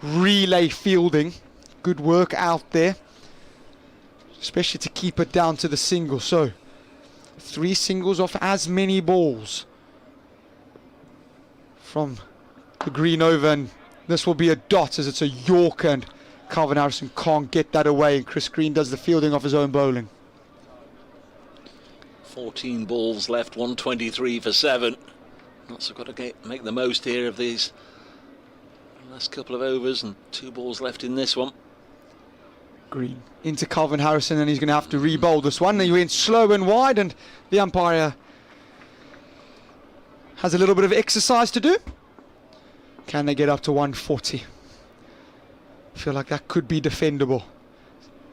relay fielding, good work out there, especially to keep it down to the single. So 3 singles off as many balls from the green over, and this will be a dot as it's a Yorker, and Calvin Harrison can't get that away, and Chris Green does the fielding off his own bowling. 14 balls left, 123 for 7. Notts have got to make the most here of these last couple of overs, and 2 balls left in this one. Green into Calvin Harrison, and he's going to have to re-bowl this one. He went slow and wide, and the umpire has a little bit of exercise to do. Can they get up to 140? I feel like that could be defendable.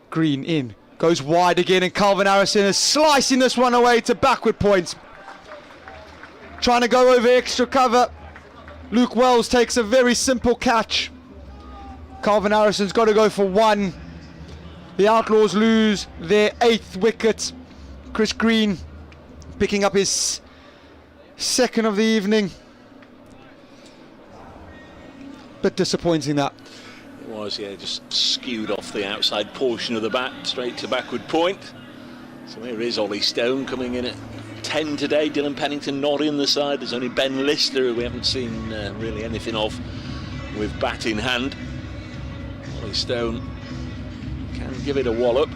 Green in, goes wide again, and Calvin Harrison is slicing this one away to backward points. Trying to go over extra cover. Luke Wells takes a very simple catch. Calvin Harrison's got to go for 1. The Outlaws lose their 8th wicket. Chris Green picking up his 2nd of the evening. Bit disappointing that. It was, yeah, just skewed off the outside portion of the bat, straight to backward point. So here is Ollie Stone coming in at 10 today. Dylan Pennington not in the side. There's only Ben Lister, who we haven't seen really anything of with bat in hand. Ollie Stone can give it a wallop.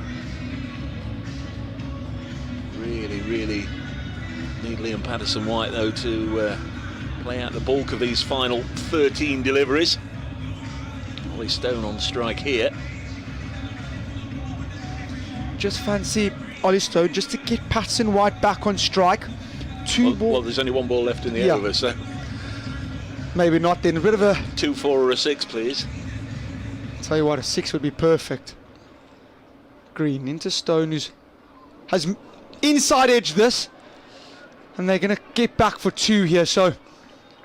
Really need Liam Patterson-White, though, to play out the bulk of these final 13 deliveries. Ollie Stone on strike here. Just fancy Ollie Stone just to get Patterson-White back on strike. Well, there's only 1 ball left in the over, so maybe not then. A bit of a 2, 4 or a 6, please. Tell you what, a 6 would be perfect. Green into Stone, who has inside edge this, and they're going to get back for 2 here. So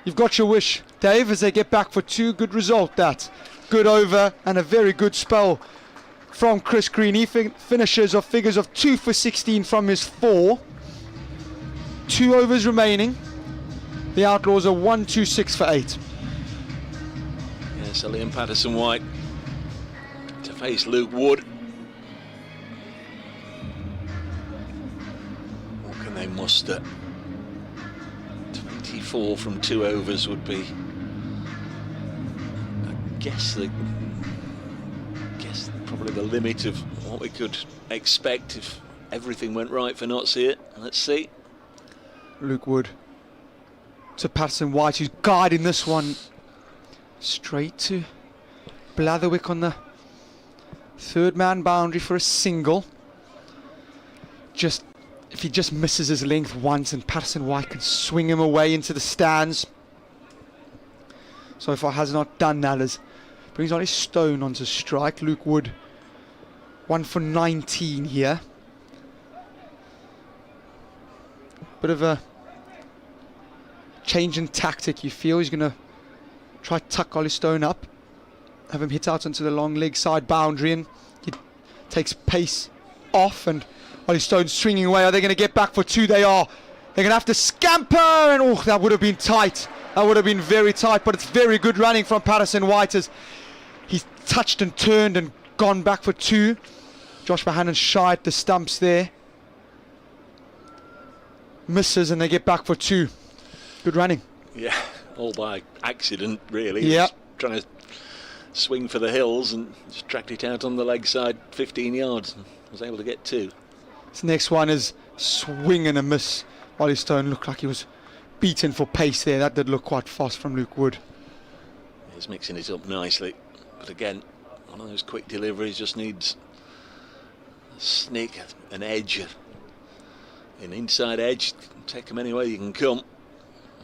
you've got your wish, Dave, as they get back for 2. Good result, that. Good over and a very good spell from Chris Green. He finishes off figures of 2 for 16 from his 4. 2 overs remaining. The Outlaws are 1-2-6 for 8. Yeah, so Liam Patterson-White to face Luke Wood. What can they muster? 24 from 2 overs would be, I guess probably the limit of what we could expect if everything went right for Notts here. Let's see. Luke Wood to Patterson-White, who's guiding this one straight to Blatherwick on the 3rd man boundary for a single. If he just misses his length once, and Patterson-White can swing him away into the stands. So far has not done that, as brings on his Stone onto strike. Luke Wood 1 for 19 here. Bit of a change in tactic, you feel. He's going to try to tuck Ollie Stone up, have him hit out onto the long leg side boundary, and he takes pace off, and Ollie Stone swinging away. Are they going to get back for 2? They are. They're going to have to scamper, and oh, that would have been tight. That would have been very tight, but it's very good running from Patterson-White as he's touched and turned and gone back for 2. Josh Bohannon shy at the stumps there. Misses, and they get back for 2. Good running. Yeah, all by accident, really. Yeah. Just trying to swing for the hills and just tracked it out on the leg side 15 yards and was able to get 2. This next one is swing and a miss. Ollie Stone looked like he was beaten for pace there. That did look quite fast from Luke Wood. He's mixing it up nicely, but again, one of those quick deliveries just needs a sneak, an edge, an inside edge. Take them any way you can come.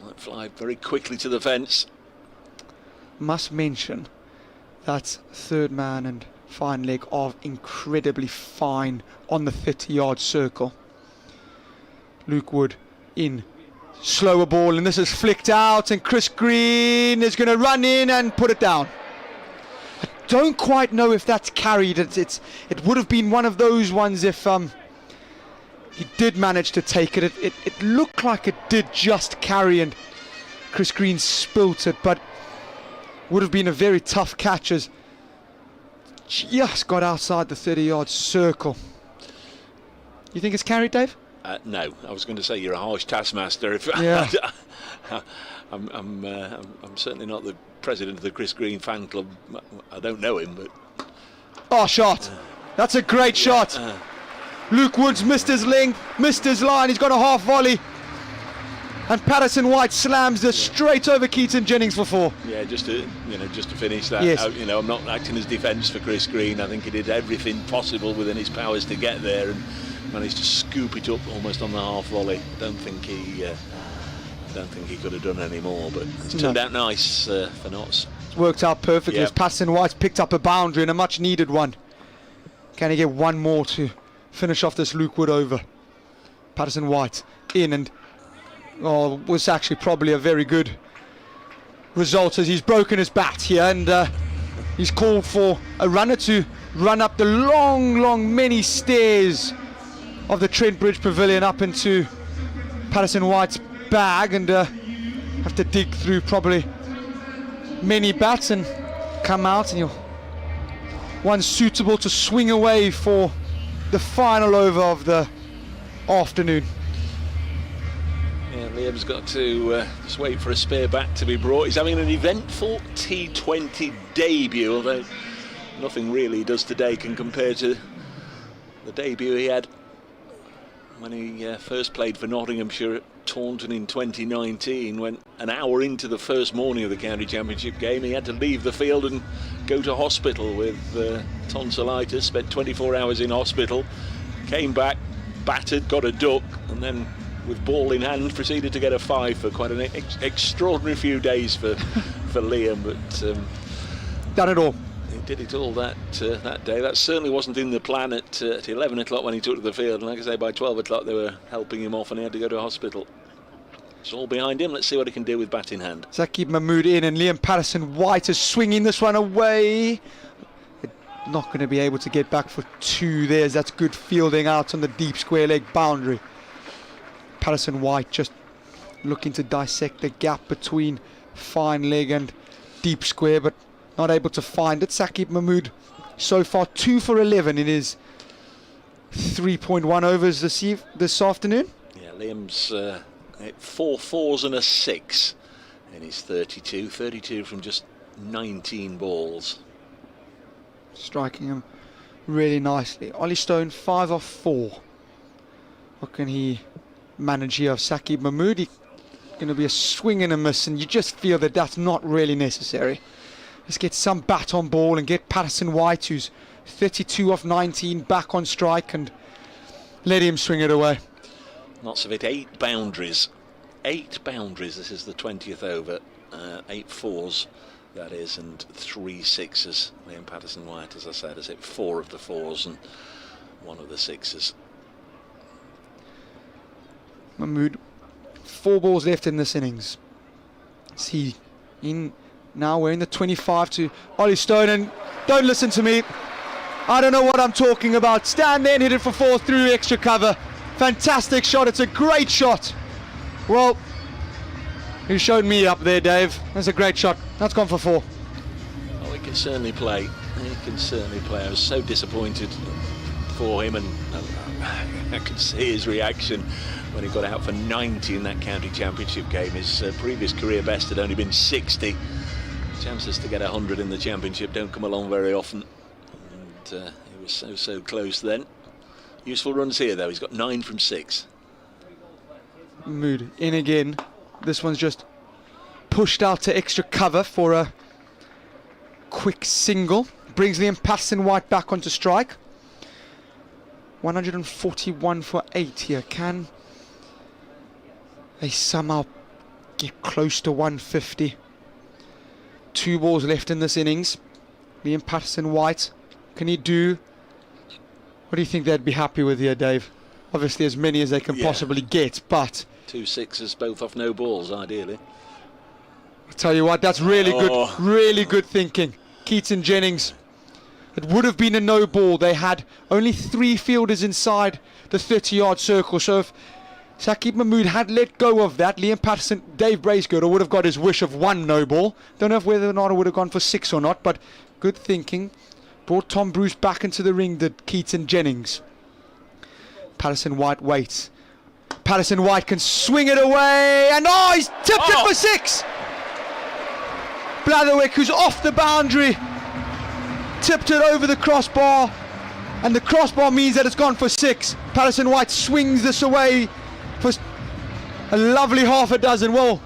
Might fly very quickly to the fence. Must mention that 3rd man and fine leg are incredibly fine on the 30-yard circle. Luke Wood in, slower ball, and this is flicked out, and Chris Green is going to run in and put it down. I don't quite know if that's carried. It would have been one of those ones if he did manage to take it. It looked like it did just carry, and Chris Green spilt it, but would have been a very tough catch as just got outside the 30-yard circle. You think it's carried, Dave? No, I was going to say you're a harsh taskmaster. If yeah. I'm certainly not the president of the Chris Green fan club. I don't know him, but Oh, shot. That's a great shot. Luke Woods missed his length, missed his line. He's got a half volley. And Patterson White slams this straight over Keaton Jennings for 4. Yeah, just to finish that. Yes. I'm not acting as defence for Chris Green. I think he did everything possible within his powers to get there and managed to scoop it up almost on the half volley. I don't think he could have done any more, but it's turned out nice for Notts. Worked out perfectly as Patterson White picked up a boundary and a much needed one. Can he get one more to finish off this Luke Wood over? Patterson White in, and was actually probably a very good result as he's broken his bat here, and he's called for a runner to run up the long many stairs of the Trent Bridge Pavilion up into Patterson White's bag, and have to dig through probably many bats and come out, and one suitable to swing away for the final over of the afternoon. Yeah, Liam's got to just wait for a spare bat to be brought. He's having an eventful T20 debut, although nothing really he does today can compare to the debut he had when he first played for Nottinghamshire at Taunton in 2019, when an hour into the first morning of the county championship game he had to leave the field and go to hospital with tonsillitis, spent 24 hours in hospital, came back, battered, got a duck, and then with ball in hand proceeded to get a 5 for quite an extraordinary few days for Liam, but done it all. He did it all that day. That certainly wasn't in the plan at 11 o'clock when he took to the field, and like I say, by 12 o'clock they were helping him off and he had to go to hospital. It's all behind him. Let's see what he can do with bat in hand. Zakib Mahmood in, and Liam Patterson White is swinging this one away. Not going to be able to get back for 2 there. That's good fielding out on the deep square leg boundary. Patterson White just looking to dissect the gap between fine leg and deep square, but not able to find it. Zakib Mahmood so far 2 for 11 in his 3.1 overs this afternoon. Yeah, Liam's 4 fours and a 6 in his 32 from just 19 balls. Striking him really nicely. Ollie Stone 5 off 4. What can he manage here of Zakib Mahmood? He's going to be a swing and a miss, and you just feel that that's not really necessary. Let's get some bat on ball and get Patterson White, who's 32 off 19, back on strike, and let him swing it away. Lots of it. 8 boundaries. 8 boundaries. This is the 20th over. 8 fours, that is, and 3 sixes. Liam Patterson White, as I said, has hit 4 of the 4s and 1 of the 6s. Mahmood, 4 balls left in this innings. See, in now we're in the 25 to Ollie Stone, and don't listen to me. I don't know what I'm talking about. Stand there and hit it for 4 through extra cover. Fantastic shot. It's a great shot. Well, you showed me up there, Dave. That's a great shot. That's gone for 4. Oh, he can certainly play. He can certainly play. I was so disappointed for him, and I could see his reaction when he got out for 90 in that county championship game. His previous career best had only been 60. Chances to get 100 in the championship don't come along very often, and he was so close then. Useful runs here though. He's got 9 from 6. Mood in again. This one's just pushed out to extra cover for a quick single. Brings Liam Patterson White back onto strike. 141 for 8 here. Can they somehow get close to 150? 2 balls left in this innings. Liam Patterson White, can he do? What do you think they'd be happy with here, Dave? Obviously as many as they can possibly get, but 2 sixes, both off no balls, ideally. I'll tell you what, that's really good thinking. Keaton Jennings, it would have been a no ball. They had only 3 fielders inside the 30-yard circle, so if Zakib Mahmood had let go of that, Liam Patterson, Dave Bracegirdle would have got his wish of 1 no ball. Don't know whether or not it would have gone for 6 or not, but good thinking. Brought Tom Bruce back into the ring, did Keaton Jennings. Patterson White waits. Patterson White can swing it away, and he's tipped it for 6! Blatherwick, who's off the boundary, tipped it over the crossbar, and the crossbar means that it's gone for 6. Patterson White swings this away for a lovely half a dozen. Well,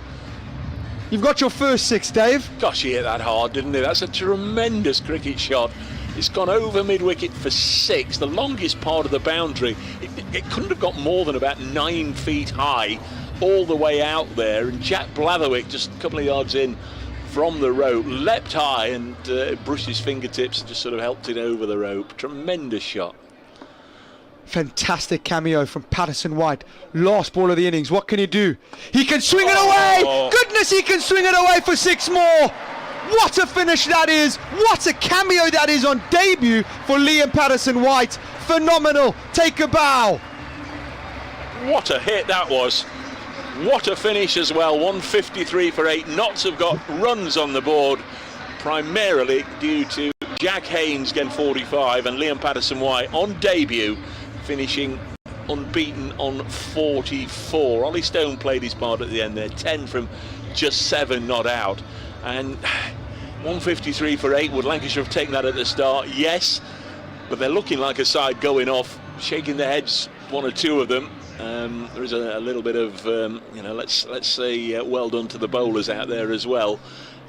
you've got your first 6, Dave. Gosh, he hit that hard, didn't he? That's a tremendous cricket shot. It's gone over mid-wicket for 6, the longest part of the boundary. It couldn't have got more than about 9 feet high all the way out there, and Jack Blatherwick, just a couple of yards in from the rope, leapt high and brushed his fingertips and just sort of helped it over the rope. Tremendous shot. Fantastic cameo from Patterson White. Last ball of the innings. What can he do? He can swing it away! Goodness, he can swing it away for 6 more! What a finish that is! What a cameo that is on debut for Liam Patterson White. Phenomenal. Take a bow. What a hit that was. What a finish as well. 153 for 8. Notts have got runs on the board, primarily due to Jack Haynes getting 45 and Liam Patterson White on debut finishing unbeaten on 44. Ollie Stone played his part at the end there, 10 from just 7 not out. And 153 for 8. Would Lancashire have taken that at the start? Yes, but they're looking like a side going off, shaking their heads, one or two of them. There is a little bit of, let's say well done to the bowlers out there as well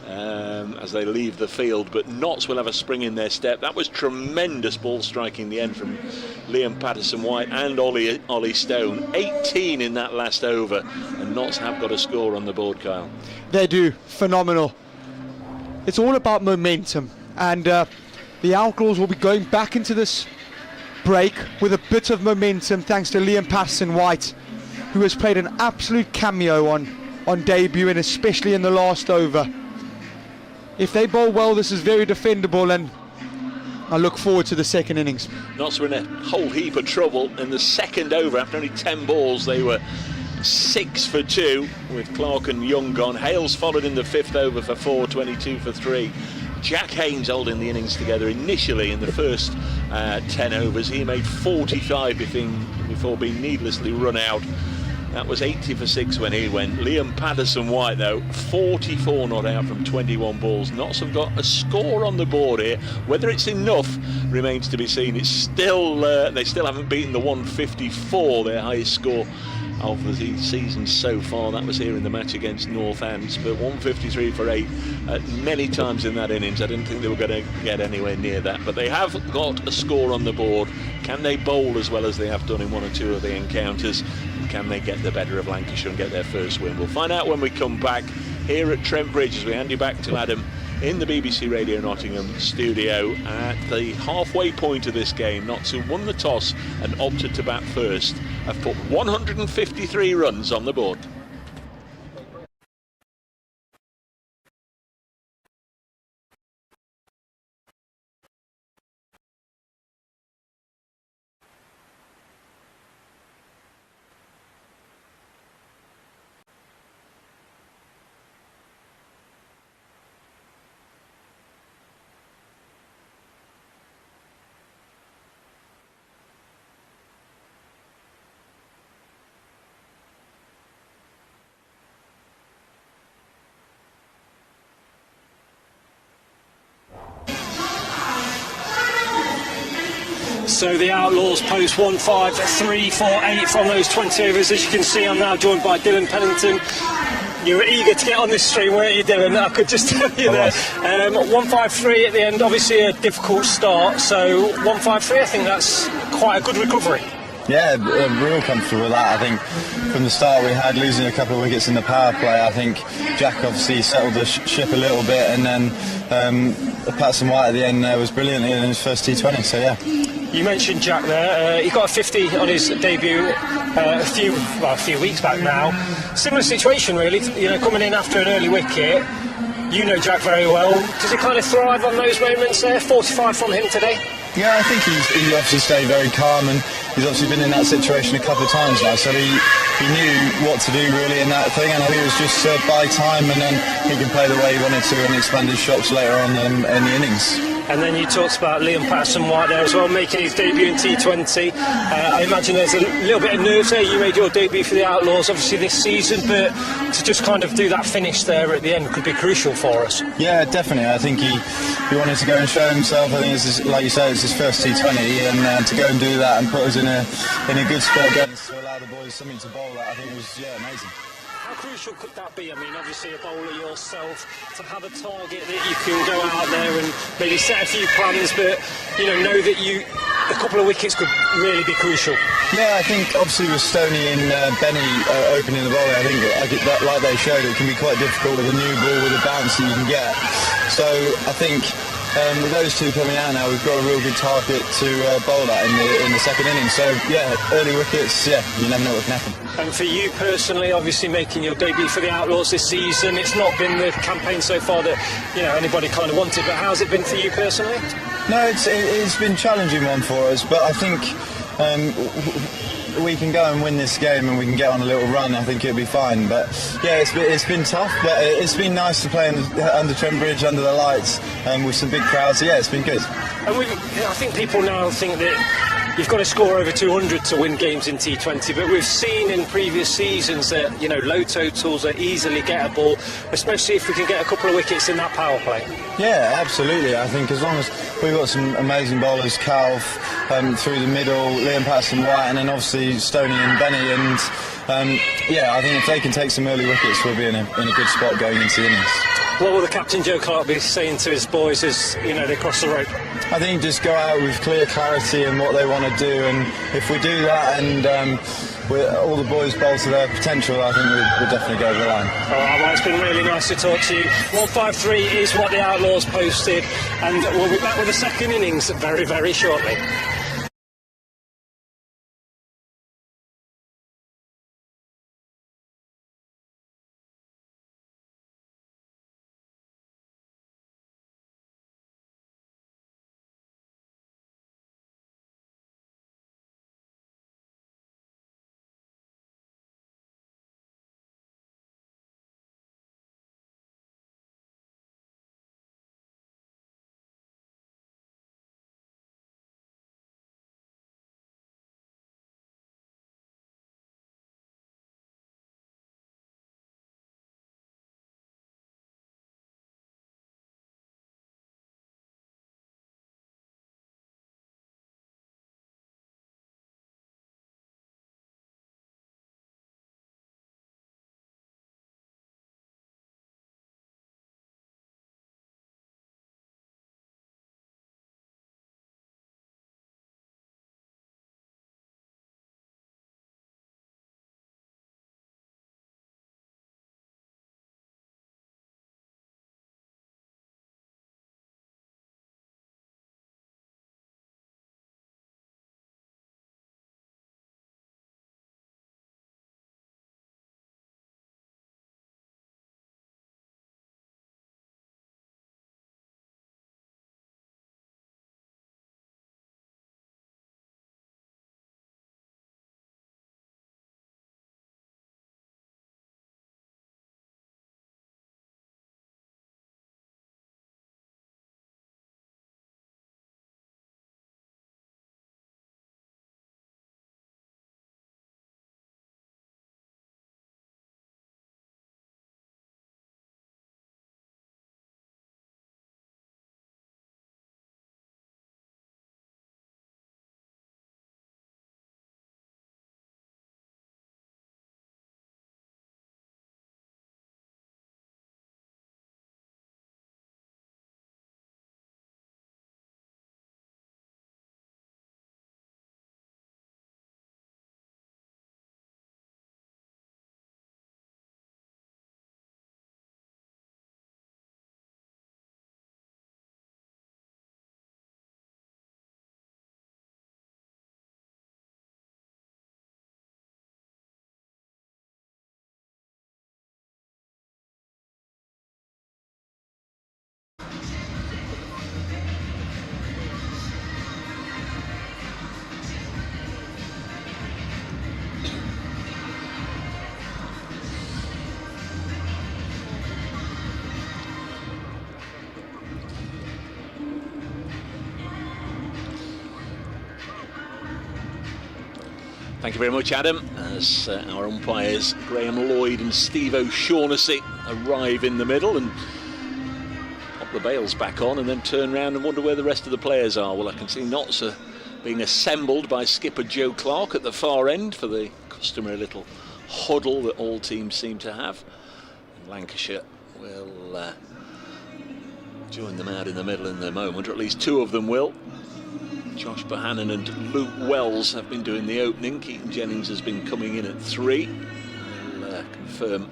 as they leave the field. But Notts will have a spring in their step. That was tremendous ball striking the end from Liam Patterson White and Ollie Stone. 18 in that last over, and Notts have got a score on the board, Kyle. They do. Phenomenal. It's all about momentum, and the Outlaws will be going back into this break with a bit of momentum thanks to Liam Patterson White, who has played an absolute cameo on debut, and especially in the last over. If they bowl well, this is very defendable, and I look forward to the second innings. Notts were in a whole heap of trouble in the second over. After only 10 balls, they were 6 for 2 with Clark and Young gone. Hales followed in the 5th over for 4, 22 for 3. Jack Haynes holding the innings together initially in the first 10 overs. He made 45 before being needlessly run out. That was 80 for 6 when he went. Liam Patterson White, though, 44 not out from 21 balls. Notts have got a score on the board here. Whether it's enough remains to be seen. It's still they still haven't beaten the 154, their highest score of the season so far. That was here in the match against Northants, but 153 for 8 many times in that innings. I didn't think they were going to get anywhere near that, but they have got a score on the board. Can they bowl as well as they have done in one or two of the encounters? Can they get the better of Lancashire and get their first win? We'll find out when we come back here at Trent Bridge, as we hand you back to Adam in the BBC Radio Nottingham studio at the halfway point of this game. Notts, who won the toss and opted to bat first, have put 153 runs on the board. So the Outlaws post 153 for 8 from those 20 overs. As you can see, I'm now joined by Dylan Pennington. You were eager to get on this stream, weren't you, Dylan? I could just tell you that. 153 at the end, obviously a difficult start. So 153, I think that's quite a good recovery. Yeah, real comfortable with that. I think from the start we had losing a couple of wickets in the power play. I think Jack obviously settled the ship a little bit, and then Patterson White at the end there was brilliant in his first T20. So yeah. You mentioned Jack there. He got a 50 on his debut a few weeks back now. Similar situation, really. You know, coming in after an early wicket. You know Jack very well. Does he kind of thrive on those moments there? 45 from him today. Yeah, I think he's obviously stayed very calm, and he's obviously been in that situation a couple of times now, so he knew what to do really in that thing, and I think it was just buy time, and then he can play the way he wanted to and expand his shots later on in the innings. and then you talked about Liam Patterson-White there as well, making his debut in T20. I imagine there's a little bit of nerves there. You made your debut for the Outlaws, obviously this season, but to just kind of do that finish there at the end could be crucial for us. Yeah, definitely. I think he wanted to go and show himself. I think it's his, like you say, it's his first T20, and to go and do that and put us in a good spot going to allow the boys something to bowl at, I think was amazing. How crucial could that be? I mean, obviously a bowler yourself, to have a target that you can go out there and maybe set a few plans, but know that a couple of wickets could really be crucial. Yeah, I think obviously with Stoney and Benny opening the bowling, I think like they showed, it can be quite difficult with a new ball with a bounce that you can get. So I think with those two coming out now, we've got a real good target to bowl at in the second innings. So yeah, early wickets, you never know what can happen. And for you personally, obviously making your debut for the Outlaws this season, it's not been the campaign so far that anybody kind of wanted, but how's it been for you personally? No, it's been a challenging one for us, but I think we can go and win this game and we can get on a little run. I think it'll be fine. But yeah, it's been tough, but it's been nice to play under Trent Bridge, under the lights, with some big crowds. So yeah, it's been good. And I think people now think that you've got to score over 200 to win games in T20, but we've seen in previous seasons that low totals are easily gettable, especially if we can get a couple of wickets in that power play. Yeah, absolutely. I think as long as we've got some amazing bowlers, Calv through the middle, Liam Patterson-White, and then obviously Stoney and Benny, and I think if they can take some early wickets, we'll be in a good spot going into the innings. What will the captain Joe Clark be saying to his boys as they cross the road? I think just go out with clear clarity and what they want to do, and if we do that and all the boys bowl to their potential, I think we'll definitely go over the line. All right, well, it's been really nice to talk to you. 153 is what the Outlaws posted, and we'll be back with the second innings very, very shortly. Thank you very much, Adam, as our umpires Graham Lloyd and Steve O'Shaughnessy arrive in the middle and pop the bails back on and then turn around and wonder where the rest of the players are. Well, I can see knots are being assembled by skipper Joe Clark at the far end for the customary little huddle that all teams seem to have. And Lancashire will join them out in the middle in a moment, or at least two of them will. Josh Bohannon and Luke Wells have been doing the opening. Keaton Jennings has been coming in at 3. I'll confirm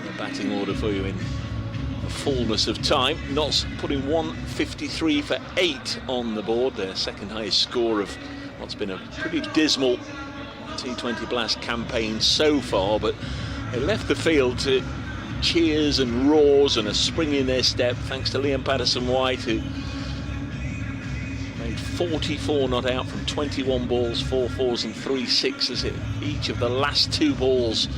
the batting order for you in the fullness of time. Notts putting 153 for 8 on the board, their second highest score of what's been a pretty dismal T20 Blast campaign so far, but they left the field to cheers and roars and a spring in their step thanks to Liam Patterson-White, who 44 not out from 21 balls, 4 fours and 3 sixes hit each of the last 2 balls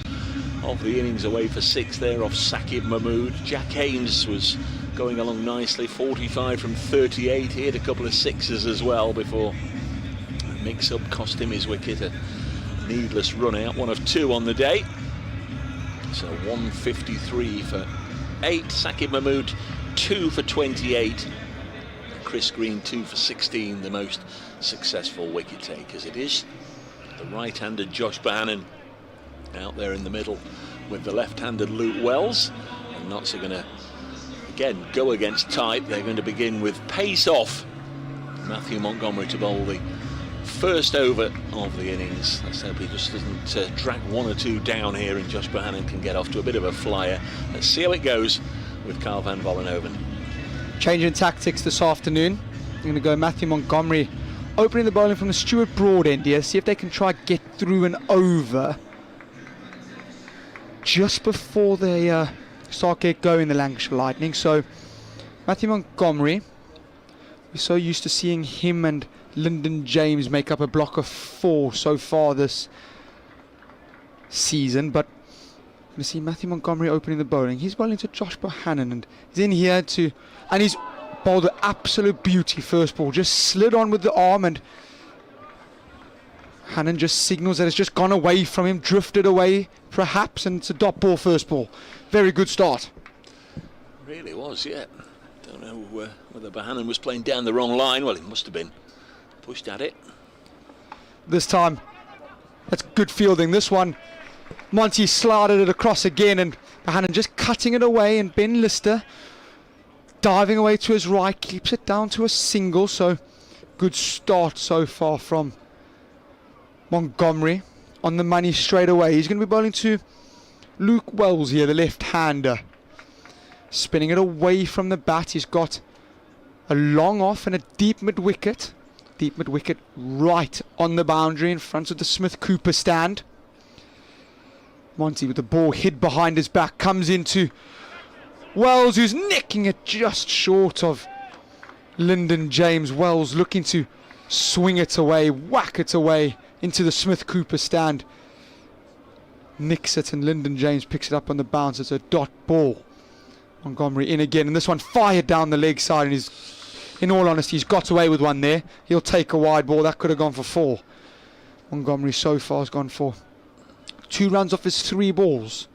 of the innings away for 6 there off Saqib Mahmood. Jack Haynes was going along nicely, 45 from 38. He had a couple of sixes as well before a mix-up cost him his wicket, a needless run out, 1 of 2 on the day. So 153 for 8. Saqib Mahmood 2 for 28. Chris Green 2 for 16, the most successful wicket takers. It is the right-handed Josh Bohannon out there in the middle with the left-handed Luke Wells, and Notts are going to again go against type. They're going to begin with pace off Matthew Montgomery to bowl the first over of the innings. Let's hope he just doesn't drag 1 or 2 down here and Josh Bohannon can get off to a bit of a flyer. Let's see how it goes with Carl van Vollenhoven. Changing tactics this afternoon. I'm going to go Matthew Montgomery opening the bowling from the Stuart Broad end here. See if they can try get through and over just before they start get going, the Lancashire Lightning. So Matthew Montgomery, we're so used to seeing him and Lyndon James make up a block of 4 so far this season, but you see Matthew Montgomery opening the bowling. He's bowling to Josh Bohannon and he's in here and he's bowled an absolute beauty first ball, just slid on with the arm, and Hannon just signals that it's just gone away from him, drifted away perhaps, and it's a dot ball first ball. Very good start. Really was, yeah. Don't know whether Bohannon was playing down the wrong line. Well, he must have been. Pushed at it. This time, that's good fielding. This one, Monty slarded it across again, and Bohannon just cutting it away, and Ben Lister diving away to his right, keeps it down to a single. So good start so far from Montgomery on the money straight away. He's going to be bowling to Luke Wells here, the left-hander, spinning it away from the bat. He's got a long off and a deep mid-wicket right on the boundary in front of the Smith Cooper stand. Monty with the ball hid behind his back comes into Wells, who's nicking it just short of Lyndon James. Wells looking to swing it away, whack it away into the Smith Cooper stand. Nicks it and Lyndon James picks it up on the bounce. It's a dot ball. Montgomery in again, and this one fired down the leg side, and he's, in all honesty, he's got away with one there. He'll take a wide ball. That could have gone for 4. Montgomery so far has gone for 2 runs off his 3 balls.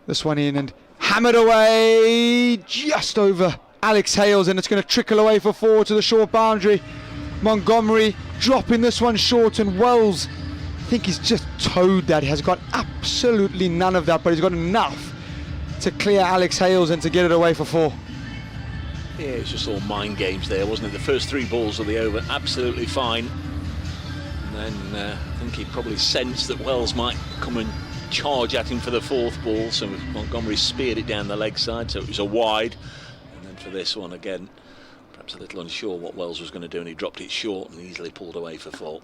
This one in and hammered away just over Alex Hales, and it's going to trickle away for 4 to the short boundary. Montgomery dropping this one short, and Wells, I think he's just towed that. He has got absolutely none of that, but he's got enough to clear Alex Hales and to get it away for 4. Yeah, it's just all mind games there, wasn't it? The first 3 balls of the over, absolutely fine. And then I think he probably sensed that Wells might come and charge at him for the 4th ball, so Montgomery speared it down the leg side, so it was a wide. And then for this one again, perhaps a little unsure what Wells was going to do, and he dropped it short and easily pulled away for 4.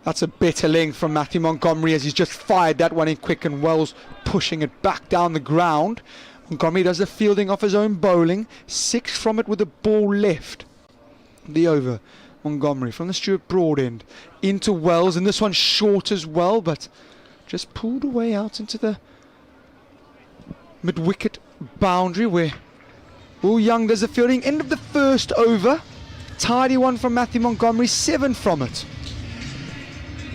That's a bitter length from Matthew Montgomery as he's just fired that one in quick, and Wells pushing it back down the ground. Montgomery does the fielding off his own bowling, 6 from it with the ball left. The over, Montgomery from the Stuart Broad end into Wells, and this one short as well, but just pulled away out into the mid-wicket boundary where Will Young does the fielding. End of the first over. Tidy one from Matthew Montgomery, 7 from it.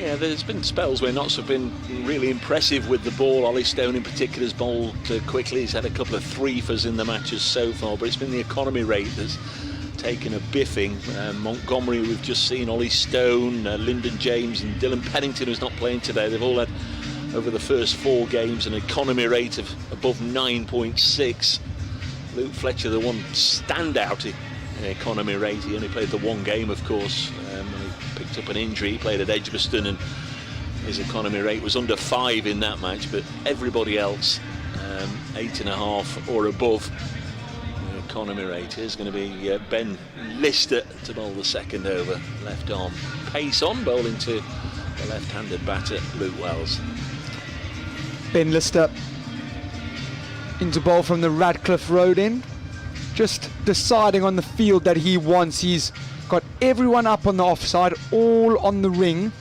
Yeah, there's been spells where Notts have been really impressive with the ball. Ollie Stone in particular has bowled quickly. He's had a couple of threefers in the matches so far, but it's been the economy rate that's taken a biffing. Montgomery, we've just seen, Ollie Stone, Lyndon James and Dylan Pennington, who's not playing today. They've all had, over the first 4 games, an economy rate of above 9.6. Luke Fletcher, the one standout in economy rate. He only played the 1 game, of course, when he picked up an injury. He played at Edgbaston and his economy rate was under 5 in that match, but everybody else 8.5 or above economy rate. Here's going to be Ben Lister to bowl the second over. Left arm pace on, bowling to the left-handed batter Luke Wells. Ben Lister into bowl from the Radcliffe Road end, just deciding on the field that he wants. He's got everyone up on the offside, all on the ring.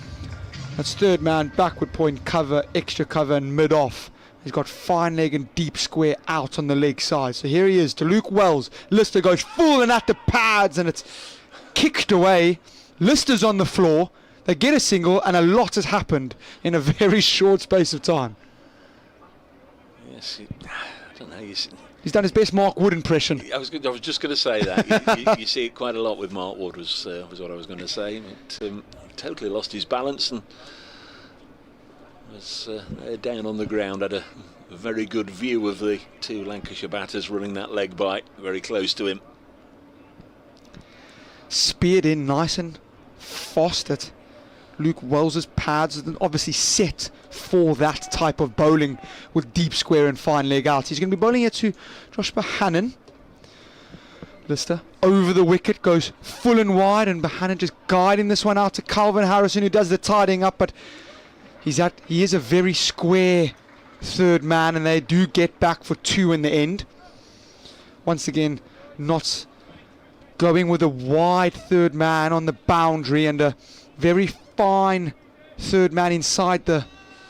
That's third man, backward point, cover, extra cover and mid-off. He's got fine leg and deep square out on the leg side. So here he is to Luke Wells. Lister goes full and at the pads and it's kicked away. Lister's on the floor. They get a single and a lot has happened in a very short space of time. Yes, I don't know. He's done his best Mark Wood impression. I was just going to say that. you see it quite a lot with Mark Wood, was what I was going to say. But, totally lost his balance and was down on the ground. Had a very good view of the 2 Lancashire batters running that leg by, very close to him. Speared in nice and fast at Luke Wells's pads, and obviously set for that type of bowling with deep square and fine leg out. He's going to be bowling here to Josh Bohannon. Lister over the wicket, goes full and wide, and Bohannon just guiding this one out to Calvin Harrison, who does the tidying up, but he is a very square third man, and they do get back for 2 in the end. Once again, Notts going with a wide third man on the boundary and a very fine third man inside the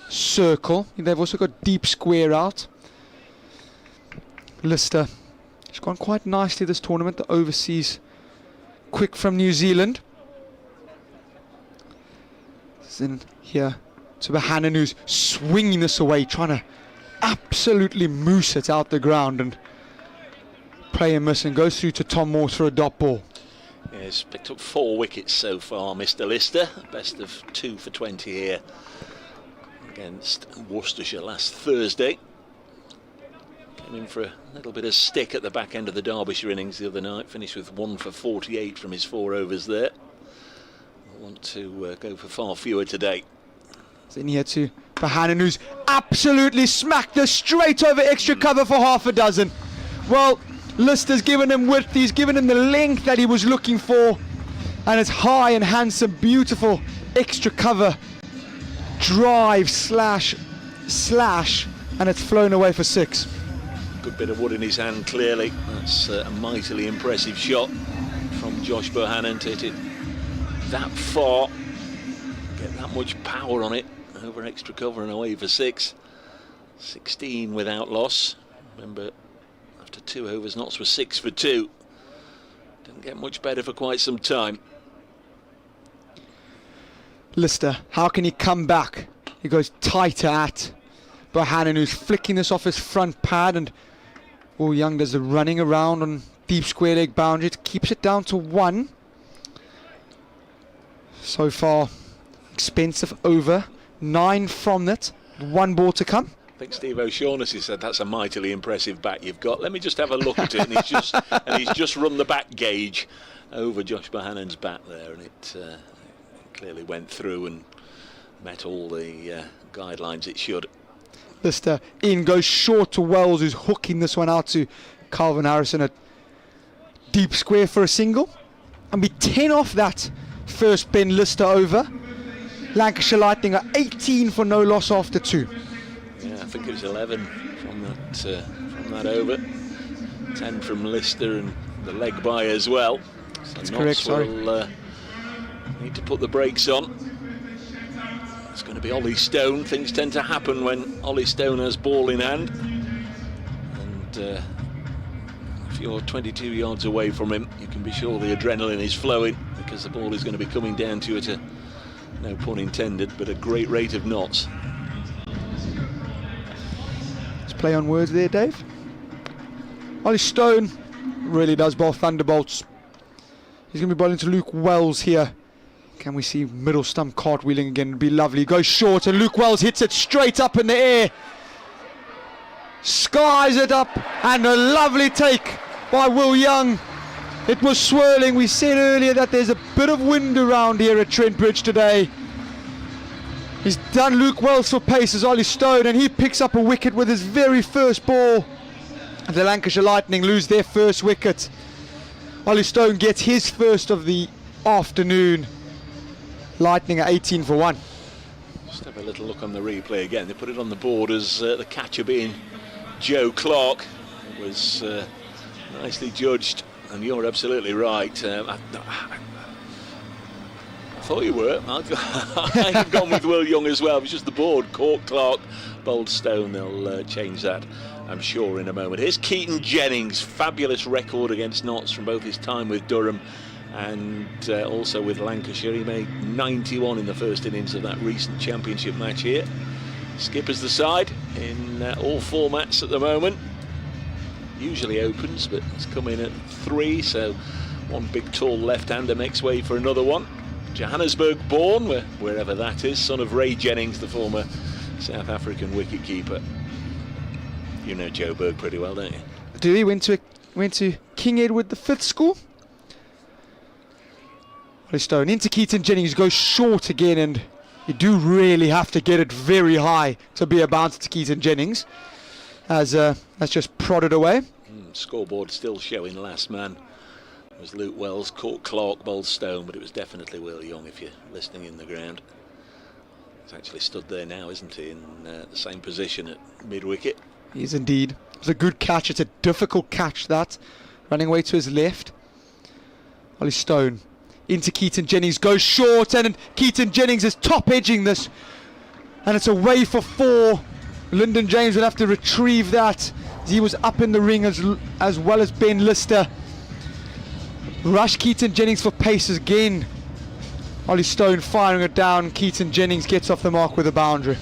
circle. They've also got deep square out. Lister, he's gone quite nicely this tournament, the overseas quick from New Zealand. It's in here to Bohannon, who's swinging this away, trying to absolutely moose it out the ground, and play and miss, and goes through to Tom Morse for a dot ball. Yeah, he's picked up 4 wickets so far, Mr. Lister. Best of 2 for 20 here against Worcestershire last Thursday. Came in for a little bit of stick at the back end of the Derbyshire innings the other night. Finished with 1 for 48 from his 4 overs there. I want to go for far fewer today. It's in here to Bohannon, who's absolutely smacked this straight over extra cover for half a dozen. Well, Lister's given him width, he's given him the length that he was looking for, and it's high and handsome, beautiful extra cover drive slash, and it's flown away for 6. Good bit of wood in his hand, clearly. That's a mightily impressive shot from Josh Bohannon to hit it that far, get that much power on it over extra cover and away for 6. 16 without loss. Remember, after 2 overs, Notts was 6 for 2. Didn't get much better for quite some time. Lister, how can he come back? He goes tighter at Bohannon, who's flicking this off his front pad, and Young does the running around on deep square leg boundary. It keeps it down to 1. So far, expensive over. 9 from it. 1 ball to come. I think Steve O'Shaughnessy said that's a mightily impressive bat you've got. Let me just have a look at it. And he's just run the bat gauge over Josh Bohannon's bat there, and it clearly went through and met all the guidelines it should. Lister in, goes short to Wells, who's hooking this one out to Calvin Harrison at deep square for a single. And we 10 off that first Ben Lister over. Lancashire Lightning are 18 for no loss after 2. Yeah, I think it was 11 from that over. 10 from Lister and the leg by as well. So that's Notts correct, sorry. will need to put the brakes on. It's going to be Ollie Stone. Things tend to happen when Ollie Stone has ball in hand. And if you're 22 yards away from him, you can be sure the adrenaline is flowing, because the ball is going to be coming down to you at a no pun intended, but a great rate of knots. Let's play on words there, Dave. Ollie Stone really does bowl thunderbolts. He's going to be bowling to Luke Wells here. Can we see middle stump cartwheeling again? It'd be lovely. Goes short and Luke Wells hits it straight up in the air. Skies it up, and a lovely take by Will Young. It was swirling. We said earlier that there's a bit of wind around here at Trent Bridge today. He's done Luke Wells for pace as Ollie Stone, and he picks up a wicket with his very first ball. The Lancashire Lightning lose their first wicket. Ollie Stone gets his first of the afternoon. Lightning are 18 for 1. Just have a little look on the replay again. They put it on the board as the catcher being Joe Clark. It was nicely judged, and you're absolutely right. I thought you were. I've gone with Will Young as well. It was just the board. Clark, bowled Stone. They'll change that, I'm sure, in a moment. Here's Keaton Jennings. Fabulous record against Notts from both his time with Durham and also with Lancashire. He made 91 in the first innings of that recent championship match here. Skippers the side in all formats at the moment. Usually opens, but it's come in at 3, so one big tall left-hander makes way for another one. Johannesburg born, wherever that is, son of Ray Jennings, the former South African wicketkeeper. You know Joe Berg pretty well, don't you? Do he? Went to King Edward V school. Ollie Stone into Keaton Jennings, goes short again, and you do really have to get it very high to be a bouncer to Keaton Jennings, as that's just prodded away. Scoreboard still showing last man was Luke Wells, caught Clark, bowled Stone, but it was definitely Will Young if you're listening in the ground. He's actually stood there now, isn't he, in the same position at mid-wicket. He is indeed. It's a good catch. It's a difficult catch, that. Running away to his left. Ollie Stone into Keaton Jennings, goes short, and Keaton Jennings is top edging this, and it's away for 4. Lyndon James will have to retrieve that. He was up in the ring as well as Ben Lister. Rush Keaton Jennings for pace again. Ollie Stone firing it down. Keaton Jennings gets off the mark with a boundary.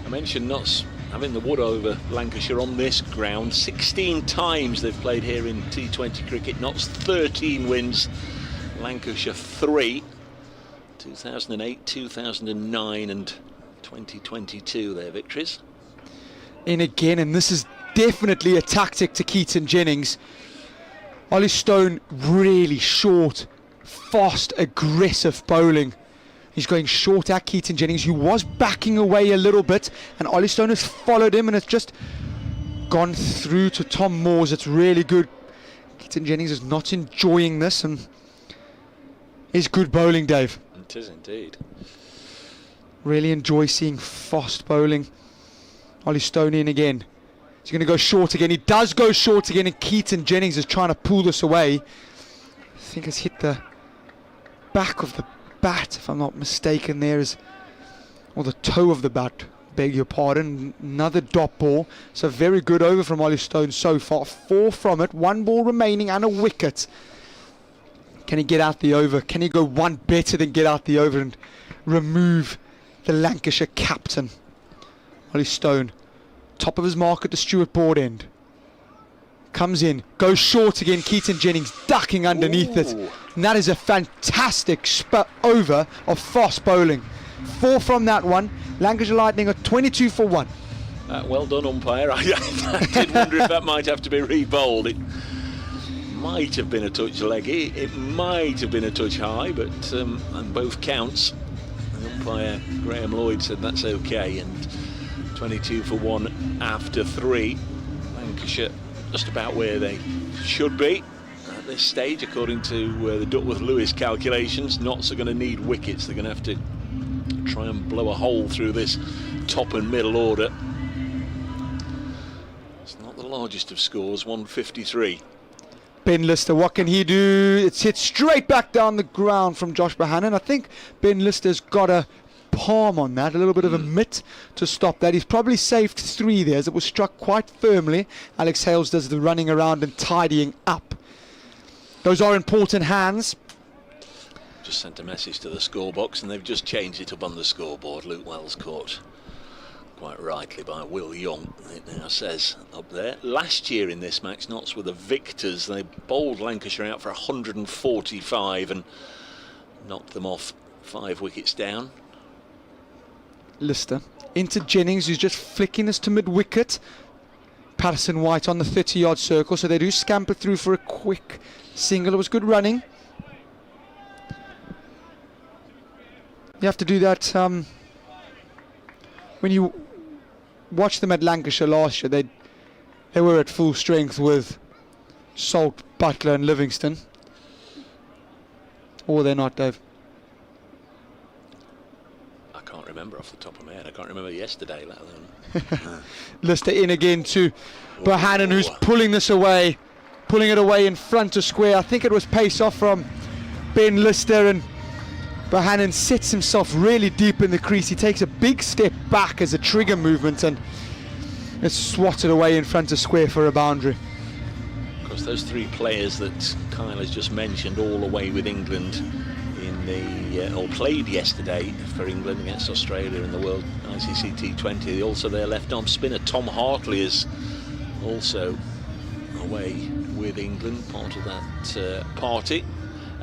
I mentioned Notts having the wood over Lancashire on this ground. 16 times they've played here in T20 cricket. Notts 13 wins, Lancashire 3. 2008, 2009 and 2022 their victories. In again, and this is definitely a tactic to Keaton Jennings. Ollie Stone really short, fast, aggressive bowling. He's going short at Keaton Jennings, who was backing away a little bit, and Ollie Stone has followed him, and it's just gone through to Tom Moores. It's really good. Keaton Jennings is not enjoying this, and it's good bowling, Dave. It is indeed. Really enjoy seeing fast bowling. Ollie Stone in again. He's going to go short again. He does go short again, and Keaton Jennings is trying to pull this away. I think it's hit the back of the bat, if I'm not mistaken. Or the toe of the bat, beg your pardon. Another dot ball. So very good over from Ollie Stone so far. 4 from it, 1 ball remaining and a wicket. Can he get out the over? Can he go one better than get out the over and remove the Lancashire captain? Ollie Stone, top of his mark at the Stewart Broad end. Comes in, goes short again. Keaton Jennings ducking underneath it. And that is a fantastic over of fast bowling. 4 from that one. Lancashire Lightning are 22 for 1. Well done, umpire. I did wonder if that might have to be re-bowled. It might have been a touch leggy, it might have been a touch high, but on both counts, the umpire Graham Lloyd said that's okay, and 22 for 1 after 3. Lancashire just about where they should be at this stage, according to the Duckworth-Lewis calculations. Notts are going to need wickets. They're going to have to try and blow a hole through this top and middle order. It's not the largest of scores, 153. Ben Lister, what can he do? It's hit straight back down the ground from Josh Bohannon. I think Ben Lister's got a palm on that, a little bit of a mitt to stop that. He's probably saved 3 there as it was struck quite firmly. Alex Hales does the running around and tidying up. Those are important hands. just sent a message to the scorebox and they've just changed it up on the scoreboard. Luke Wells caught quite rightly by Will Young. It now says up there, last year in this match, Notts were the victors. They bowled Lancashire out for 145 and knocked them off 5 wickets down. Lister into Jennings, who's just flicking this to mid-wicket. Patterson White on the 30-yard circle, so they do scamper through for a quick single. It was good running. You have to do that when you watch them at Lancashire last year. They were at full strength with Salt, Butler and Livingston. Or they're not, Dave? I can't remember off the top of my head. I can't remember yesterday, let alone. Lister in again to Bohannon, who's pulling this away, pulling it away in front of square. I think it was pace off from Ben Lister, and Bohannon sets himself really deep in the crease. He takes a big step back as a trigger movement and it's swatted away in front of square for a boundary. Of course, those 3 players that Kyle has just mentioned, all away with England in the or played yesterday for England against Australia in the World ICC T20. Also their left-arm spinner Tom Hartley is also away with England, part of that party.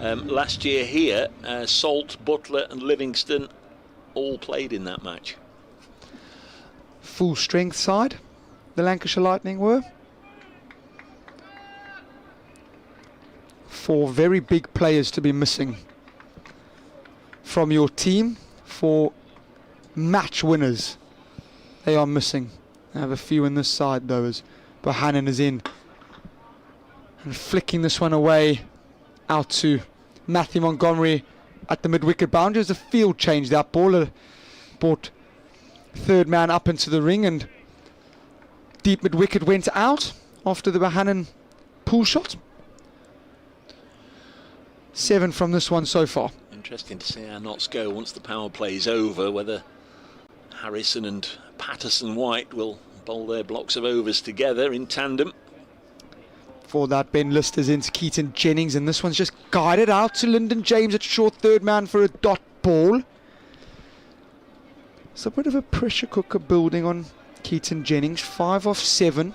Last year here, Salt, Butler and Livingston all played in that match. Full strength side, the Lancashire Lightning were. 4 very big players to be missing from your team. 4 match winners they are missing. I have a few in this side though, as Bohannon is in and flicking this one away out to Matthew Montgomery at the mid-wicket boundary. As a field change, that ball brought third man up into the ring and deep mid-wicket went out after the Bohannon pull shot. 7 from this one so far. Interesting to see how Notts go once the power play is over, whether Harrison and Patterson White will bowl their blocks of overs together in tandem. For that, Ben Lister's into Keaton Jennings, and this one's just guided out to Lyndon James at short third man for a dot ball. It's a bit of a pressure cooker building on Keaton Jennings. 5 off 7.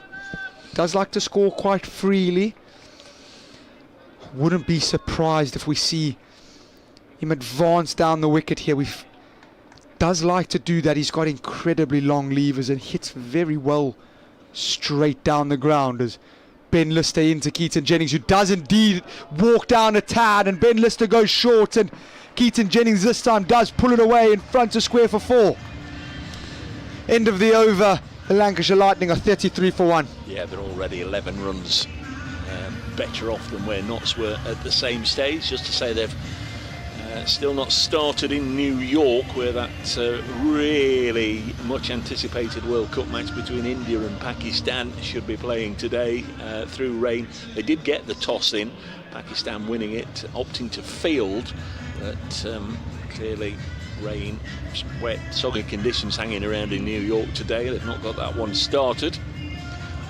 Does like to score quite freely. Wouldn't be surprised if we see him advance down the wicket here. Does like to do that. He's got incredibly long levers and hits very well straight down the ground, as Ben Lister into Keaton Jennings, who does indeed walk down a tad, and Ben Lister goes short, and Keaton Jennings this time does pull it away in front of square for 4. End of the over. The Lancashire Lightning are 33 for 1. Yeah, they're already 11 runs better off than where Notts were at the same stage. Just to say, they've still not started in New York, where that really much anticipated World Cup match between India and Pakistan should be playing today through rain. They did get the toss in, Pakistan winning it, opting to field, but clearly rain, wet, soggy conditions hanging around in New York today. They've not got that one started.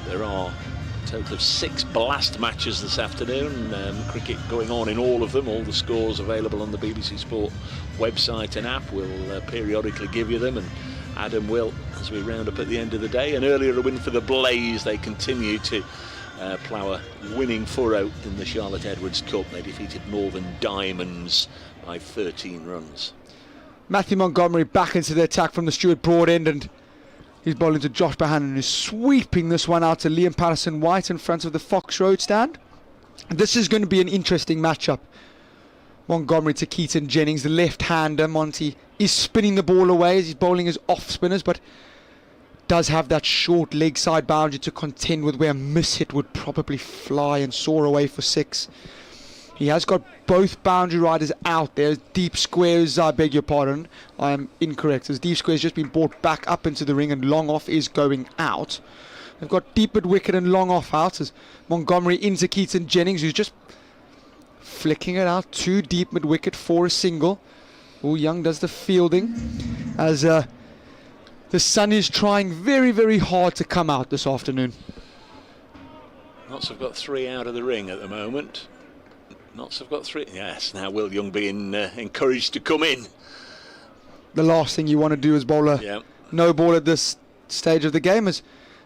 There are a total of 6 blast matches this afternoon, cricket going on in all of them. All the scores available on the BBC Sport website and app. We'll periodically give you them, and Adam will as we round up at the end of the day. And earlier a win for the Blaze. They continue to plough a winning furrow in the Charlotte Edwards Cup. They defeated Northern Diamonds by 13 runs. Matthew Montgomery back into the attack from the Stuart Broad end, and he's bowling to Josh Bohannon, who's sweeping this one out to Liam Patterson White in front of the Fox Road stand. This is going to be an interesting matchup. Montgomery to Keaton Jennings, the left-hander. Monty is spinning the ball away as he's bowling his off-spinners, but does have that short leg side boundary to contend with, where a miss-hit would probably fly and soar away for 6. He has got both boundary riders out there. Deep squares, I beg your pardon, I am incorrect. As deep square's just been brought back up into the ring and long off is going out. They've got deep mid wicket and long off out as Montgomery into Keaton Jennings, who's just flicking it out to deep mid wicket for a single. Oh, Young does the fielding as the sun is trying very, very hard to come out this afternoon. Notts have got 3 out of the ring at the moment. Notts have got 3. Yes, now Will Young being encouraged to come in. The last thing you want to do as bowler, no ball at this stage of the game, is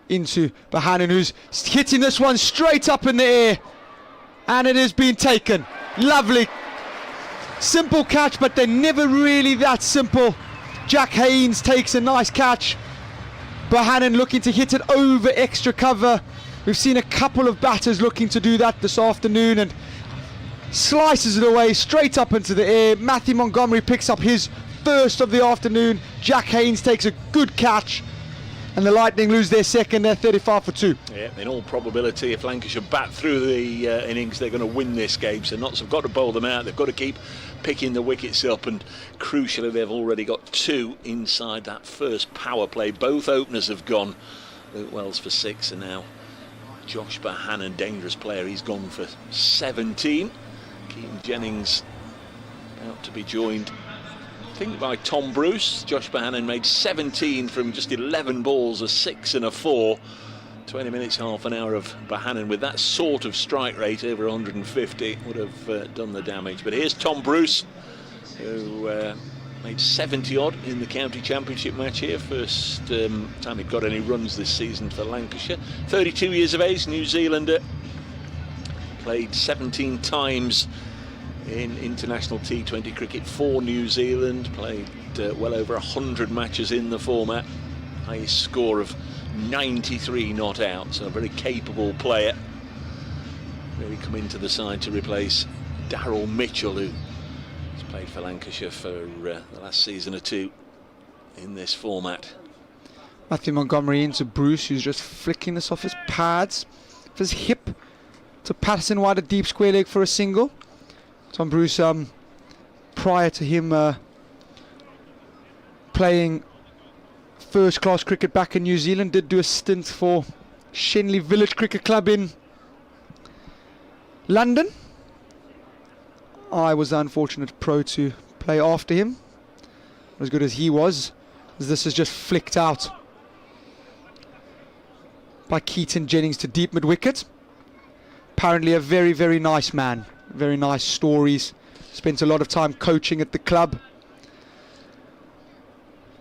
into Bohannon, who's hitting this one straight up in the air, and it has been taken. Lovely. Simple catch, but they're never really that simple. Jack Haynes takes a nice catch. Bohannon looking to hit it over extra cover. We've seen a couple of batters looking to do that this afternoon, and slices it away straight up into the air. Matthew Montgomery picks up his first of the afternoon. Jack Haynes takes a good catch, and the Lightning lose their second. They're 35 for 2. Yeah, in all probability, if Lancashire bat through the innings, they're going to win this game. So Notts have got to bowl them out. They've got to keep picking the wickets up, and crucially, they've already got 2 inside that first power play. Both openers have gone. Luke Wells for 6, and now Josh Bohannon, dangerous player, he's gone for 17. Keaton Jennings about to be joined, I think, by Tom Bruce. Josh Bohannon made 17 from just 11 balls, a 6 and a 4. 20 minutes, half an hour of Bohannon with that sort of strike rate, over 150, would have done the damage. But here's Tom Bruce, who made 70 odd in the county championship match here. First time he'd got any runs this season for Lancashire. 32 years of age, New Zealander. Played 17 times in international T20 cricket for New Zealand. Played well over 100 matches in the format. Highest score of 93 not out, so a very capable player. Really come into the side to replace Daryl Mitchell, who has played for Lancashire for the last season or 2 in this format. Matthew Montgomery into Bruce, who's just flicking this off his pads, off his hip, to Patterson wide a deep square leg for a single. Tom Bruce, prior to him playing first-class cricket back in New Zealand, did do a stint for Shenley Village Cricket Club in London. I was the unfortunate pro to play after him. As good as he was, as this is just flicked out by Keaton Jennings to deep mid-wicket. Apparently a very, very nice man. Very nice stories. Spent a lot of time coaching at the club.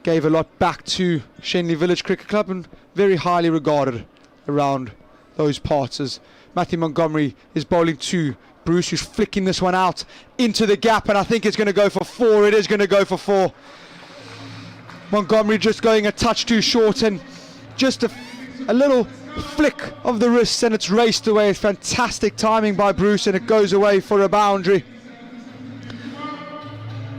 Gave a lot back to Shenley Village Cricket Club, and very highly regarded around those parts. As Matthew Montgomery is bowling to Bruce, who's flicking this one out into the gap, and I think it's going to go for 4. It is going to go for 4. Montgomery just going a touch too short, and just a little flick of the wrist, and it's raced away. It's fantastic timing by Bruce, and it goes away for a boundary.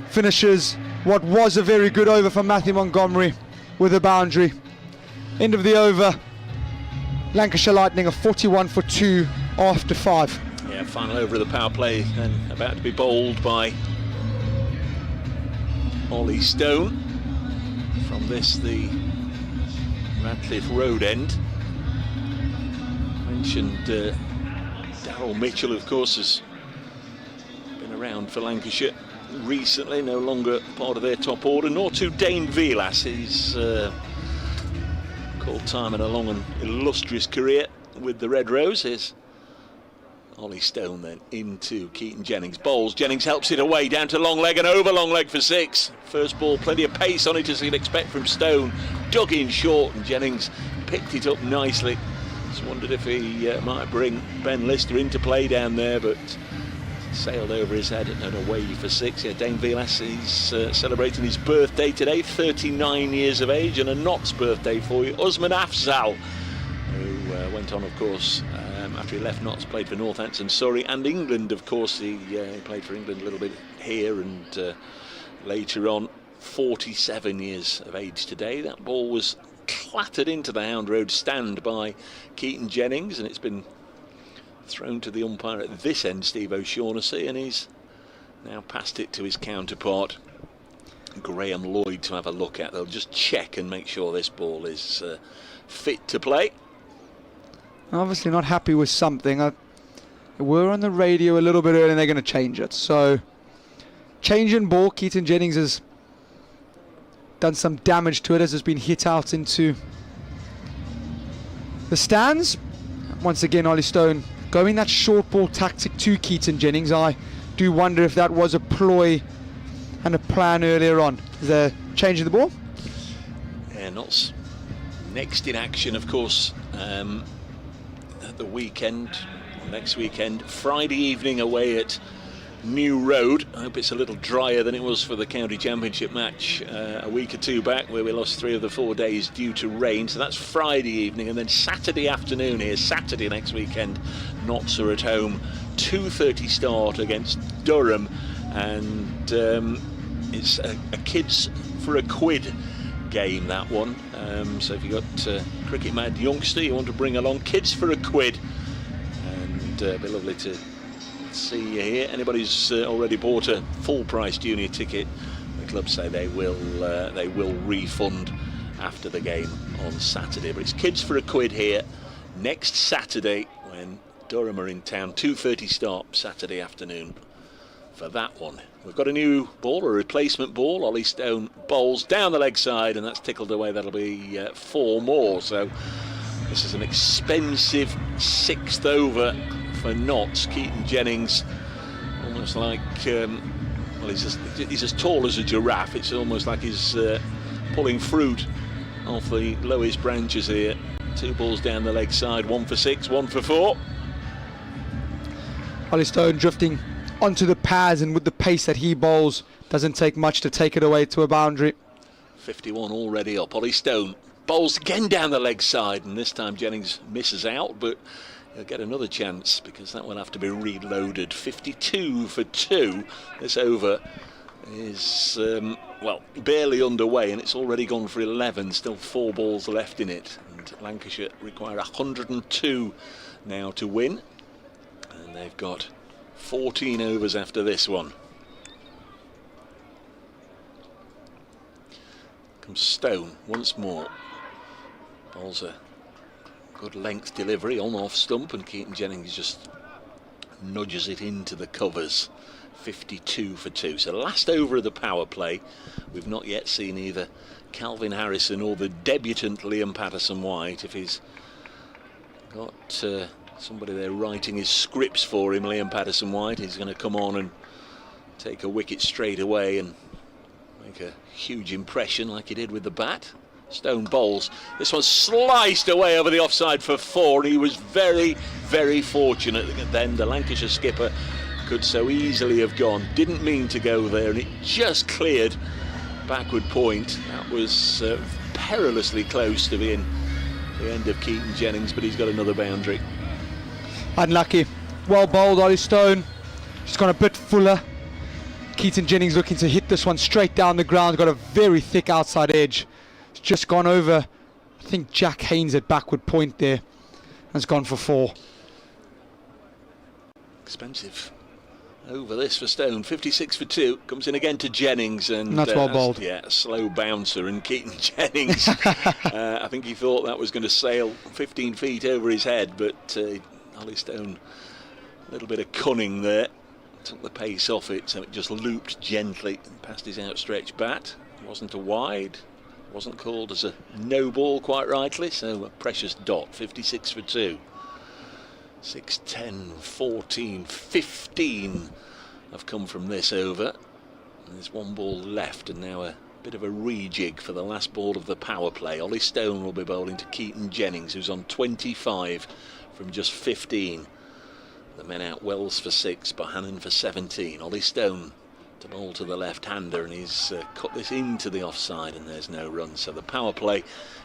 Finishes what was a very good over for Matthew Montgomery with a boundary. End of the over. Lancashire Lightning are 41 for 2 after 5. Yeah, final over of the power play, and about to be bowled by Ollie Stone. From this, the Radcliffe Road end. Mentioned Daryl Mitchell, of course, has been around for Lancashire recently, no longer part of their top order, nor to Dane Vilas. He's called time in a long and illustrious career with the Red Rose. Here's Ollie Stone then into Keaton Jennings. Bowls, Jennings helps it away down to long leg and over long leg for 6. First ball, plenty of pace on it, as you'd expect from Stone. Dug in short, and Jennings picked it up nicely. Just wondered if he might bring Ben Lister into play down there, but sailed over his head and away for 6. Yeah, Dane Vilas is celebrating his birthday today, 39 years of age, and a Notts birthday for you. Usman Afzal, who went on, of course, after he left Notts, played for Northampton, Surrey, and England, of course. He played for England a little bit here, and later on, 47 years of age today. That ball was clattered into the Hound Road stand by Keaton Jennings, and it's been thrown to the umpire at this end, Steve O'Shaughnessy, and he's now passed it to his counterpart Graham Lloyd to have a look at. They'll just check and make sure this ball is fit to play. Obviously not happy with something. We're on the radio a little bit early, and they're going to change it. So, change in ball. Keaton Jennings has done some damage to it as it's been hit out into the stands. Once again, Ollie Stone going that short ball tactic to Keaton Jennings. I do wonder if that was a ploy and a plan earlier on. Is there change in the ball? Yeah, Notts next in action, of course, at the weekend, next weekend, Friday evening away at New Road. I hope it's a little drier than it was for the county championship match a week or two back, where we lost 3 of the 4 days due to rain. So that's Friday evening, and then Saturday afternoon here, Saturday next weekend, Notts are at home, 2:30 start against Durham, and it's a kids for a quid game, that one. So if you've got a cricket mad youngster you want to bring along, kids for a quid, and it'd be lovely to see you here. Anybody who's already bought a full price junior ticket, the club say they will refund after the game on Saturday. But it's kids for a quid here next Saturday when Durham are in town. 2:30 start Saturday afternoon for that one. We've got a new ball, a replacement ball. Ollie Stone bowls down the leg side, and that's tickled away. That'll be 4 more. So this is an expensive 6th over for Notts. Keaton Jennings, almost like, well, he's as tall as a giraffe. It's almost like he's pulling fruit off the lowest branches here. 2 balls down the leg side, 1 for 6, 1 for 4. Ollie Stone drifting onto the pads, and with the pace that he bowls, doesn't take much to take it away to a boundary. 51 already up. Ollie Stone bowls again down the leg side, and this time Jennings misses out, but he'll get another chance because that will have to be reloaded. 52 for 2. This over is well, barely underway, and it's already gone for 11. Still 4 balls left in it, and Lancashire require 102 now to win, and they've got 14 overs after this one. Comes Stone once more. Bowls a good length delivery on off stump, and Keaton Jennings just nudges it into the covers. 52 for 2. So last over of the power play. We've not yet seen either Calvin Harrison or the debutant Liam Patterson-White. If he's got somebody there writing his scripts for him, Liam Patterson-White, he's going to come on and take a wicket straight away and make a huge impression like he did with the bat. Stone bowls. This one's sliced away over the offside for 4. He was very, very fortunate that then the Lancashire skipper could so easily have gone. Didn't mean to go there, and it just cleared backward point. That was perilously close to being the end of Keaton Jennings, but he's got another boundary. Unlucky. Well bowled, Ollie Stone. Just gone a bit fuller. Keaton Jennings looking to hit this one straight down the ground. Got a very thick outside edge. It's just gone over, I think, Jack Haynes at backward point there. Has gone for 4. Expensive over this for Stone. 56 for 2. Comes in again to Jennings, and that's well bowled. Yeah, slow bouncer, and Keaton Jennings I think he thought that was going to sail 15 feet over his head, but Ollie Stone, a little bit of cunning there, took the pace off it, so it just looped gently past his outstretched bat. It wasn't a wide, wasn't called as a no ball, quite rightly, so a precious dot. 56 for 2. 6, 10, 14, 15 have come from this over, and there's 1 ball left, and now a bit of a rejig for the last ball of the power play. Ollie Stone will be bowling to Keaton Jennings, who's on 25 from just 15. The men out. Wells for 6, Bohannon for 17. Ollie Stone to bowl to the left-hander, and he's cut this into the offside, and there's no run. So the power play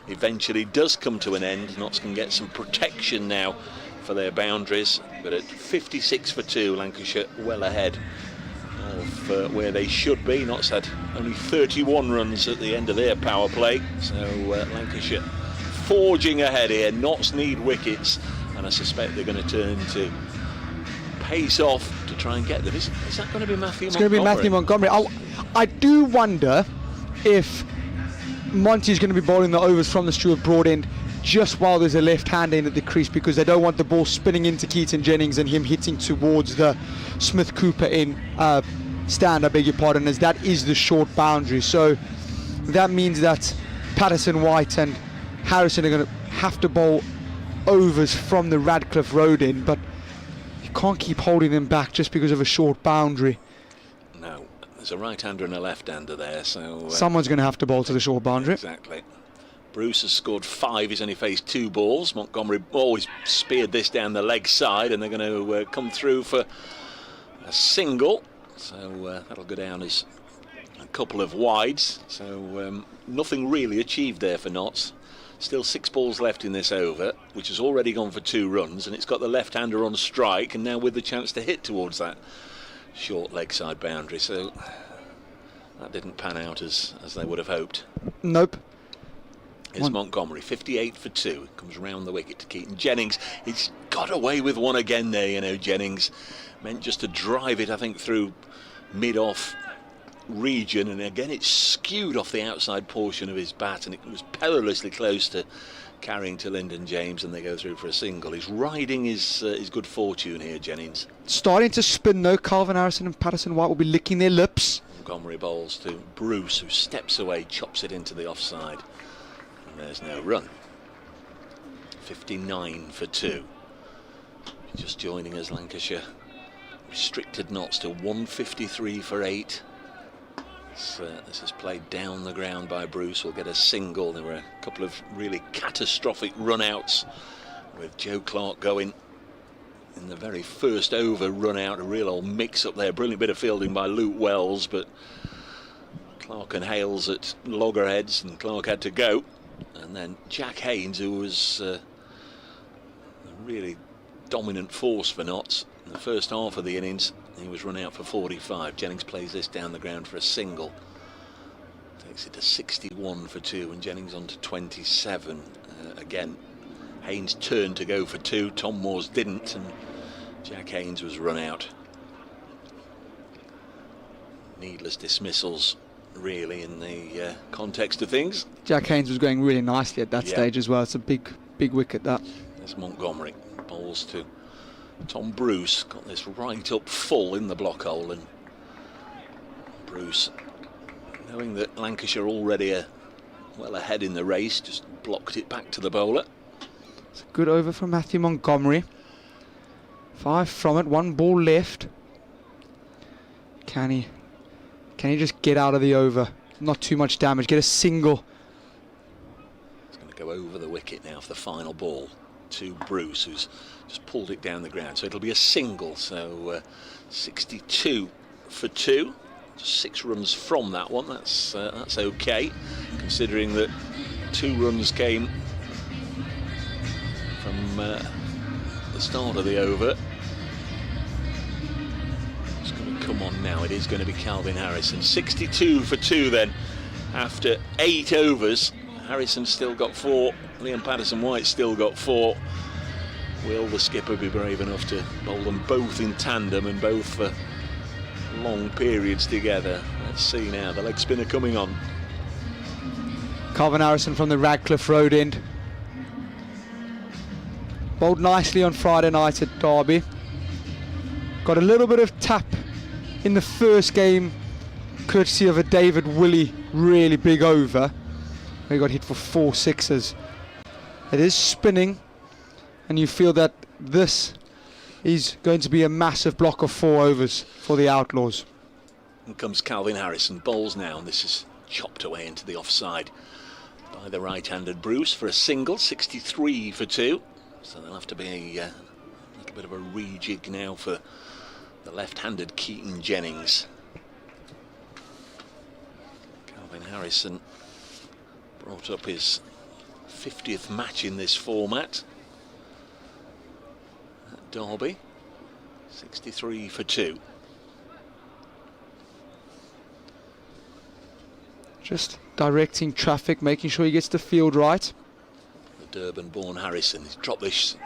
eventually does come to an end. Notts can get some protection now for their boundaries, but at 56 for 2, Lancashire well ahead of where they should be. Notts had only 31 runs at the end of their power play, so Lancashire forging ahead here. Notts need wickets, and I suspect they're going to turn to pace off to try and get them. Is that going to be Matthew Montgomery? It's going to be Matthew Montgomery. I do wonder if Monty's going to be bowling the overs from the Stuart Broad end just while there's a left-hand in at the crease, because they don't want the ball spinning into Keaton Jennings and him hitting towards the Smith Cooper in stand, I beg your pardon, as that is the short boundary. So that means that Patterson, White and Harrison are going to have to bowl overs from the Radcliffe Road end, but can't keep holding them back just because of a short boundary. No, there's a right-hander and a left-hander there, so... Someone's going to have to bowl to the short boundary. Exactly. Bruce has scored 5, he's only faced 2 balls. Montgomery always speared this down the leg side, and they're going to come through for a single. So that'll go down as a couple of wides. So nothing really achieved there for Notts. Still 6 balls left in this over, which has already gone for 2 runs, and it's got the left-hander on strike, and now with the chance to hit towards that short leg side boundary. So that didn't pan out as they would have hoped. Nope. Here's Montgomery, 58 for 2. Comes round the wicket to Keaton Jennings. He's got away with one again there, you know, Jennings. Meant just to drive it, I think, through mid-off region, and again it's skewed off the outside portion of his bat, and it was perilously close to carrying to Lyndon James, and they go through for a single. He's riding his good fortune here, Jennings. Starting to spin though. Calvin Harrison and Patterson White will be licking their lips. Montgomery bowls to Bruce, who steps away, chops it into the offside. There's no run. 59 for 2. Just joining us, Lancashire restricted Notts to 153 for 8. This is played down the ground by Bruce. Will get a single. There were a couple of really catastrophic run-outs with Joe Clark going in the very first over run-out. A real old mix-up there. Brilliant bit of fielding by Luke Wells, but Clark and Hales at loggerheads, and Clark had to go. And then Jack Haynes, who was a really dominant force for Notts in the first half of the innings, he was run out for 45. Jennings plays this down the ground for a single. Takes it to 61 for 2, and Jennings on to 27. Again, Haynes turned to go for 2. Tom Moores didn't, and Jack Haynes was run out. Needless dismissals, really, in the context of things. Jack Haynes was going really nicely at that stage as well. It's a big wicket, that. There's Montgomery. Bowls to Tom Bruce. Got this right up full in the block hole, and Bruce, knowing that Lancashire already well ahead in the race, just blocked it back to the bowler. It's a good over from Matthew Montgomery. 5 from it, 1 ball left. Can he just get out of the over? Not too much damage, get a single. It's going to go over the wicket now for the final ball to Bruce, who's just pulled it down the ground. So it'll be a single, so 62 for 2. Just 6 runs from that one. That's okay, considering that 2 runs came from the start of the over. It's going to come on now. It is going to be Calvin Harrison. 62 for 2 then, after 8 overs. Harrison still got 4. Liam Patterson-White still got 4. Will the skipper be brave enough to bowl them both in tandem and both for long periods together? Let's see now. The leg spinner coming on. Calvin Harrison from the Radcliffe Road end. Bowled nicely on Friday night at Derby. Got a little bit of tap in the first game, courtesy of a David Willey really big over. He got hit for 4 sixes. It is spinning, and you feel that this is going to be a massive block of 4 overs for the Outlaws. And comes Calvin Harrison, bowls now, and this is chopped away into the offside by the right-handed Bruce for a single. 63 for 2. So there'll have to be a little bit of a rejig now for the left-handed Keaton Jennings. Calvin Harrison brought up his 50th match in this format at Derby. 63 for 2. Just directing traffic, making sure he gets the field right. The Durban-born Harrison. He's dropped this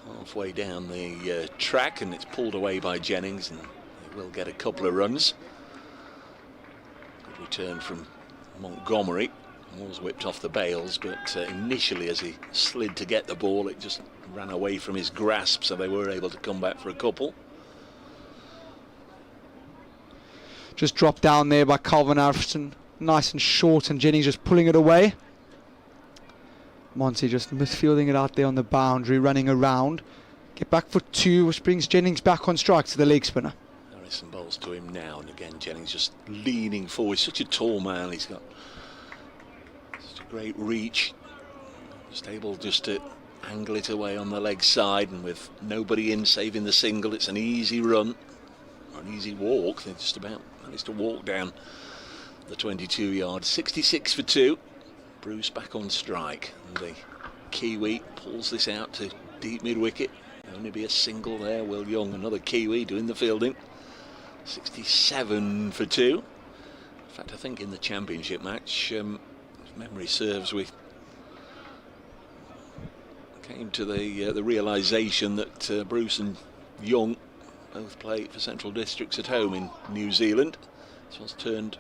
halfway down the track, and it's pulled away by Jennings, and he will get a couple of runs. Good return from Montgomery. Was whipped off the bails, but initially as he slid to get the ball, it just ran away from his grasp, so they were able to come back for a couple. Just dropped down there by Calvin Harrison, nice and short, and Jennings just pulling it away. Monty just misfielding it out there on the boundary, running around. get back for 2, which brings Jennings back on strike to the leg spinner. Harrison bowls to him now, and again Jennings just leaning forward. Such a tall man, he's got such a great reach, just able just to angle it away on the leg side, and with nobody in saving the single, it's an easy run, or an easy walk. They just about managed to walk down the 22 yards. 66 for 2. Bruce back on strike, and the Kiwi pulls this out to deep mid-wicket. Only be a single there. Will Young, another Kiwi, doing the fielding. 67 for 2. In fact, I think in the championship match, if memory serves, we came to the realisation that Bruce and Young both play for Central Districts at home in New Zealand. This one's turned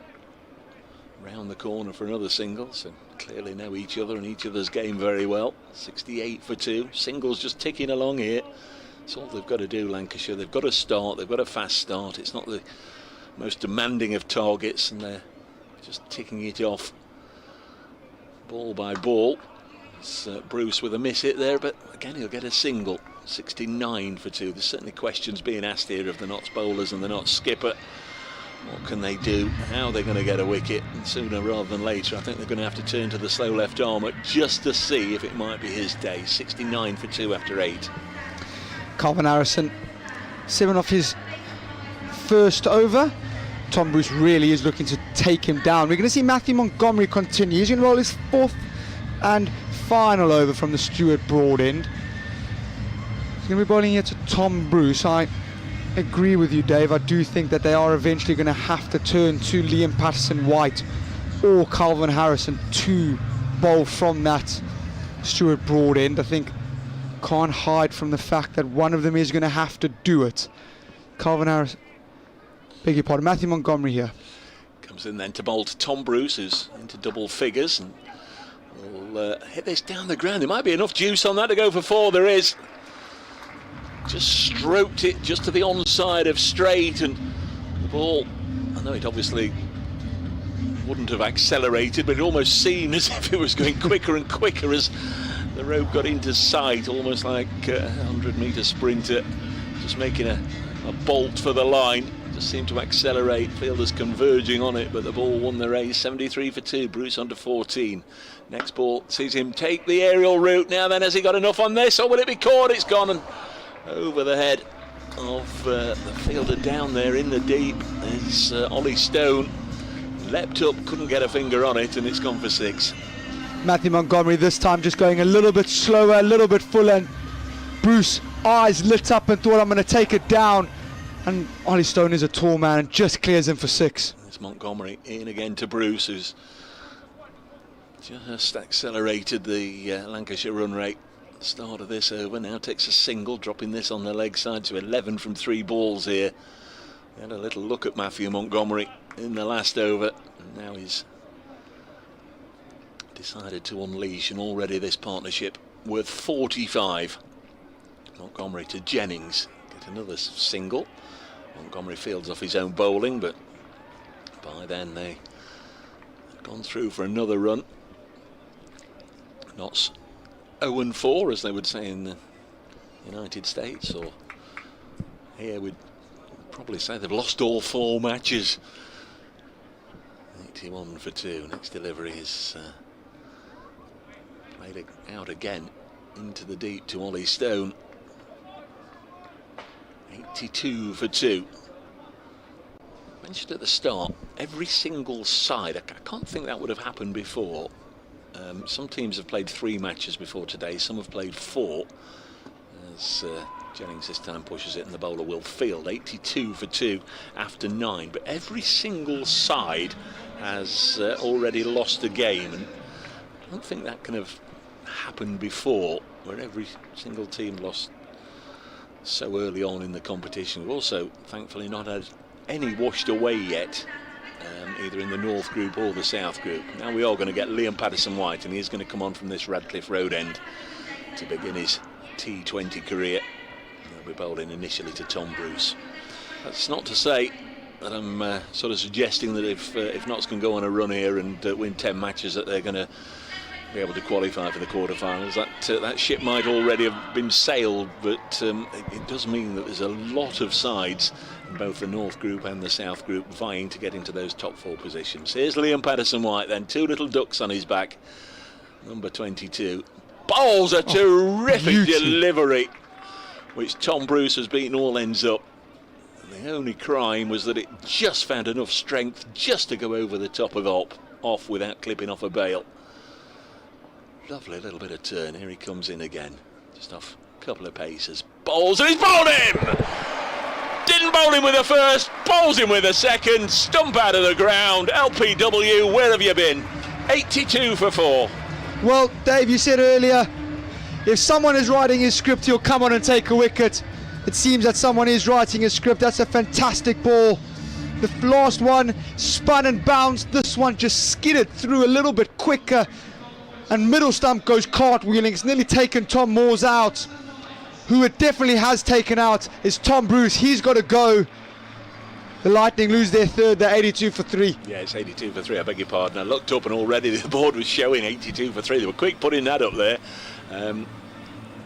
round the corner for another single, so clearly know each other and each other's game very well. 68 for 2. Singles just ticking along here. It's all they've got to do, Lancashire. They've got to start. They've got a fast start. It's not the most demanding of targets, and they're just ticking it off ball by ball. It's Bruce with a miss hit there, but again he'll get a single. 69 for 2. There's certainly questions being asked here of the Notts bowlers and the Notts skipper. What can they do? How are they going to get a wicket? And sooner rather than later, I think they're going to have to turn to the slow left armour just to see if it might be his day. 69 for 2 after 8. Calvin Harrison, 7 off his first over. Tom Bruce really is looking to take him down. We're going to see Matthew Montgomery continue. He's going to roll his 4th and final over from the Stuart Broad end. He's going to be bowling here to Tom Bruce. I agree with you, Dave. I do think that they are eventually going to have to turn to Liam Patterson-White or Calvin Harrison to bowl from that Stuart Broad end. I think can't hide from the fact that one of them is going to have to do it. Calvin Harrison, beg your pardon, Matthew Montgomery here. Comes in then to bowl to Tom Bruce, who's into double figures, and will hit this down the ground. There might be enough juice on that to go for 4. There is. Just stroked it just to the onside of straight, and the ball, I know it obviously wouldn't have accelerated, but it almost seemed as if it was going quicker and quicker as the rope got into sight, almost like a 100-metre sprinter just making a bolt for the line. Just seemed to accelerate, fielders converging on it, but the ball won the race. 73 for 2, Bruce under 14. Next ball sees him take the aerial route. Now then, has he got enough on this, or will it be caught? It's gone and over the head of the fielder down there in the deep. There's Ollie Stone, leapt up, couldn't get a finger on it, and it's gone for 6. Matthew Montgomery this time just going a little bit slower, a little bit fuller, and Bruce eyes lit up and thought, I'm going to take it down, and Ollie Stone is a tall man and just clears him for 6. It's Montgomery in again to Bruce, who's just accelerated the Lancashire run rate. Start of this over, now takes a single, dropping this on the leg side to 11 from 3 balls here. We had a little look at Matthew Montgomery in the last over, and now he's decided to unleash, and already this partnership worth 45. Montgomery to Jennings, get another single. Montgomery fields off his own bowling, but by then they had gone through for another run. Notts 0-4, as they would say in the United States, or here we'd probably say they've lost all 4 matches. 81 for 2. Next delivery is played it out again into the deep to Ollie Stone. 82 for 2. Mentioned at the start, every single side, I can't think that would have happened before. Some teams have played 3 matches before today, some have played 4, as Jennings this time pushes it and the bowler will field. 82 for 2 after 9, but every single side has already lost a game, and I don't think that can have happened before, where every single team lost so early on in the competition. We've also thankfully not had any washed away yet, either in the North group or the South group. Now we are going to get Liam Patterson-White, and he's going to come on from this Radcliffe Road end to begin his T20 career. He'll be bowling initially to Tom Bruce. That's not to say that I'm sort of suggesting that if Notts can go on a run here and win 10 matches, that they're going to be able to qualify for the quarterfinals. That ship might already have been sailed, but it does mean that there's a lot of sides in both the North Group and the South Group vying to get into those top 4 positions. Here's Liam Patterson-White then, 2 little ducks on his back. Number 22. Bowls a terrific delivery, which Tom Bruce has beaten all ends up. The only crime was that it just found enough strength just to go over the top of off without clipping off a bail. Lovely little bit of turn. Here he comes in again, just off a couple of paces. Bowls, and he's bowled him! Didn't bowl him with the first, bowls him with the second. Stump out of the ground. LPW, where have you been? 82 for 4. Well, Dave, you said earlier, if someone is writing his script, he'll come on and take a wicket. It seems that someone is writing a script. That's a fantastic ball. The last one spun and bounced. This one just skidded through a little bit quicker. And middle stump goes cartwheeling. It's nearly taken Tom Moores out. Who it definitely has taken out is Tom Bruce. He's got to go. The Lightning lose their third. They're 82 for 3. Yeah, it's 82 for 3. I beg your pardon. I looked up and already the board was showing 82 for 3. They were quick putting that up there.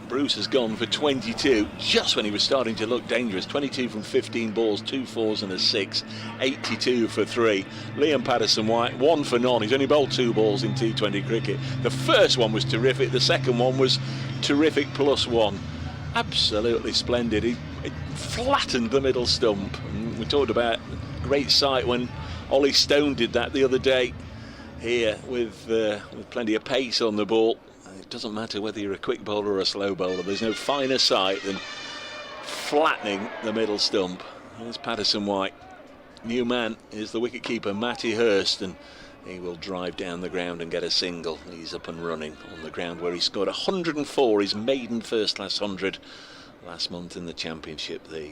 Bruce has gone for 22 just when he was starting to look dangerous. 22 from 15 balls, 2 fours and a 6. 82 for 3. Liam Patterson-White, 1 for none. He's only bowled 2 balls in T20 cricket. The first one was terrific. The second one was terrific +1. Absolutely splendid. He flattened the middle stump. And we talked about great sight when Ollie Stone did that the other day here with plenty of pace on the ball. It doesn't matter whether you're a quick bowler or a slow bowler. There's no finer sight than flattening the middle stump. There's Patterson-White. New man is the wicketkeeper Matty Hurst, and he will drive down the ground and get a single. He's up and running on the ground where he scored 104, his maiden first-class 100 last month in the Championship. The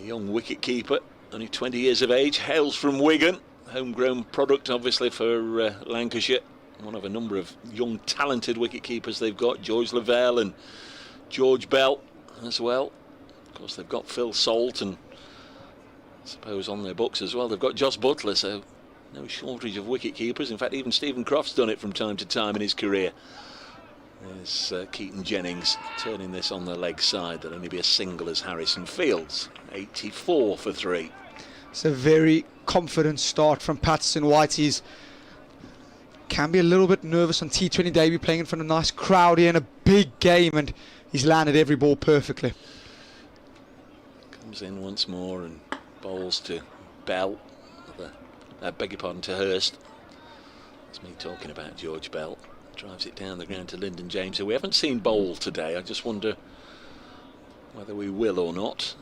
young wicketkeeper, only 20 years of age, hails from Wigan. Homegrown product, obviously, for Lancashire. One of a number of young, talented wicketkeepers they've got. George Lavelle and George Bell as well. Of course, they've got Phil Salt, and I suppose on their books as well they've got Joss Butler, so no shortage of wicketkeepers. In fact, even Stephen Croft's done it from time to time in his career. There's Keaton Jennings turning this on the leg side. There'll only be a single as Harrison Fields. 84 for 3. It's a very confident start from Patterson-White. He's can be a little bit nervous on T20 debut, playing in front of a nice crowd here in a big game, and he's landed every ball perfectly. Comes in once more and bowls to Bell. Beg your pardon, to Hurst. That's me talking about George Bell. Drives it down the ground to Lyndon James, who we haven't seen bowl today. I just wonder whether we will or not.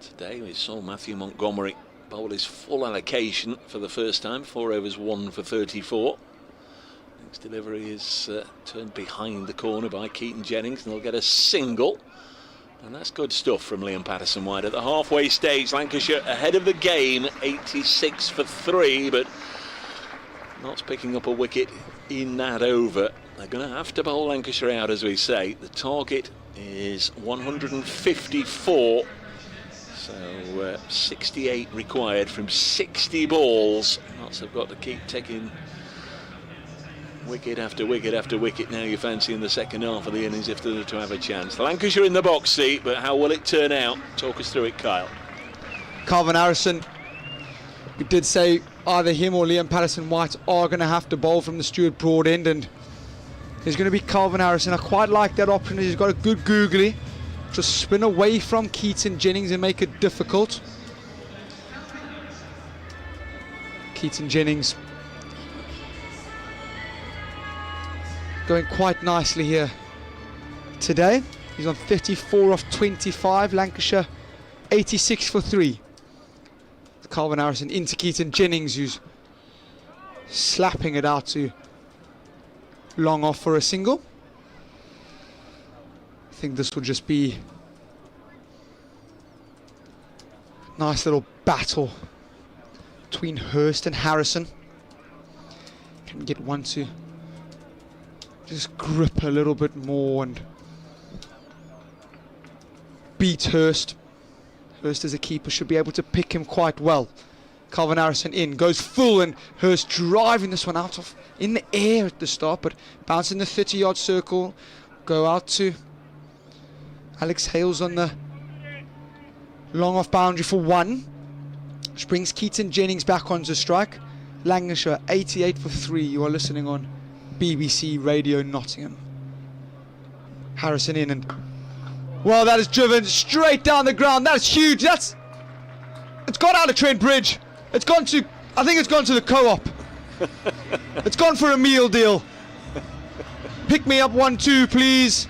Today we saw Matthew Montgomery bowl his full allocation for the first time. 4 overs, 1 for 34. Next delivery is turned behind the corner by Keaton Jennings, and they'll get a single. And that's good stuff from Liam Patterson-White. At the halfway stage, Lancashire ahead of the game, 86 for 3, but not picking up a wicket in that over. They're going to have to bowl Lancashire out, as we say. The target is 154. So 68 required from 60 balls. Lots have got to keep taking wicket after wicket after wicket. Now you fancy in the second half of the innings if they're to have a chance. Lancashire in the box seat, but how will it turn out? Talk us through it, Kyle. Calvin Harrison, we did say either him or Liam Patterson-White are going to have to bowl from the Stuart Broad end, and there's going to be Calvin Harrison. I quite like that option. He's got a good googly. Just spin away from Keaton Jennings and make it difficult. Keaton Jennings going quite nicely here today. He's on 34 off 25. Lancashire 86 for 3. Calvin Harrison into Keaton Jennings, who's slapping it out to long off for a single. I think this will just be a nice little battle between Hurst and Harrison. Can get one to just grip a little bit more and beat Hurst. Hurst as a keeper should be able to pick him quite well. Calvin Harrison in, goes full, and Hurst driving this one out of in the air at the start, but bounce in the 30-yard circle, go out to Alex Hales on the long off boundary for 1, which brings Keaton Jennings back onto strike. Lancashire 88 for 3. You are listening on BBC Radio Nottingham. Harrison in, and well, that is driven straight down the ground. That's huge. It's gone out of Trent Bridge. It's gone to, I think it's gone to the co-op. It's gone for a meal deal. Pick me up 1-2, please.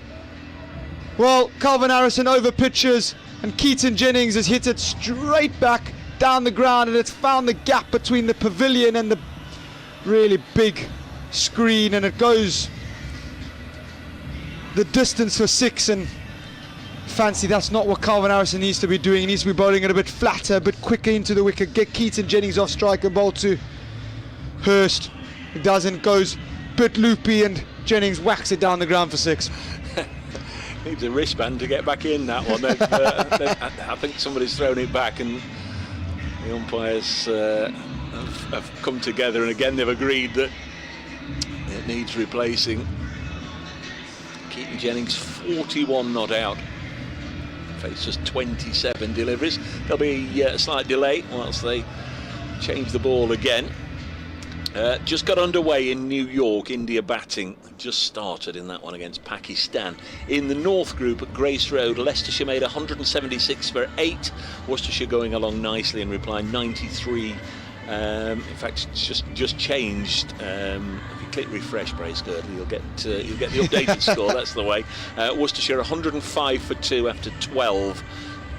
Well, Calvin Harrison over pitches, and Keaton Jennings has hit it straight back down the ground, and it's found the gap between the pavilion and the really big screen, and it goes the distance for 6. And fancy, that's not what Calvin Harrison needs to be doing. He needs to be bowling it a bit flatter, a bit quicker into the wicket, get Keaton Jennings off strike and bowl to Hurst. It doesn't, goes a bit loopy, and Jennings whacks it down the ground for 6. Needs a wristband to get back in that one. I think somebody's thrown it back, and the umpires have come together, and again they've agreed that it needs replacing. Keaton Jennings 41 not out, faces 27 deliveries. There'll be a slight delay whilst they change the ball again. Just got underway in New York. India batting just started in that one against Pakistan. In the North Group at Grace Road, Leicestershire made 176 for 8. Worcestershire going along nicely and replying 93. In fact, it's just changed. If you click refresh, Brace Girdley, you'll get the updated score. That's the way. Worcestershire 105 for 2 after 12.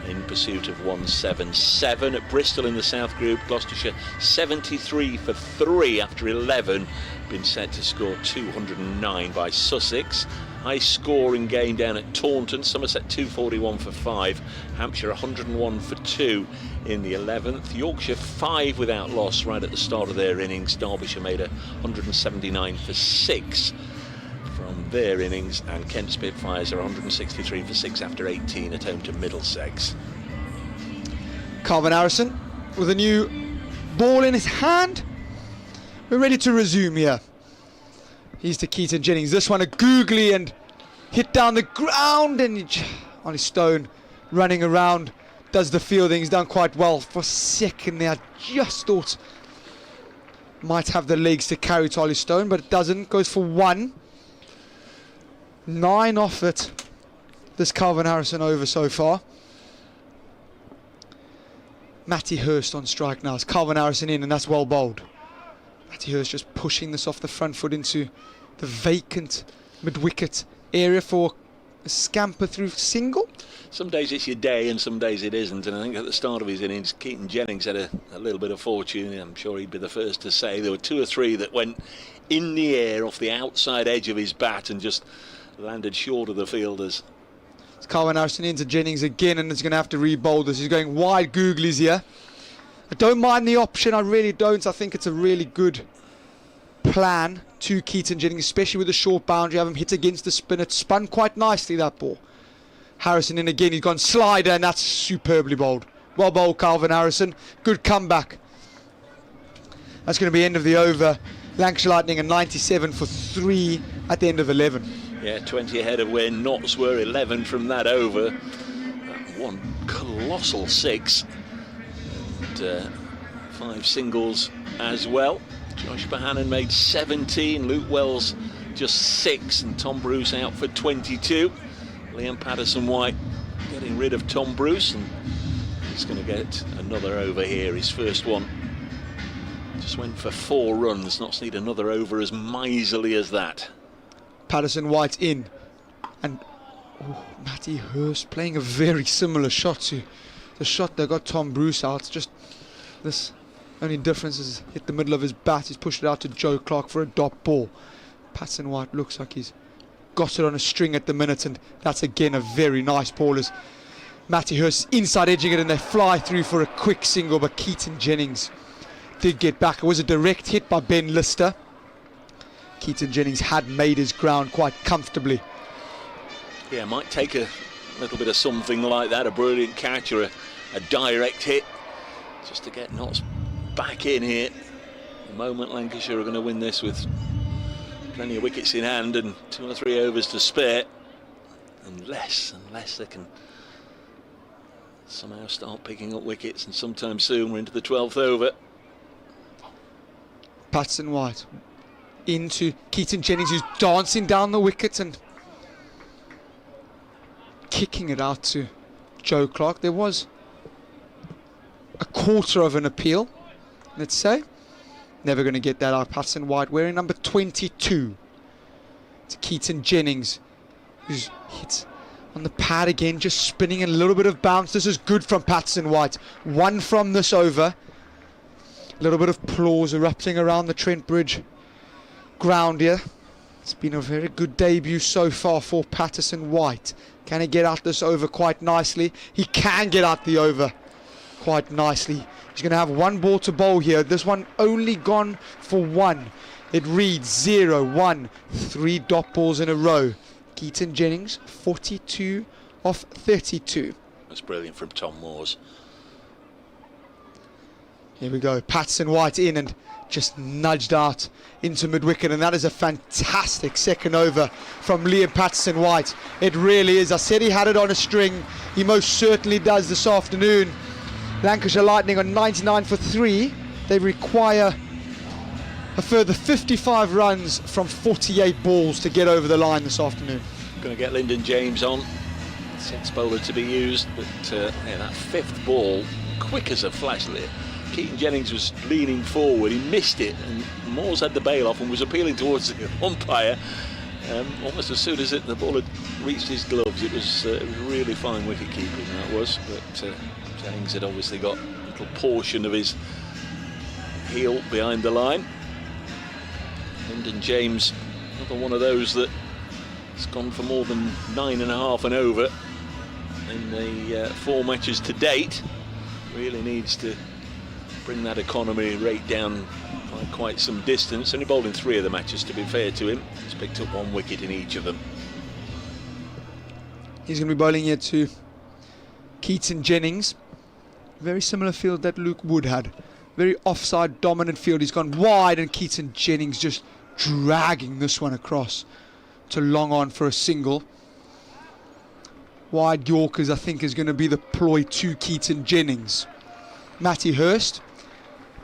In pursuit of 177. At Bristol in the South Group, Gloucestershire 73 for 3 after 11. Been set to score 209 by Sussex. High scoring game down at Taunton. Somerset 241 for 5. Hampshire 101 for 2 in the 11th. Yorkshire 5 without loss right at the start of their innings. Derbyshire made 179 for 6 from their innings, and Kent Spitfires are 163 for 6 after 18 at home to Middlesex. Calvin Harrison with a new ball in his hand. We're ready to resume here. He's to Keaton Jennings. This one a googly and hit down the ground, and on his stone, running around, does the fielding. He's done quite well. For a second there, I just thought might have the legs to carry to Ollie Stone, but it doesn't. Goes for 1. 9 off it, this Calvin Harrison over so far. Matty Hurst on strike now. It's Calvin Harrison in, and that's well bowled. Matty Hurst just pushing this off the front foot into the vacant mid-wicket area for a scamper through single. Some days it's your day and some days it isn't, and I think at the start of his innings Keaton Jennings had a little bit of fortune. I'm sure he'd be the first to say there were 2 or 3 that went in the air off the outside edge of his bat and just landed short of the fielders. It's Calvin Harrison into Jennings again, and he's going to have to re-bowl this. He's going wide googlies here. I don't mind the option, I really don't. I think it's a really good plan to Keaton Jennings, especially with the short boundary. Have him hit against the spin. It spun quite nicely, that ball. Harrison in again. He's gone slider, and that's superbly bowled. Well bowled, Calvin Harrison. Good comeback. That's going to be end of the over. Lancashire Lightning and 97 for 3 at the end of 11. Yeah, 20 ahead of where Notts were, 11 from that over. That one colossal 6. And 5 singles as well. Josh Bohannon made 17, Luke Wells just 6, and Tom Bruce out for 22. Liam Patterson-White getting rid of Tom Bruce, and he's going to get another over here, his first one. Just went for 4 runs. Notts need another over as miserly as that. Patterson-White in, and Matty Hurst playing a very similar shot to the shot that got Tom Bruce out. It's just this only difference is hit the middle of his bat. He's pushed it out to Joe Clark for a dot ball. Patterson-White looks like he's got it on a string at the minute, and that's again a very nice ball as Matty Hurst inside edging it, and they fly through for a quick single, but Keaton Jennings did get back. It was a direct hit by Ben Lister. Keaton Jennings had made his ground quite comfortably. Yeah, might take a little bit of something like that, a brilliant catch or a direct hit, just to get Notts back in here. The moment Lancashire are going to win this with plenty of wickets in hand and 2 or 3 overs to spare, unless they can somehow start picking up wickets, and sometime soon we're into the 12th over. Patterson-White into Keaton Jennings, who's dancing down the wicket and kicking it out to Joe Clark. There was a quarter of an appeal, let's say. Never going to get that out. Patterson-White wearing number 22. To Keaton Jennings, who's hit on the pad again, just spinning and a little bit of bounce. This is good from Patterson-White. 1 from this over. A little bit of applause erupting around the Trent Bridge ground here. It's been a very good debut so far for Patterson-White. Can he get out this over quite nicely? He can get out the over quite nicely. He's going to have 1 ball to bowl here. This one only gone for 1. It reads 0, 1, 3 dot balls in a row. Keaton Jennings, 42 off 32. That's brilliant from Tom Moores. Here we go. Patterson-White in and just nudged out into mid-wicket, and that is a fantastic second over from Liam Patterson-White. It really is. I said he had it on a string. He most certainly does this afternoon. Lancashire Lightning on 99 for 3. They require a further 55 runs from 48 balls to get over the line this afternoon. Going to get Lyndon James on. 6th bowler to be used, but yeah, that 5th ball, quick as a flash. Keaton Jennings was leaning forward, he missed it, and Moores had the bail off and was appealing towards the umpire. Almost as soon as the ball had reached his gloves, it was really fine wicket keeping, that was. But Jennings had obviously got a little portion of his heel behind the line. Lyndon James, another one of those that has gone for more than 9.5 and over in the 4 matches to date. Really needs to bring that economy rate down by quite some distance. Only bowled in 3 of the matches, to be fair to him. He's picked up 1 wicket in each of them. He's going to be bowling here to Keaton Jennings. Very similar field that Luke Wood had. Very offside dominant field. He's gone wide, and Keaton Jennings just dragging this one across to long on for a single. Wide Yorkers, I think, is going to be the ploy to Keaton Jennings. Matty Hurst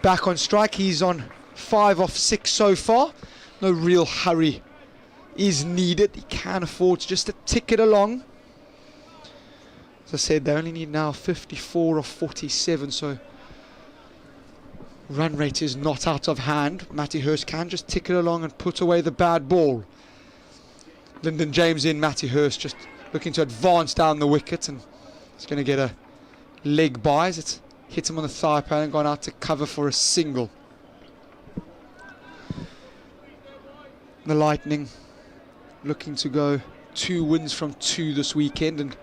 back on strike. He's on 5 off 6 so far. No real hurry is needed. He can afford just to tick it along. As I said, they only need now 54 off 47, so run rate is not out of hand. Matty Hurst can just tick it along and put away the bad ball. Lyndon James in, Matty Hurst just looking to advance down the wicket, and he's going to get a leg by as it's hit him on the thigh pad and gone out to cover for a single. The Lightning looking to go 2 wins from 2 this weekend and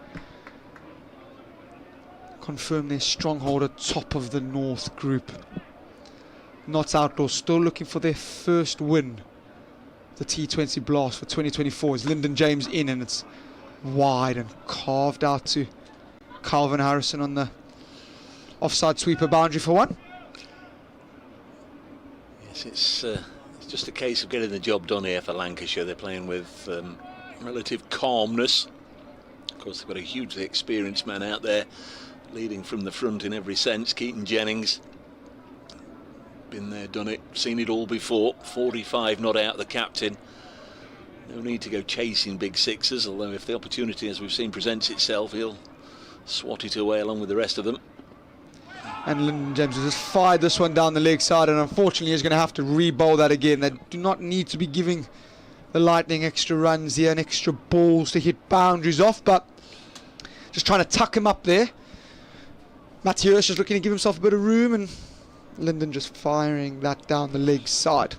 confirm their stronghold at top of the North group. Notts Outlaws still looking for their first win. The T20 Blast for 2024 is Lyndon James in, and it's wide and carved out to Calvin Harrison on the offside sweeper boundary for 1. Yes, it's just a case of getting the job done here for Lancashire. They're playing with relative calmness. Of course, they've got a hugely experienced man out there leading from the front in every sense. Keaton Jennings, been there, done it, seen it all before. 45 not out, the captain. No need to go chasing big sixes, although if the opportunity, as we've seen, presents itself, he'll swat it away along with the rest of them. And Lyndon James has just fired this one down the leg side, and unfortunately is going to have to re-bowl that again. They do not need to be giving the Lightning extra runs here and extra balls to hit boundaries off, but just trying to tuck him up there. Matty Hurst is looking to give himself a bit of room, and Lyndon just firing that down the leg side.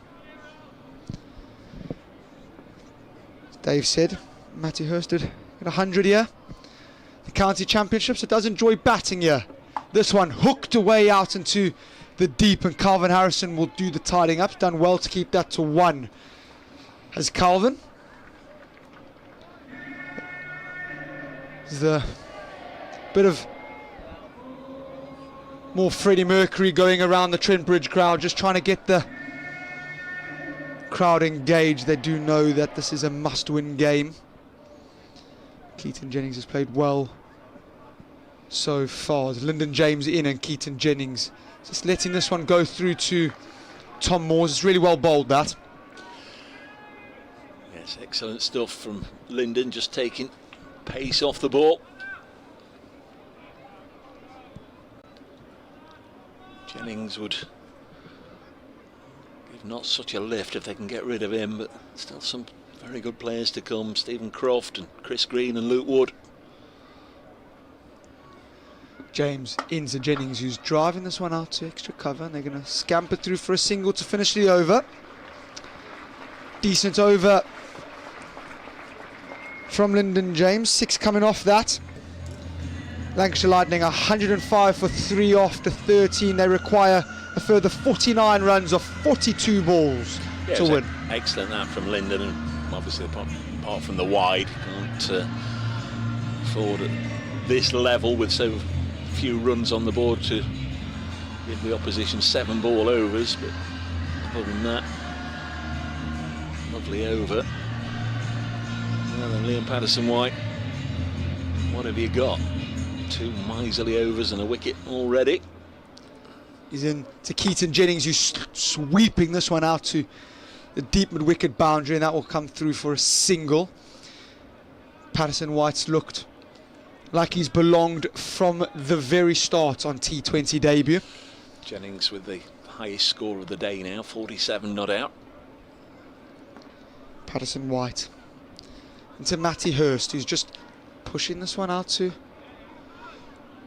As Dave said, Matty Hurst did 100 here. The county championships, it does enjoy batting here. This one hooked away out into the deep, and Calvin Harrison will do the tidying up. Done well to keep that to 1. As Calvin, there's a bit of more Freddie Mercury going around the Trent Bridge crowd, just trying to get the crowd engaged. They do know that this is a must-win game. Keaton Jennings has played well so far. Lyndon James in and Keaton Jennings just letting this one go through to Tom Moores. It's really well bowled, that. Yes, excellent stuff from Lyndon, just taking pace off the ball. Jennings would give not such a lift if they can get rid of him, but still some very good players to come. Stephen Croft and Chris Green and Luke Wood. James into Jennings, who's driving this one out to extra cover, and they're going to scamper through for a single to finish the over. Decent over from Lyndon James, 6 coming off that. Lancashire Lightning 105 for 3 after 13. They require a further 49 runs off 42 balls to win. Excellent that from Lyndon, and obviously apart from the wide, can't afford at this level with so few runs on the board to give the opposition 7 ball overs, but other than that, lovely over. Well then, Liam Patterson-White, what have you got? 2 miserly overs and a wicket already. He's in to Keaton Jennings, who's sweeping this one out to the deep mid-wicket boundary, and that will come through for a single. Patterson-White's looked like he's belonged from the very start on T20 debut. Jennings with the highest score of the day now, 47 not out. Patterson-White into Matty Hurst, who's just pushing this one out to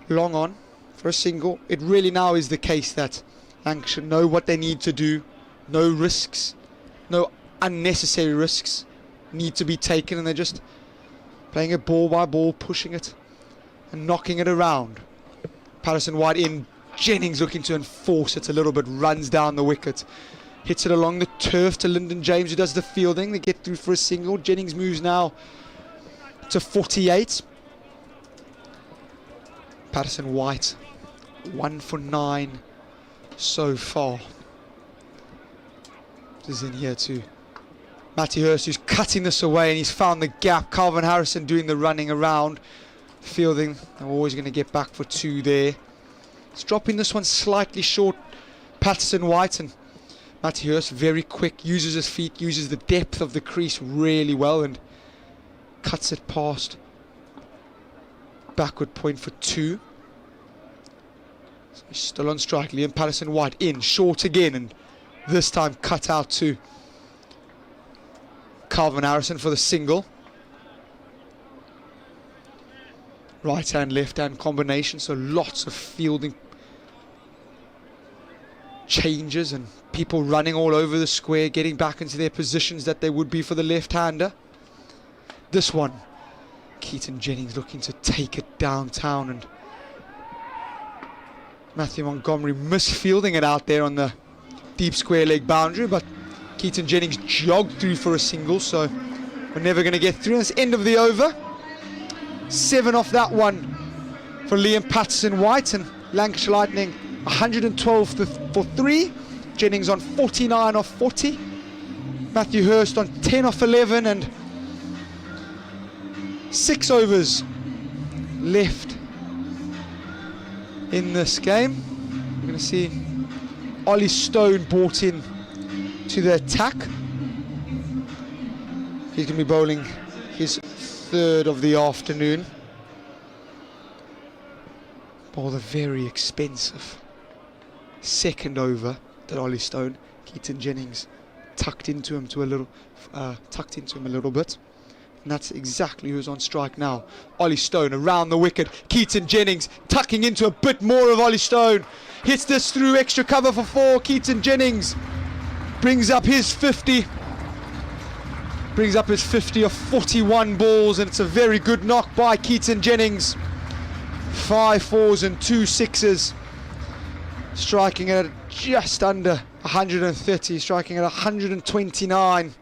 long on for a single. It really now is the case that Lancashire know what they need to do. No risks, no unnecessary risks need to be taken, and they're just playing it ball by ball, pushing it and knocking it around. Patterson-White in, Jennings looking to enforce it a little bit, runs down the wicket, hits it along the turf to Lyndon James, who does the fielding. They get through for a single. Jennings moves now to 48. Patterson-White 1 for 9 so far. This is in here to Matty Hurst, who's cutting this away, and he's found the gap. Calvin Harrison doing the running around, fielding. They're always going to get back for 2 there. He's dropping this one slightly short. Patterson-White, and Matty Hurst very quick, uses his feet, uses the depth of the crease really well, and cuts it past backward point for 2. So he's still on strike. Liam Patterson-White in, short again, and this time cut out to Calvin Harrison for the single. Right hand, left hand combination, so lots of fielding changes and people running all over the square, getting back into their positions that they would be for the left-hander. This one, Keaton Jennings looking to take it downtown, and Matthew Montgomery misfielding it out there on the deep square leg boundary, but Keaton Jennings jogged through for a single, so we're never going to get through. That's end of the over. 7 off that one for Liam Patterson-White, and Lancashire Lightning 112 for 3. Jennings on 49 off 40. Matthew Hurst on 10 off 11, and 6 overs left in this game. We're going to see Ollie Stone brought in to the attack. He's going to be bowling his 3rd of the afternoon. Bowled a very expensive 2nd over that Ollie Stone. Keaton Jennings tucked into him a little bit. And that's exactly who's on strike now. Ollie Stone around the wicket. Keaton Jennings tucking into a bit more of Ollie Stone. Hits this through extra cover for 4. Keaton Jennings brings up his 50. Brings up his 50 of 41 balls, and it's a very good knock by Keaton Jennings. 5 4s and 2 6s. Striking at just under 130, striking at 129.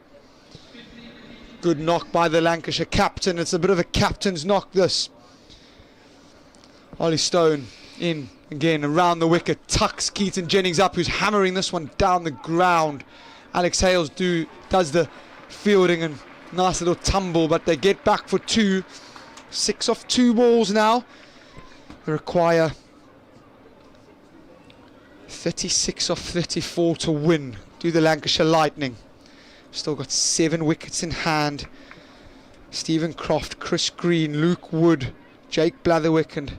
Good knock by the Lancashire captain. It's a bit of a captain's knock, this. Ollie Stone in Again, around the wicket, tucks Keaton Jennings up, who's hammering this one down the ground. Alex Hales does the fielding and nice little tumble, but they get back for 2. 6 off 2 balls now. They require 36 off 34 to win. Do the Lancashire Lightning. Still got 7 wickets in hand. Stephen Croft, Chris Green, Luke Wood, Jake Blatherwick and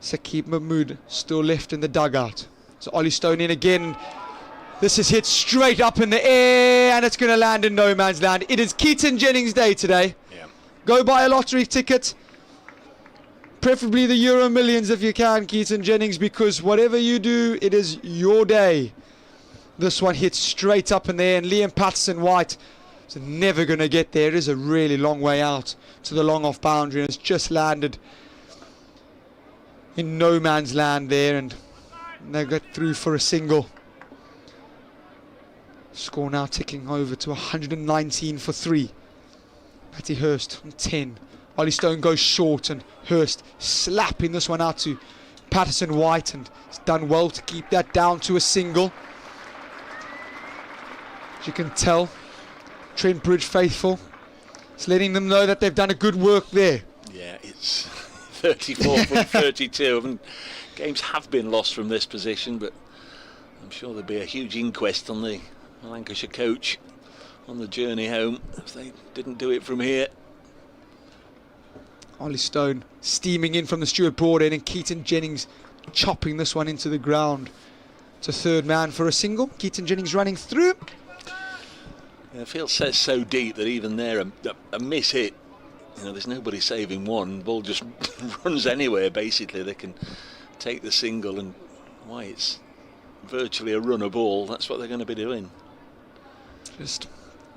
Saqib Mahmood still left in the dugout. So Ollie Stone in again. This is hit straight up in the air and it's going to land in no man's land. It is Keaton Jennings' day today. Yeah. Go buy a lottery ticket. Preferably the Euro Millions if you can, Keaton Jennings, because whatever you do, it is your day. This one hits straight up in there and Liam Patterson-White is never going to get there. It is a really long way out to the long off boundary and it's just landed in no man's land there and they get through for a single. Score now ticking over to 119 for 3. Matty Hurst on 10. Ollie Stone goes short and Hurst slapping this one out to Patterson-White and he's done well to keep that down to a single. As you can tell, Trent Bridge faithful. It's letting them know that they've done a good work there. Yeah, it's 34 from 32. And games have been lost from this position, but I'm sure there'll be a huge inquest on the Lancashire coach on the journey home if they didn't do it from here. Ollie Stone steaming in from the Stuart Broad end and Keaton Jennings chopping this one into the ground. It's a third man for a single. Keaton Jennings running through. Yeah, the field says so deep that even there a miss hit, you know, there's nobody saving one. The ball just runs anywhere basically. They can take the single and why it's virtually a runner ball. That's what they're going to be doing. Just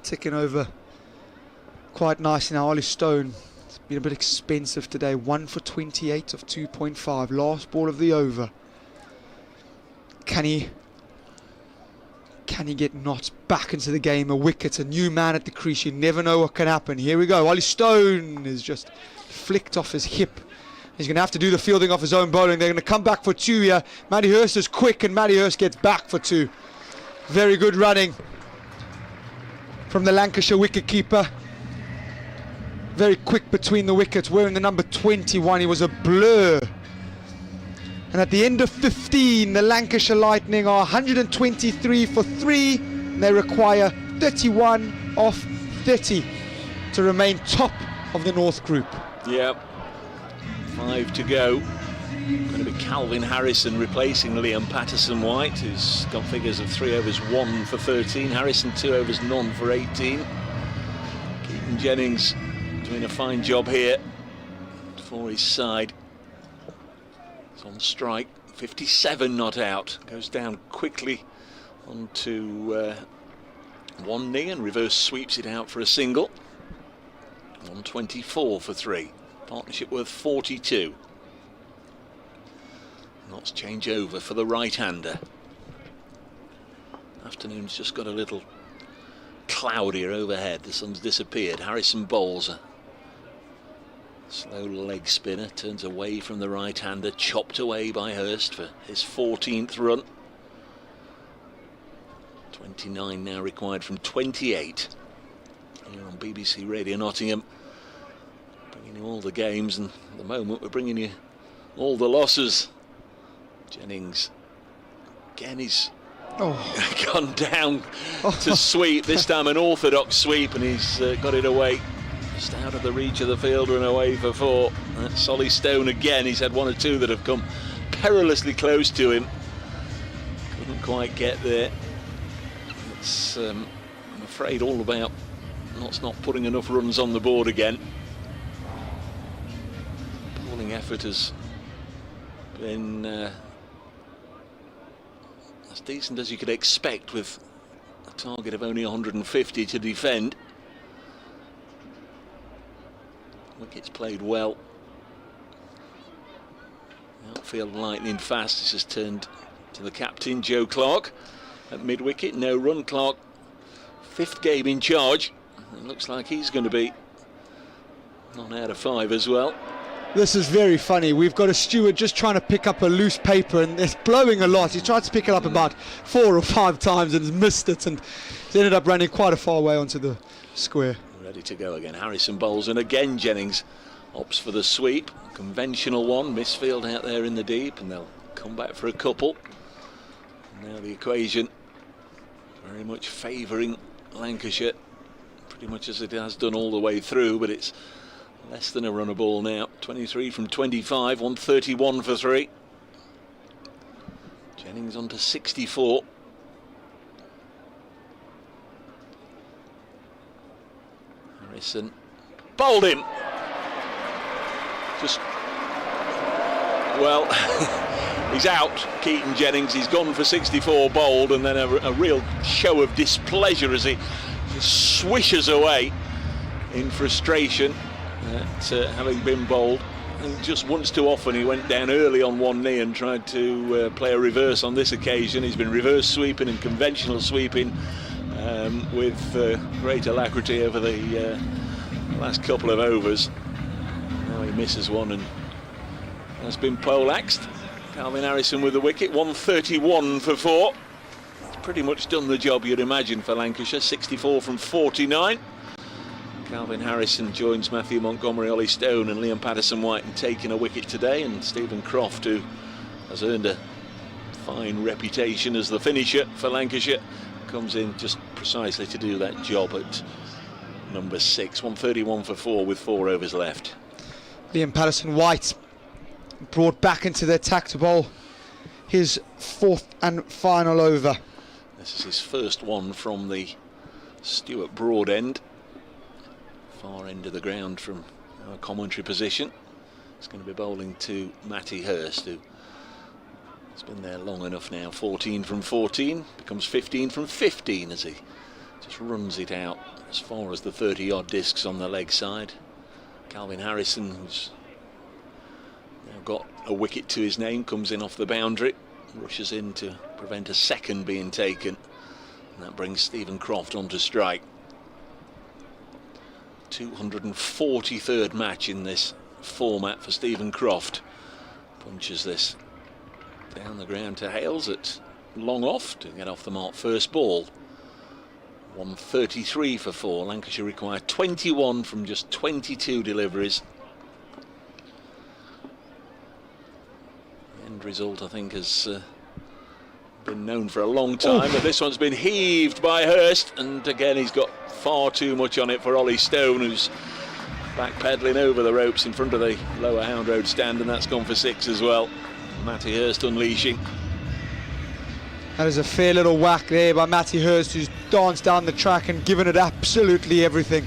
ticking over quite nicely now. Ollie Stone, it's been a bit expensive today. 1 for 28 of 2.5. Last ball of the over. Can he get Knott back into the game? A wicket, a new man at the crease. You never know what can happen. Here we go. Ollie Stone is just flicked off his hip. He's going to have to do the fielding off his own bowling. They're going to come back for 2 here. Matty Hurst is quick and Matty Hurst gets back for 2. Very good running from the Lancashire wicket-keeper. Very quick between the wickets, wearing the number 21. He was a blur. And at the end of 15, the Lancashire Lightning are 123 for 3. And they require 31 off 30 to remain top of the North Group. Yep. 5 to go. Going to be Calvin Harrison replacing Liam Patterson-White, who's got figures of 3 overs 1 for 13. Harrison 2 overs none for 18. Keaton Jennings doing a fine job here for his side. It's on strike. 57 not out. Goes down quickly onto one knee and reverse sweeps it out for a single. 124 for 3. Partnership worth 42. Knott's change over for the right-hander. Afternoon's just got a little cloudier overhead. The sun's disappeared. Harrison bowls a slow leg spinner, turns away from the right-hander, chopped away by Hurst for his 14th run. 29 now required from 28. Here on BBC Radio Nottingham, bringing you all the games, and at the moment we're bringing you all the losses. Jennings again, he's gone down to sweep, this time an orthodox sweep, and he's got it away just out of the reach of the fielder and away for 4. That's Ollie Stone again. He's had 1 or 2 that have come perilously close to him, couldn't quite get there. It's I'm afraid all about Knott's not putting enough runs on the board again. Bowling effort has been as decent as you could expect with a target of only 150 to defend. Wickets played well. Outfield lightning fast. This has turned to the captain, Joe Clark, at mid-wicket. No run. Clark, 5th game in charge. It looks like he's going to be 1 out of 5 as well. This is very funny. We've got a steward just trying to pick up a loose paper, and it's blowing a lot. He's tried to pick it up about 4 or 5 times and has missed it, and he's ended up running quite a far way onto the square. Ready to go again. Harrison bowls, and again Jennings opts for the sweep. Conventional one, misfield out there in the deep, and they'll come back for a couple. Now the equation very much favouring Lancashire, pretty much as it has done all the way through, but it's less than a runner ball now. 23 from 25, 131 for 3. Jennings on to 64. Harrison bowled him. Just, well, he's out, Keaton Jennings. He's gone for 64 bowled, and then a real show of displeasure as he just swishes away in frustration at having been bowled. And just once too often he went down early on one knee and tried to play a reverse on this occasion. He's been reverse sweeping and conventional sweeping with great alacrity over the last couple of overs. Now he misses one and has been poleaxed. Calvin Harrison with the wicket, 131 for 4. It's pretty much done the job you'd imagine for Lancashire, 64 from 49. Calvin Harrison joins Matthew Montgomery, Ollie Stone and Liam Patterson-White in taking a wicket today, and Stephen Croft, who has earned a fine reputation as the finisher for Lancashire, comes in just precisely to do that job at number 6. 131 for 4 with 4 overs left. Liam Patterson-White brought back into the attack to bowl his 4th and final over. This is his first one from the Stuart Broad end, far end of the ground from our commentary position. He's going to be bowling to Matty Hurst, who has been there long enough now. 14 from 14, becomes 15 from 15 as he just runs it out as far as the 30-odd discs on the leg side. Calvin Harrison, who's now got a wicket to his name, comes in off the boundary, rushes in to prevent a second being taken, and that brings Stephen Croft on to strike. 243rd match in this format for Stephen Croft. Punches this down the ground to Hales at long off to get off the mark first ball. 133 for 4. Lancashire require 21 from just 22 deliveries. The end result, I think, has been known for a long time, but this one's been heaved by Hurst, and again he's got far too much on it for Ollie Stone, who's backpedaling over the ropes in front of the lower Hound Road stand, and that's gone for 6 as well. Matty Hurst unleashing. That is a fair little whack there by Matty Hurst, who's danced down the track and given it absolutely everything.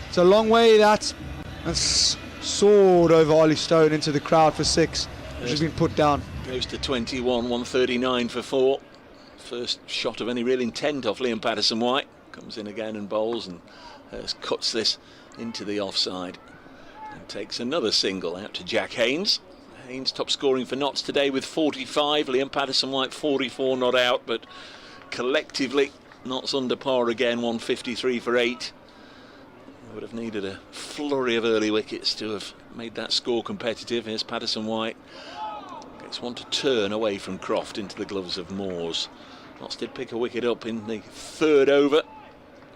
It's a long way that, and soared over Ollie Stone into the crowd for 6, which has been put down. Goes to 21, 139 for 4. First shot of any real intent off Liam Patterson-White. Comes in again and bowls, and Hurst cuts this into the offside and takes another single out to Jack Haynes. Haynes top scoring for Notts today with 45. Liam Patterson-White 44 not out, but collectively Notts under par again, 153 for 8. They would have needed a flurry of early wickets to have made that score competitive. Here's Patterson-White, gets one to turn away from Croft into the gloves of Moores. Notts did pick a wicket up in the 3rd over,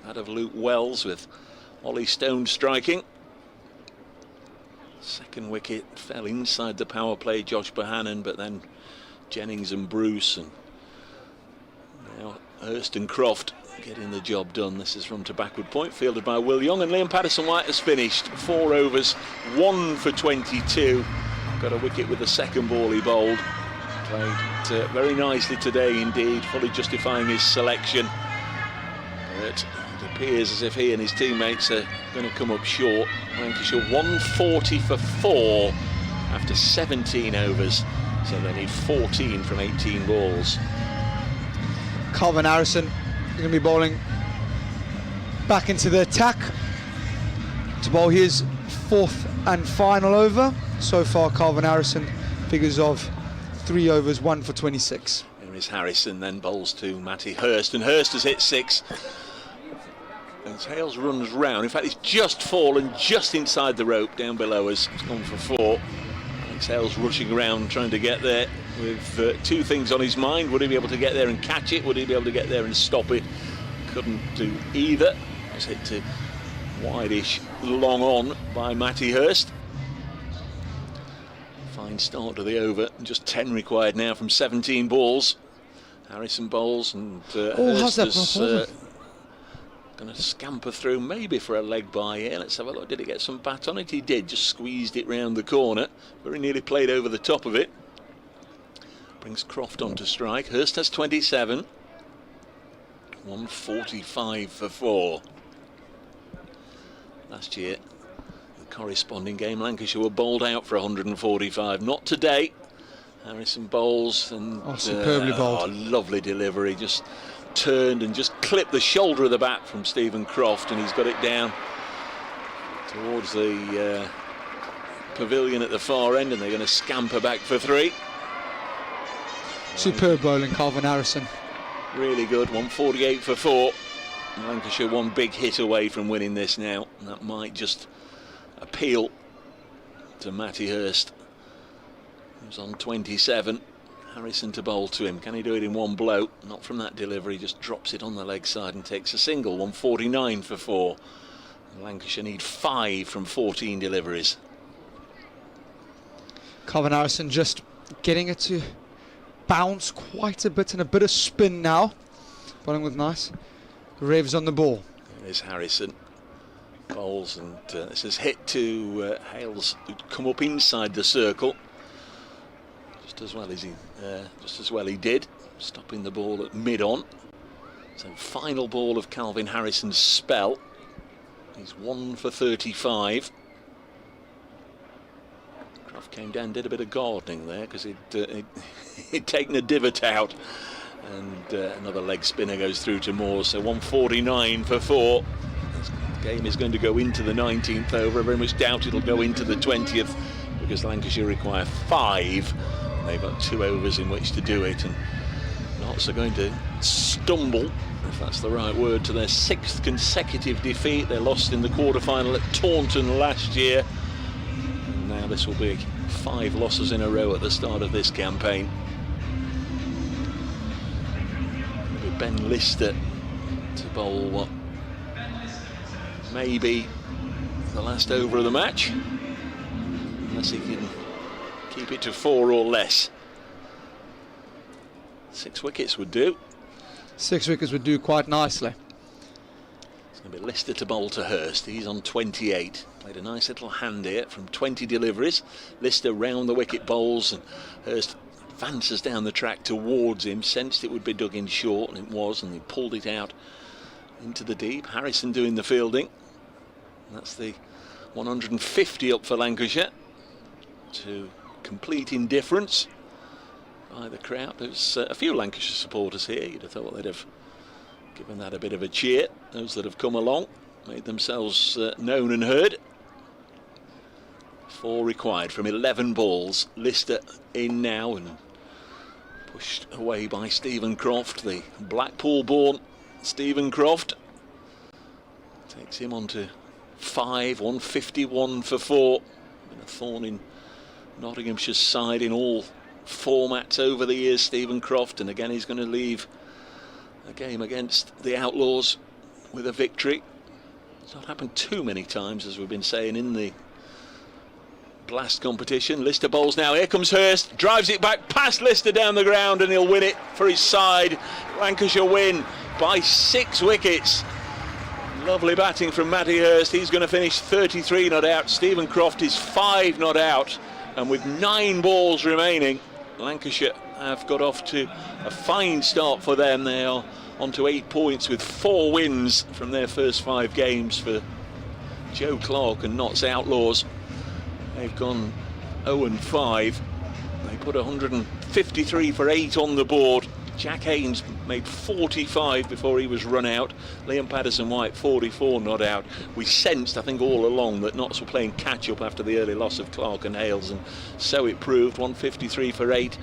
that of Luke Wells, with Ollie Stone striking. Second wicket fell inside the power play, Josh Bohannon, but then Jennings and Bruce, and now Hurst and Croft getting the job done. This is from to backward point, fielded by Will Young, and Liam Patterson-White has finished 4 overs, 1 for 22. Got a wicket with the second ball he bowled. Played very nicely today indeed, fully justifying his selection. But it appears as if he and his teammates are going to come up short. Lancashire 140 for 4 after 17 overs, so they need 14 from 18 balls. Calvin Harrison is going to be bowling back into the attack to bowl his 4th and final over. So far, Calvin Harrison figures of 3 overs, 1 for 26. There is Harrison, then bowls to Matty Hurst, and Hurst has hit 6. As Hales runs round, in fact he's just fallen just inside the rope down below us. He's gone for 4. Alex Hales rushing around trying to get there with 2 things on his mind. Would he be able to get there and catch it? Would he be able to get there and stop it? Couldn't do either. It was hit to wide-ish long on by Matty Hurst. Fine start to the over, just 10 required now from 17 balls. Harrison bowls and Hurst is going to scamper through, maybe for a leg by here. Let's have a look. Did he get some bat on it? He did, just squeezed it round the corner. Very nearly played over the top of it. Brings Croft on to strike. Hurst has 27. 145 for 4. Last year, the corresponding game, Lancashire were bowled out for 145. Not today. Harrison bowls and superbly bowled. Lovely delivery. Just turned and just clipped the shoulder of the bat from Stephen Croft, and he's got it down towards the pavilion at the far end, and they're going to scamper back for 3. Superb bowling, Calvin Harrison. Really good. 148 for 4. Lancashire 1 big hit away from winning this now, and that might just appeal to Matty Hurst, who's on 27. Harrison to bowl to him. Can he do it in 1 blow? Not from that delivery. Just drops it on the leg side and takes a single. 149 for 4. Lancashire need 5 from 14 deliveries. Calvin Harrison just getting it to bounce quite a bit and a bit of spin now. Bowling with nice revs on the ball. There's Harrison. Bowls, and this is hit to Hales, who'd come up inside the circle. Just as well he did, stopping the ball at mid-on. So final ball of Calvin Harrison's spell. He's 1 for 35. Croft came down, did a bit of gardening there because he'd taken a divot out, and another leg spinner goes through to Moore. So 149 for 4. This game is going to go into the 19th over. I very much doubt it'll go into the 20th because Lancashire require 5. They've got 2 overs in which to do it, and Notts are going to stumble, if that's the right word, to their 6th consecutive defeat. They lost in the quarter-final at Taunton last year, and now this will be 5 losses in a row at the start of this campaign. Maybe Ben Lister to bowl what maybe the last over of the match, unless he can keep it to 4 or less. 6 wickets would do. 6 wickets would do quite nicely. It's going to be Lister to bowl to Hurst. He's on 28. Played a nice little hand here from 20 deliveries. Lister round the wicket bowls, and Hurst advances down the track towards him. Sensed it would be dug in short, and it was, and he pulled it out into the deep. Harrison doing the fielding. And that's the 150 up for Lancashire, to complete indifference by the crowd. There's a few Lancashire supporters here. You'd have thought they'd have given that a bit of a cheer. Those that have come along, made themselves known and heard. 4 required from 11 balls. Lister in now and pushed away by Stephen Croft, the Blackpool-born Stephen Croft. Takes him on to 5, 151 for 4. Been a thorn in Nottinghamshire's side in all formats over the years, Stephen Croft, and again he's going to leave a game against the Outlaws with a victory. It's not happened too many times, as we've been saying, in the Blast competition. Lister bowls now. Here comes Hurst, drives it back past Lister down the ground, and he'll win it for his side. Lancashire win by 6 wickets. Lovely batting from Matty Hurst. He's going to finish 33 not out. Stephen Croft is 5 not out. And with 9 balls remaining, Lancashire have got off to a fine start for them. They are on to 8 points with 4 wins from their first 5 games for Joe Clark and Notts Outlaws. They've gone 0-5. They put 153 for 8 on the board. Jack Haynes made 45 before he was run out. Liam Patterson-White 44 not out. We sensed, I think, all along that Notts were playing catch-up after the early loss of Clark and Hales, and so it proved. 153 for 8.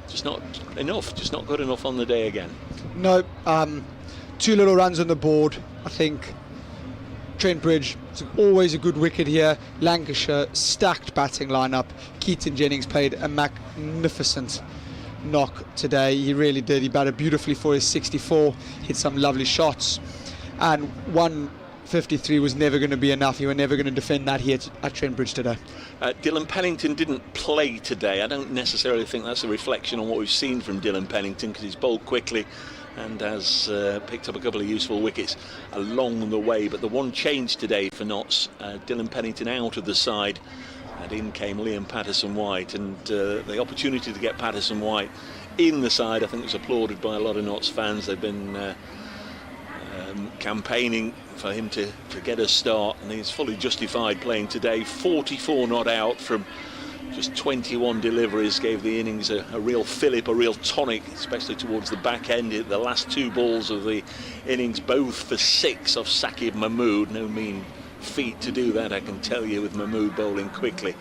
Just not enough, just not good enough on the day again. No, 2 little runs on the board. I think Trent Bridge, it's always a good wicket here. Lancashire, stacked batting lineup. Keaton Jennings played a magnificent knock today. He really did. He batted beautifully for his 64, hit some lovely shots, and 153 was never going to be enough. You were never going to defend that here at Trent Bridge today. Dylan Pennington didn't play today. I don't necessarily think that's a reflection on what we've seen from Dylan Pennington, because he's bowled quickly and has picked up a couple of useful wickets along the way. But the one change today for Notts, Dylan Pennington out of the side, and in came Liam Patterson-White, and the opportunity to get Patterson-White in the side, I think, was applauded by a lot of Notts fans. They've been campaigning for him to get a start, and he's fully justified playing today. 44 not out from just 21 deliveries, gave the innings a real fillip, a real tonic, especially towards the back end. The last 2 balls of the innings, both for 6 off Saqib Mahmood. No mean feat to do that, I can tell you, with Mahmood bowling quickly.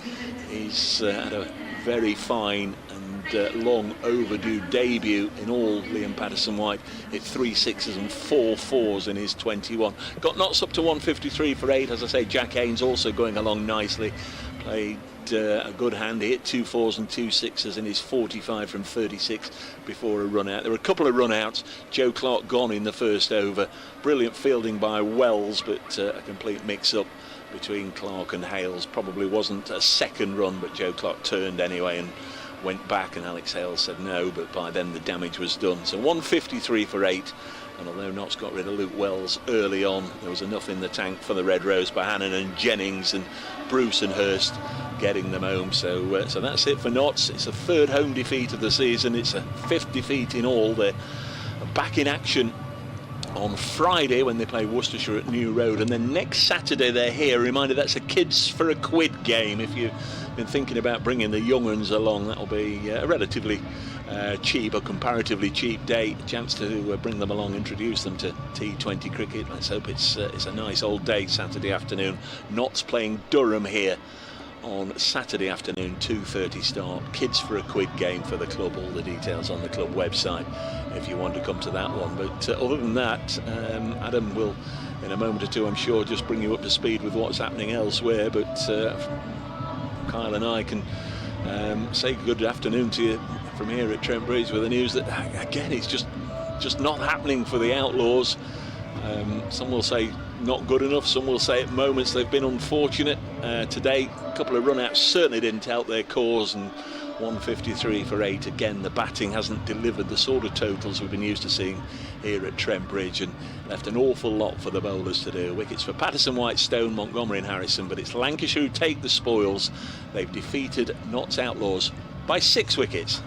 He's had a very fine and long overdue debut in all. Liam Patterson-White hit 3 6s and 4 4s in his 21. Got Notts up to 153 for 8. As I say, Jack Haynes also going along nicely. Played a good hand. He hit 2 4s and 2 6s in his 45 from 36 before a run out. There were a couple of run outs. Joe Clark gone in the first over. Brilliant fielding by Wells, but a complete mix up between Clark and Hales. Probably wasn't a second run, but Joe Clark turned anyway and went back, and Alex Hales said no, but by then the damage was done. So 153 for 8. And although Notts got rid of Luke Wells early on, there was enough in the tank for the Red Rose by Hannon and Jennings and Bruce and Hurst getting them home. So that's it for Notts. It's a 3rd home defeat of the season. It's a 5th defeat in all. They're back in action on Friday when they play Worcestershire at New Road, and then next Saturday they're here. Reminder, that's a kids for a quid game. If you've been thinking about bringing the young ones along, that'll be a relatively cheap, or comparatively cheap day. A chance to bring them along, introduce them to T20 cricket. Let's hope it's a nice old day Saturday afternoon. Notts playing Durham here on Saturday afternoon, 2:30 start. Kids for a quid game for the club. All the details on the club website if you want to come to that one. But other than that, Adam will in a moment or two, I'm sure, just bring you up to speed with what's happening elsewhere. But Kyle and I can say good afternoon to you from here at Trent Bridge with the news that again it's just not happening for the Outlaws. Some will say not good enough, some will say at moments they've been unfortunate. Today a couple of run-outs certainly didn't help their cause, and 153 for 8. Again, the batting hasn't delivered the sort of totals we've been used to seeing here at Trent Bridge, and left an awful lot for the bowlers to do. Wickets for Patterson, White, Stone, Montgomery and Harrison, but it's Lancashire who take the spoils. They've defeated Notts Outlaws by 6 wickets.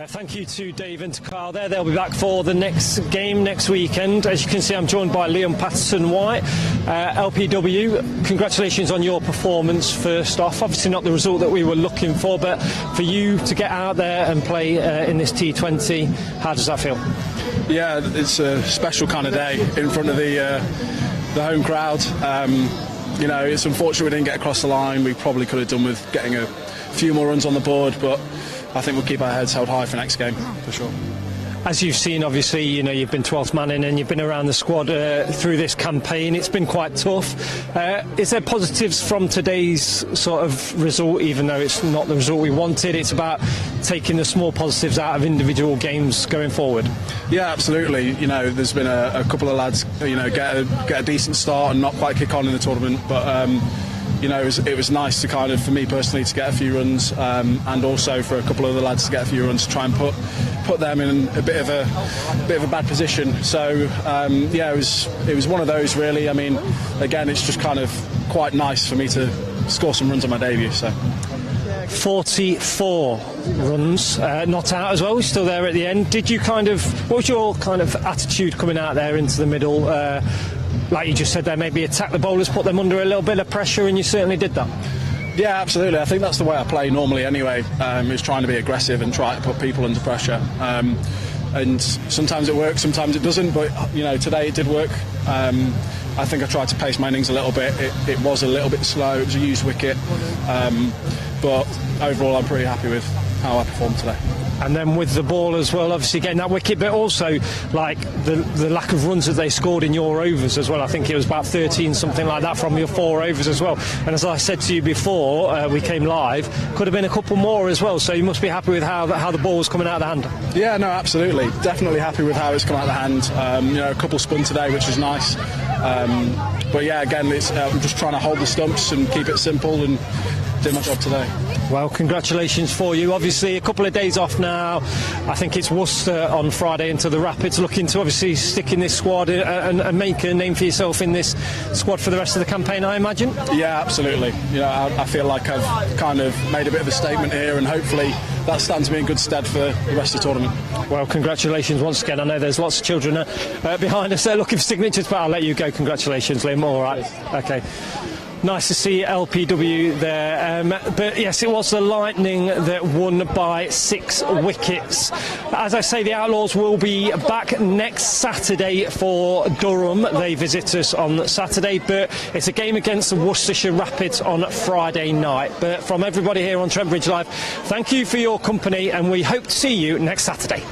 Thank you to Dave and to Carl there. They'll be back for the next game next weekend. As you can see, I'm joined by Liam Patterson-White. LPW, congratulations on your performance first off. Obviously not the result that we were looking for, but for you to get out there and play in this T20, how does that feel? Yeah, it's a special kind of day in front of the home crowd. You know, it's unfortunate we didn't get across the line. We probably could have done with getting a few more runs on the board, but I think we'll keep our heads held high for next game, for sure. As you've seen, obviously, you know, you've been 12th man in and you've been around the squad through this campaign. It's been quite tough. Is there positives from today's sort of result, even though it's not the result we wanted? It's about taking the small positives out of individual games going forward. Yeah, absolutely. You know, there's been a couple of lads, you know, get a decent start and not quite kick on in the tournament, but you know, it was nice to kind of, for me personally, to get a few runs, and also for a couple of the lads to get a few runs to try and put them in a bit of a bad position. So yeah, it was one of those really. I mean, again, it's just kind of quite nice for me to score some runs on my debut. So 44 runs, not out as well. We're still there at the end. What was your kind of attitude coming out there into the middle? Like you just said there, maybe attack the bowlers, put them under a little bit of pressure, and you certainly did that. Yeah, absolutely. I think that's the way I play normally anyway, is trying to be aggressive and try to put people under pressure. And sometimes it works, sometimes it doesn't, but you know, today it did work. I think I tried to pace my innings a little bit. It was a little bit slow. It was a used wicket. but overall I'm pretty happy with how I performed today. And then with the ball as well, obviously getting that wicket, but also like the lack of runs that they scored in your overs as well. I think it was about 13, something like that, from your 4 overs as well. And as I said to you before we came live, could have been a couple more as well. So you must be happy with how the ball was coming out of the hand. Yeah, no, absolutely. Definitely happy with how it's come out of the hand. A couple spun today, which was nice. But yeah, again, I'm just trying to hold the stumps and keep it simple and do my job today. Well, congratulations for you. Obviously, a couple of days off now. I think it's Worcester on Friday into the Rapids, looking to obviously stick in this squad and make a name for yourself in this squad for the rest of the campaign, I imagine. Yeah, absolutely. I feel like I've kind of made a bit of a statement here, and hopefully that stands me in good stead for the rest of the tournament. Well, congratulations once again. I know there's lots of children behind us there looking for signatures, but I'll let you go. Congratulations, Liam. All right. Okay. Nice to see LPW there. But yes, it was the Lightning that won by 6 wickets. As I say, the Outlaws will be back next Saturday for Durham. They visit us on Saturday, but it's a game against the Worcestershire Rapids on Friday night. But from everybody here on Trent Bridge Live, thank you for your company, and we hope to see you next Saturday.